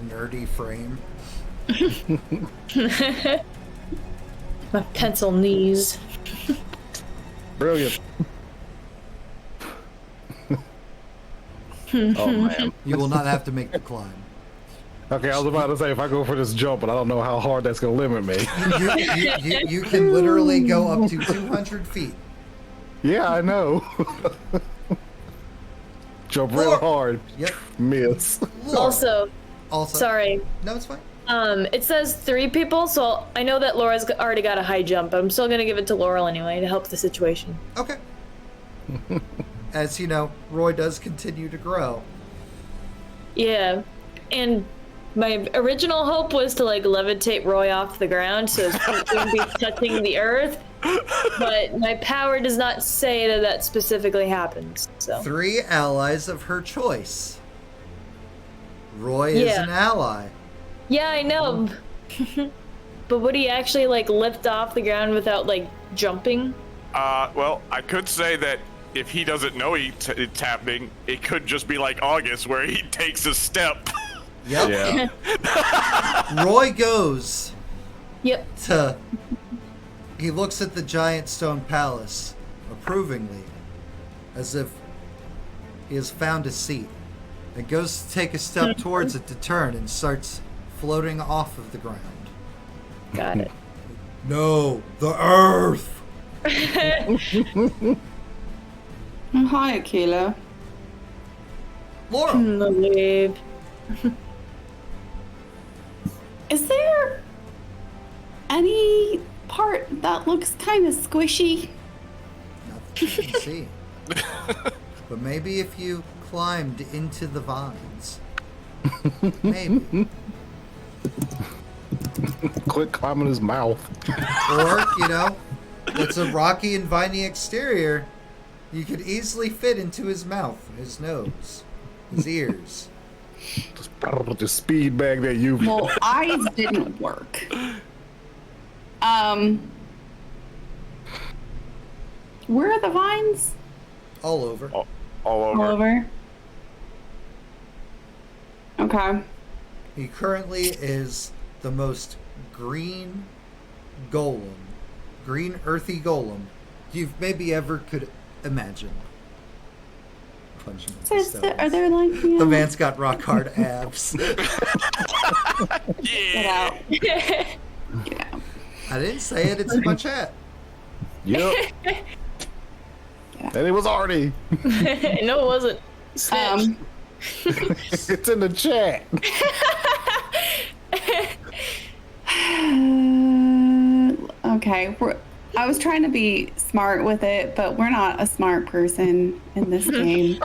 nerdy frame. My pencil knees. Brilliant. Oh man. You will not have to make the climb. Okay, I was about to say if I go for this jump, but I don't know how hard that's gonna limit me. You can literally go up to 200 feet. Yeah, I know. Jump real Or- hard. Yep. Miss. Also, Also. sorry. No, it's fine. It says 3 people, so I know that Laura's already got a high jump, but I'm still gonna give it to Laurel anyway to help the situation. Okay. As you know, Roy does continue to grow. Yeah, and my original hope was to like levitate Roy off the ground so his feet wouldn't be touching the earth, but my power does not say that that specifically happens. So 3 allies of her choice. Roy is Yeah. an ally. yeah, I know. But would he actually like lift off the ground without like jumping? Well, I could say that if he doesn't know it's happening, it could just be like August, where he takes a step. Yep. Yeah. Roy goes Yep. to. He looks at the giant stone palace approvingly, as if he has found a seat, and goes to take a step towards it to turn and starts floating off of the ground. Got it. No, the earth! Oh, hi, Aquila. Laurel! The wave. Is there any part that looks kind of squishy? Nothing you can see. But maybe if you climbed into the vines. Maybe. Quit climbing his mouth. Or, you know, it's a rocky and viney exterior. You could easily fit into his mouth, his nose, his ears. Just speed bag that you. Well, eyes didn't work. Where are the vines? All over. All All over. over. Okay. He currently is the most green golem, green earthy golem you've maybe ever could imagine. Punch him with the stones. Are there like The man's got rock hard abs. Get Yeah. out. Get out. I didn't say it, it's in my chat. Yep. And it was already. No, it wasn't. Snitch. It's in the chat. Okay. I was trying to be smart with it, but we're not a smart person in this game.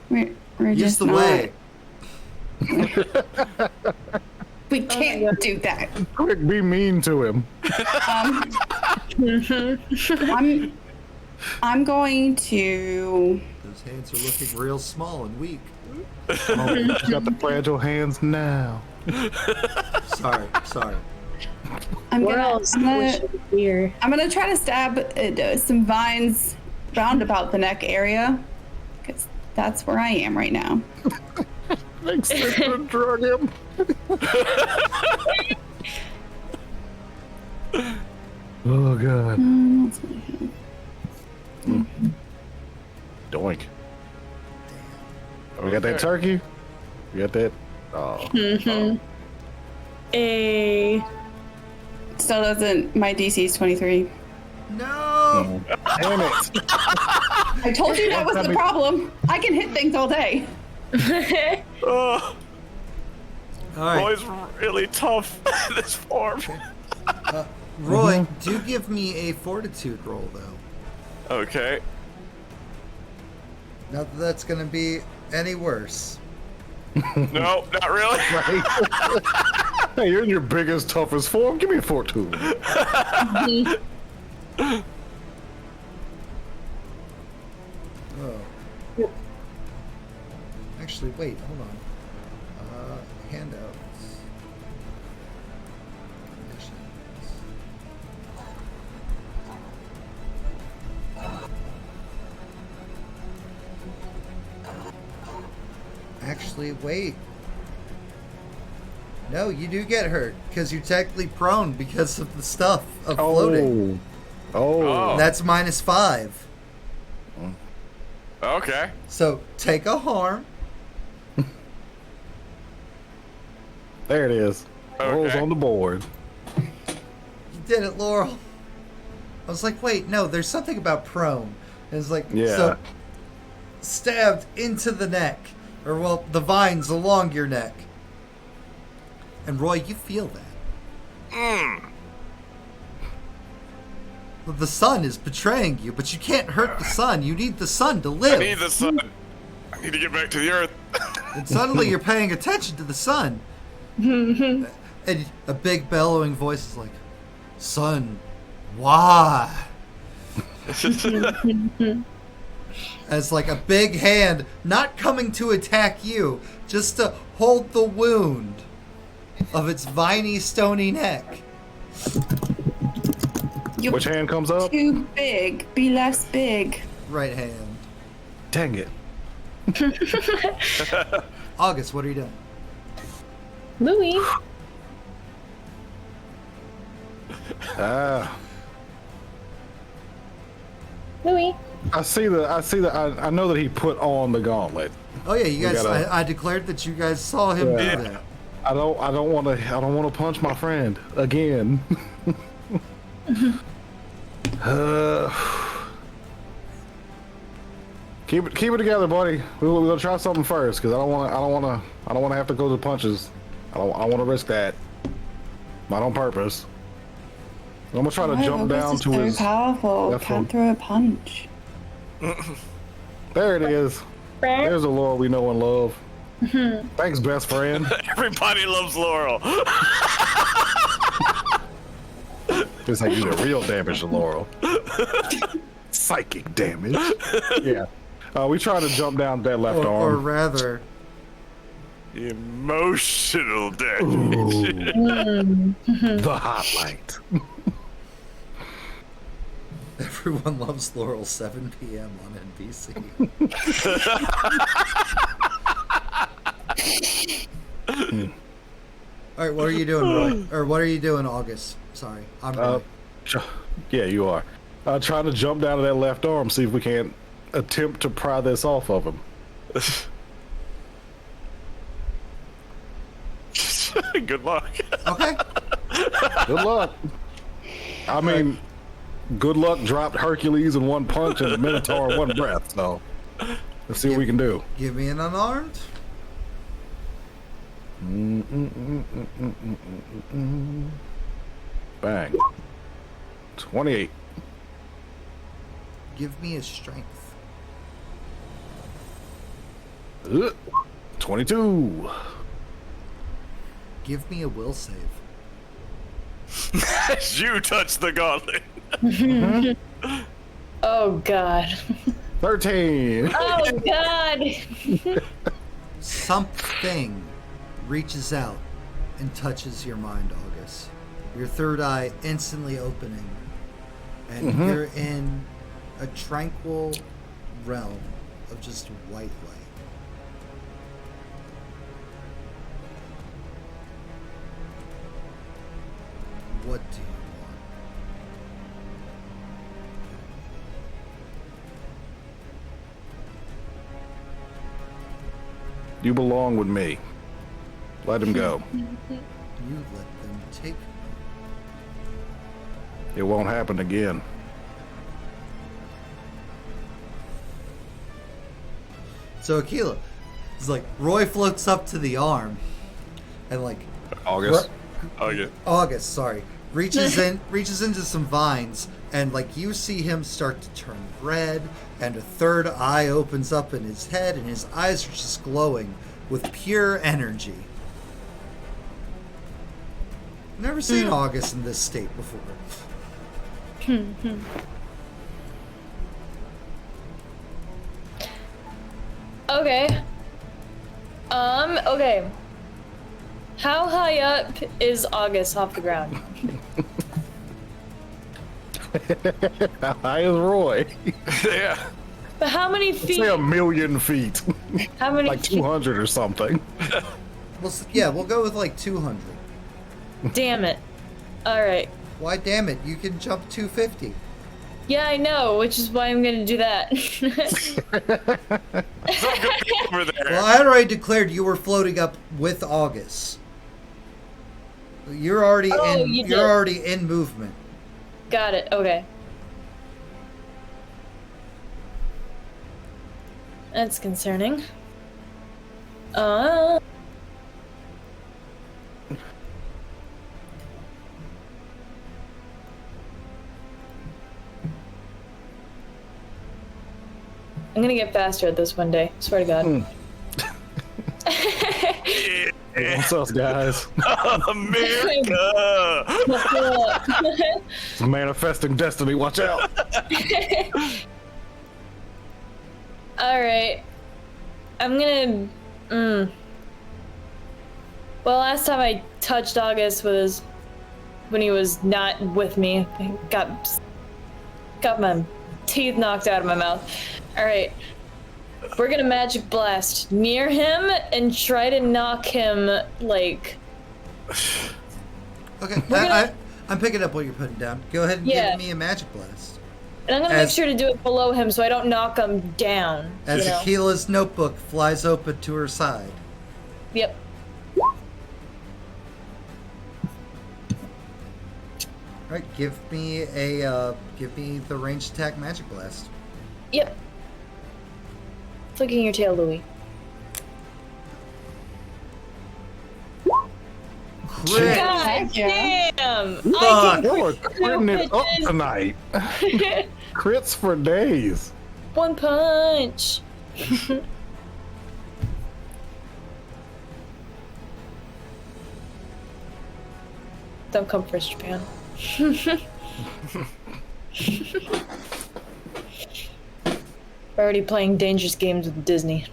We're Use just the not. way. We can't do that. Quick, be mean to him. I'm going to. Those hands are looking real small and weak. Oh, you got the fragile hands now. Sorry. I'm We're all gonna squished here. I'm gonna try to stab some vines round about the neck area, because that's where I am right now. Makes sense to drug him. Oh god. Doink. Oh, we got that turkey. We got that. Oh. A. Still doesn't. My DC is 23. No. Damn it. I told you that was the problem. I can hit things all day. Oh, All right, Roy's really tough in this form. Roy, do give me a fortitude roll though. Okay. Not that that's gonna be any worse. No, not really. Hey, you're in your biggest, toughest form. Give me a 14. Oh. Actually, wait, hold on. Handouts. Missions. Actually, wait. No, you do get hurt because you're technically prone because of the stuff of floating. Oh. That's -5. Okay. So take a harm. There it is. Rolls Okay. on the board. You did it, Laurel. I was like, wait, no, there's something about prone. And it's like, Yeah. so stabbed into the neck, or well, the vines along your neck. And Roy, you feel that. The sun is betraying you, but you can't hurt the sun. You need the sun to I live. need the sun. I need to get back to the earth. And suddenly you're paying attention to the sun. And a big bellowing voice is like, "Sun, why?" As like a big hand, not coming to attack you, just to hold the wound of its viney, stony neck. You're Which hand comes up? too big. Be less big. Right hand. Dang it. August, what are you doing? Louis. Louis. I know that he put on the gauntlet. Oh yeah, you guys. gotta- I declared that you guys saw him Yeah. do that. I don't want to punch my friend again. Keep it together, buddy. We're gonna try something first, because I don't want to have to go to punches. I want to risk that. Not on purpose. I'm gonna try to jump down to very his. powerful. left Can't one. throw a punch. There it is. There's the Lord we know and love. Thanks, best friend. Everybody loves Laurel. It's like you did real damage to Laurel. Psychic damage. Yeah. We try to jump down that left Or arm. rather, Emotional damage. The hot light. everyone loves Laurel. 7 p.m. on NBC. All right, what are you doing, Roy? Or what are you doing, August? Sorry, I'm Roy. Yeah, you are. Trying to jump down to that left arm, see if we can't attempt to pry this off of him. Good luck. Okay. Good luck. I mean, good luck dropped Hercules in one punch and the Minotaur in one breath, so let's see what we can do. Give me an unarmed. Bang. 28. Give me a strength. 22. Give me a will save. You touch the gauntlet. Oh god. 13. Oh god. Something reaches out and touches your mind, August. Your third eye instantly opening, and you're in a tranquil realm of just white light. What do you want? You belong with me. Let him go. You let them take me. It won't happen again. So Aquila, it's like Roy floats up to the arm, and like August. August, sorry, reaches into some vines, and like you see him start to turn red, and a third eye opens up in his head, and his eyes are just glowing with pure energy. Never seen August in this state before. Okay. Okay. How high up is August off the ground? How high is Roy? Yeah. But how many feet? Say 1,000,000 feet. How many Like feet? 200 or something. We'll go with like 200. Damn it. Alright. Why damn it, you can jump 250. Yeah, I know, which is why I'm gonna do that. Over there. Well, I had already declared you were floating up with August. You're already you did. already in movement. Got it, okay. That's concerning. I'm gonna get faster at this one day. Swear to God. What's up, guys? America. It's manifesting destiny. Watch out. Alright. I'm gonna... Well, last time I touched August was when he was not with me. I got my teeth knocked out of my mouth. Alright. We're gonna magic blast near him and try to knock him, like... Okay, I'm picking up what you're putting down. Go ahead and Yeah. give me a magic blast. And I'm gonna make sure to do it below him so I don't knock him down. As you know? Akila's notebook flies open to her side. Yep. Alright, give me the ranged attack magic blast. Yep. Flicking your tail, Louie. Crit! God Heck yeah. damn! Fuck. You're critting it up tonight. Crits for days. One punch. Don't come for us, Japan. We're already playing dangerous games with Disney.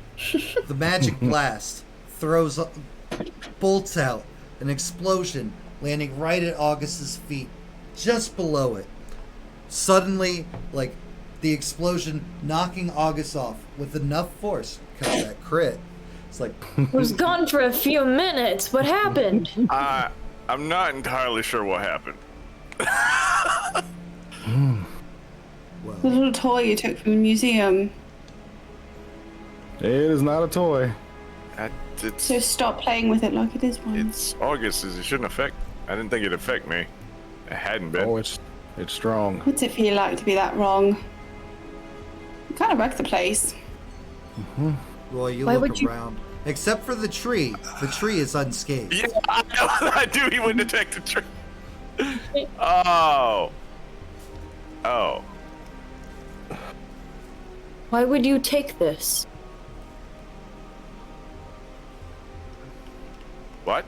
The magic blast bolts out an explosion, landing right at August's feet, just below it. Suddenly, like, the explosion knocking August off with enough force, because that crit. It's like, Was gone for a few minutes. What happened? I'm not entirely sure what happened. well, The little toy you took from the museum. It is not a toy. It's So stop playing with it like it is one. it's August. It shouldn't affect. I didn't think it'd affect me. It hadn't been. Oh, it's strong. What's it feel like to be that wrong? You kind of wrecked the place. Roy, you Why look would you- around. Except for the tree. The tree is unscathed. Yeah, I know. I knew he wouldn't attack the tree. Oh. Oh. Why would you take this? What?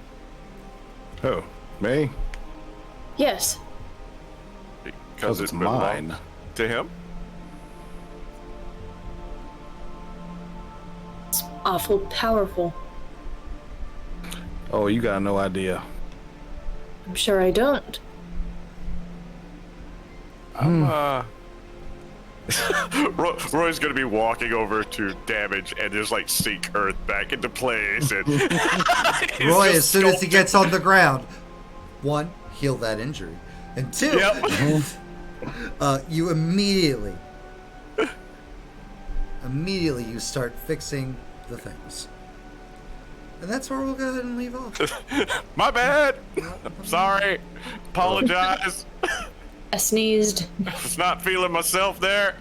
Oh, me? Yes. Because it's it belongs mine. to him. It's awful powerful. Oh, you got no idea. I'm sure I don't. Roy's gonna be walking over to damage and just like sink Earth back into place. And he's Roy, just as soon as he sculpting- gets on the ground, one, heal that injury, and two, Yep. you immediately you start fixing the things. And that's where we'll go ahead and leave off. My bad. Sorry. Apologize. I sneezed. I was not feeling myself there.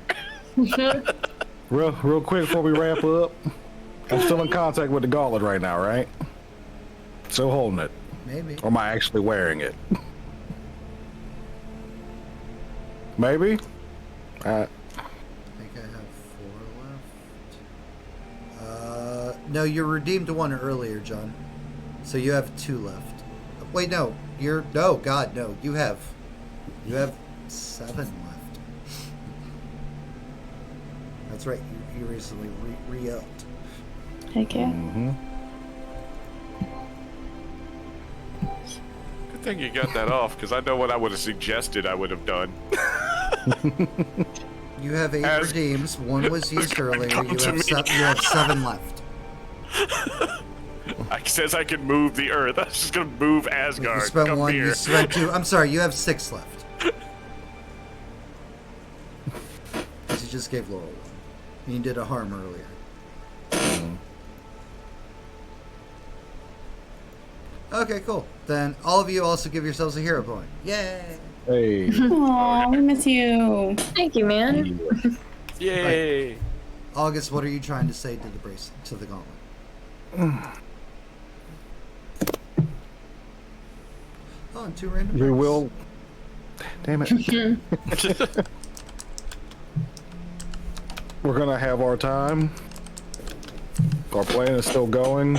Real quick before we wrap up, I'm still in contact with the gauntlet right now, right? Still holding it. Maybe. Or am I actually wearing it? Maybe? I think I have 4 left. No, you redeemed one earlier, John. So you have 2 left. Wait, no. No, God, no. You have 7 left. That's right. You recently re-upped. Heck yeah. Mm-hmm. Good thing you got that off, because I know what I would have suggested I would have done. You have 8 As- redeems. 1 was used earlier. Come You to me. you have 7 left. I says I can move the Earth. I was just gonna move You Asgard. spent Come 1. here. You spent 2. I'm sorry. You have 6 left. 'Cause you just gave Laurel 1. You did a harm earlier. Okay, cool. Then all of you also give yourselves a hero point. Yay! Hey. Aw, we miss you. Thank you, man. Yay! August, what are you trying to say to the gauntlet? Oh, and 2 random. We dice. will. Damn it. We're gonna have our time. Our plan is still going.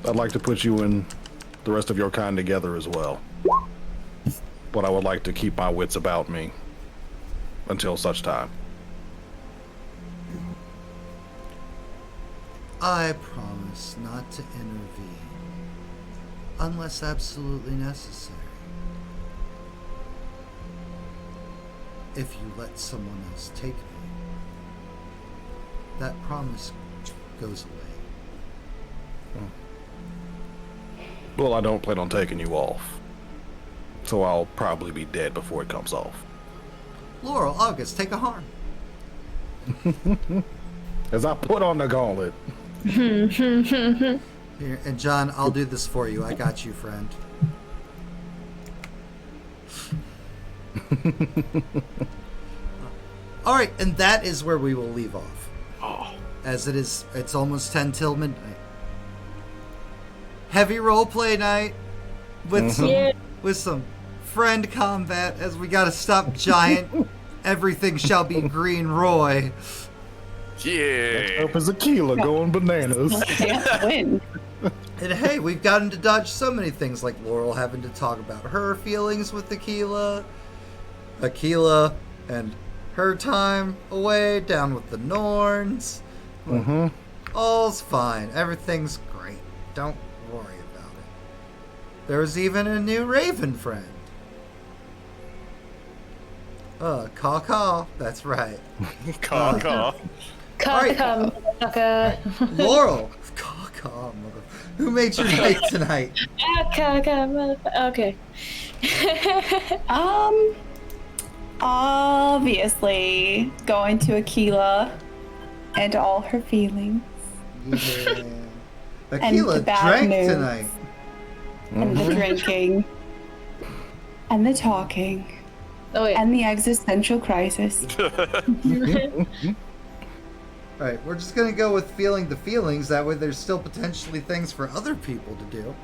I'd like to put you and the rest of your kind together as well. But I would like to keep my wits about me until such time. I promise not to intervene unless absolutely necessary. If you let someone else take me, that promise goes away. Well, I don't plan on taking you off. So I'll probably be dead before it comes off. Laurel, August, take a harm. As I put on the gauntlet. Here, and John, I'll do this for you. I got you, friend. All right, and that is where we will leave off. Oh, As it's almost 10 till midnight. Heavy roleplay night with some friend combat as we gotta stop giant everything shall be green Roy. yeah. Up as Aquila going bananas. Can't win. And hey, we've gotten to dodge so many things, like Laurel having to talk about her feelings with Aquila and her time away down with the Norns. Mm-hmm. All's fine. Everything's great. Don't worry about it. There's even a new Raven friend. Caw caw. That's right. Caw, caw. Alright. Motherfucker. Laurel. Caw caw, mother. Who made your night tonight? Okay. Obviously going to Aquila and all her feelings Yeah. And Aquila the bad drank news. tonight. and the drinking and the talking Oh yeah. and the existential crisis. Alright, we're just gonna go with feeling the feelings. That way there's still potentially things for other people to do.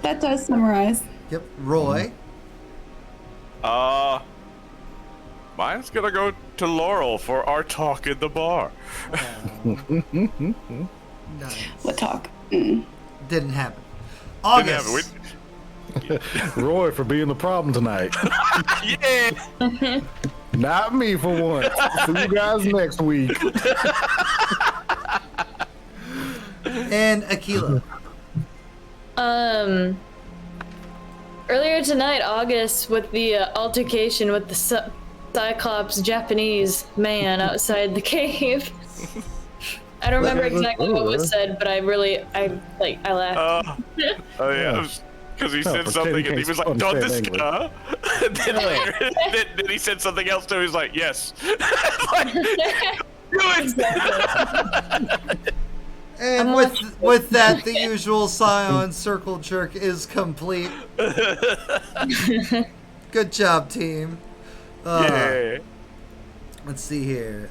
That does summarize. Yep. Roy. Mine's gonna go to Laurel for our talk in the bar. Nice. What talk? Didn't happen. Didn't have August. it. Roy for being the problem tonight. Yeah. Not me for once. See you guys next week. And Aquila. Earlier tonight, August, with the altercation with the Cyclops Japanese man outside the cave. I don't remember exactly what was said, but I laughed. Oh yeah, because he said something and he was like, "Don't this guy?" Then he said something else too. He's like, "Yes." Like, do it. And with that, the usual Scion circle jerk is complete. Good job, team. Yeah. Let's see here.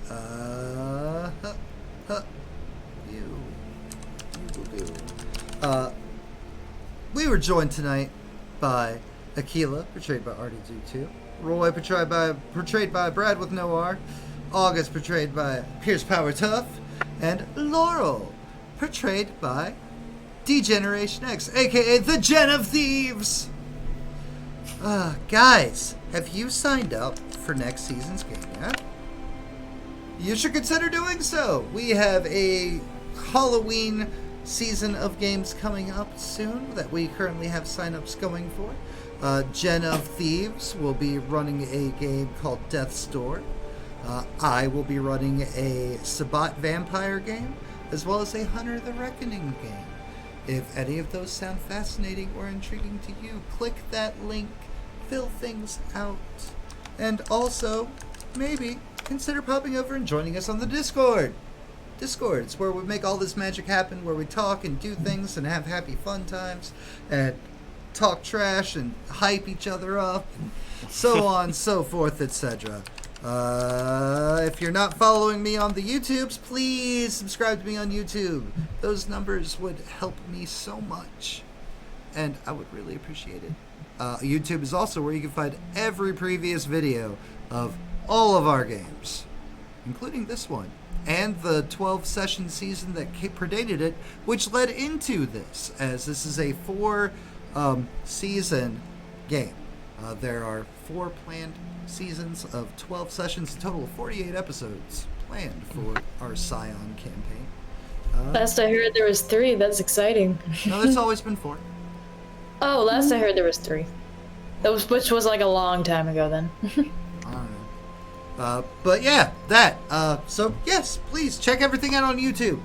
We were joined tonight by Aquila, portrayed by RD22, Roy, portrayed by Brad with no R, August, portrayed by Pierce Power Tough, and Laurel, portrayed by DeJenerationX, aka the Gen of Thieves. Guys, have you signed up for next season's game yet? You should consider doing so. We have a Halloween season of games coming up soon that we currently have signups going for. Gen of Thieves will be running a game called Death's Door. I will be running a Sabbat vampire game, as well as a Hunter the Reckoning game. If any of those sound fascinating or intriguing to you, click that link, fill things out, and also, maybe, consider popping over and joining us on the Discord. It's where we make all this magic happen, where we talk and do things and have happy fun times, and talk trash and hype each other up, and so on, so forth, etc. If you're not following me on the YouTubes, please subscribe to me on YouTube. Those numbers would help me so much, and I would really appreciate it. YouTube is also where you can find every previous video of all of our games, including this one, and the 12-session season that predated it, which led into this, as this is a 4-season game. There are 4 planned seasons of 12 sessions, a total of 48 episodes planned for our Scion campaign. Last I heard there was 3. That's exciting. No, there's always been 4. Oh, last I heard there was 3. Which was like a long time ago then. I don't know. But yeah, that. So yes, please check everything out on YouTube.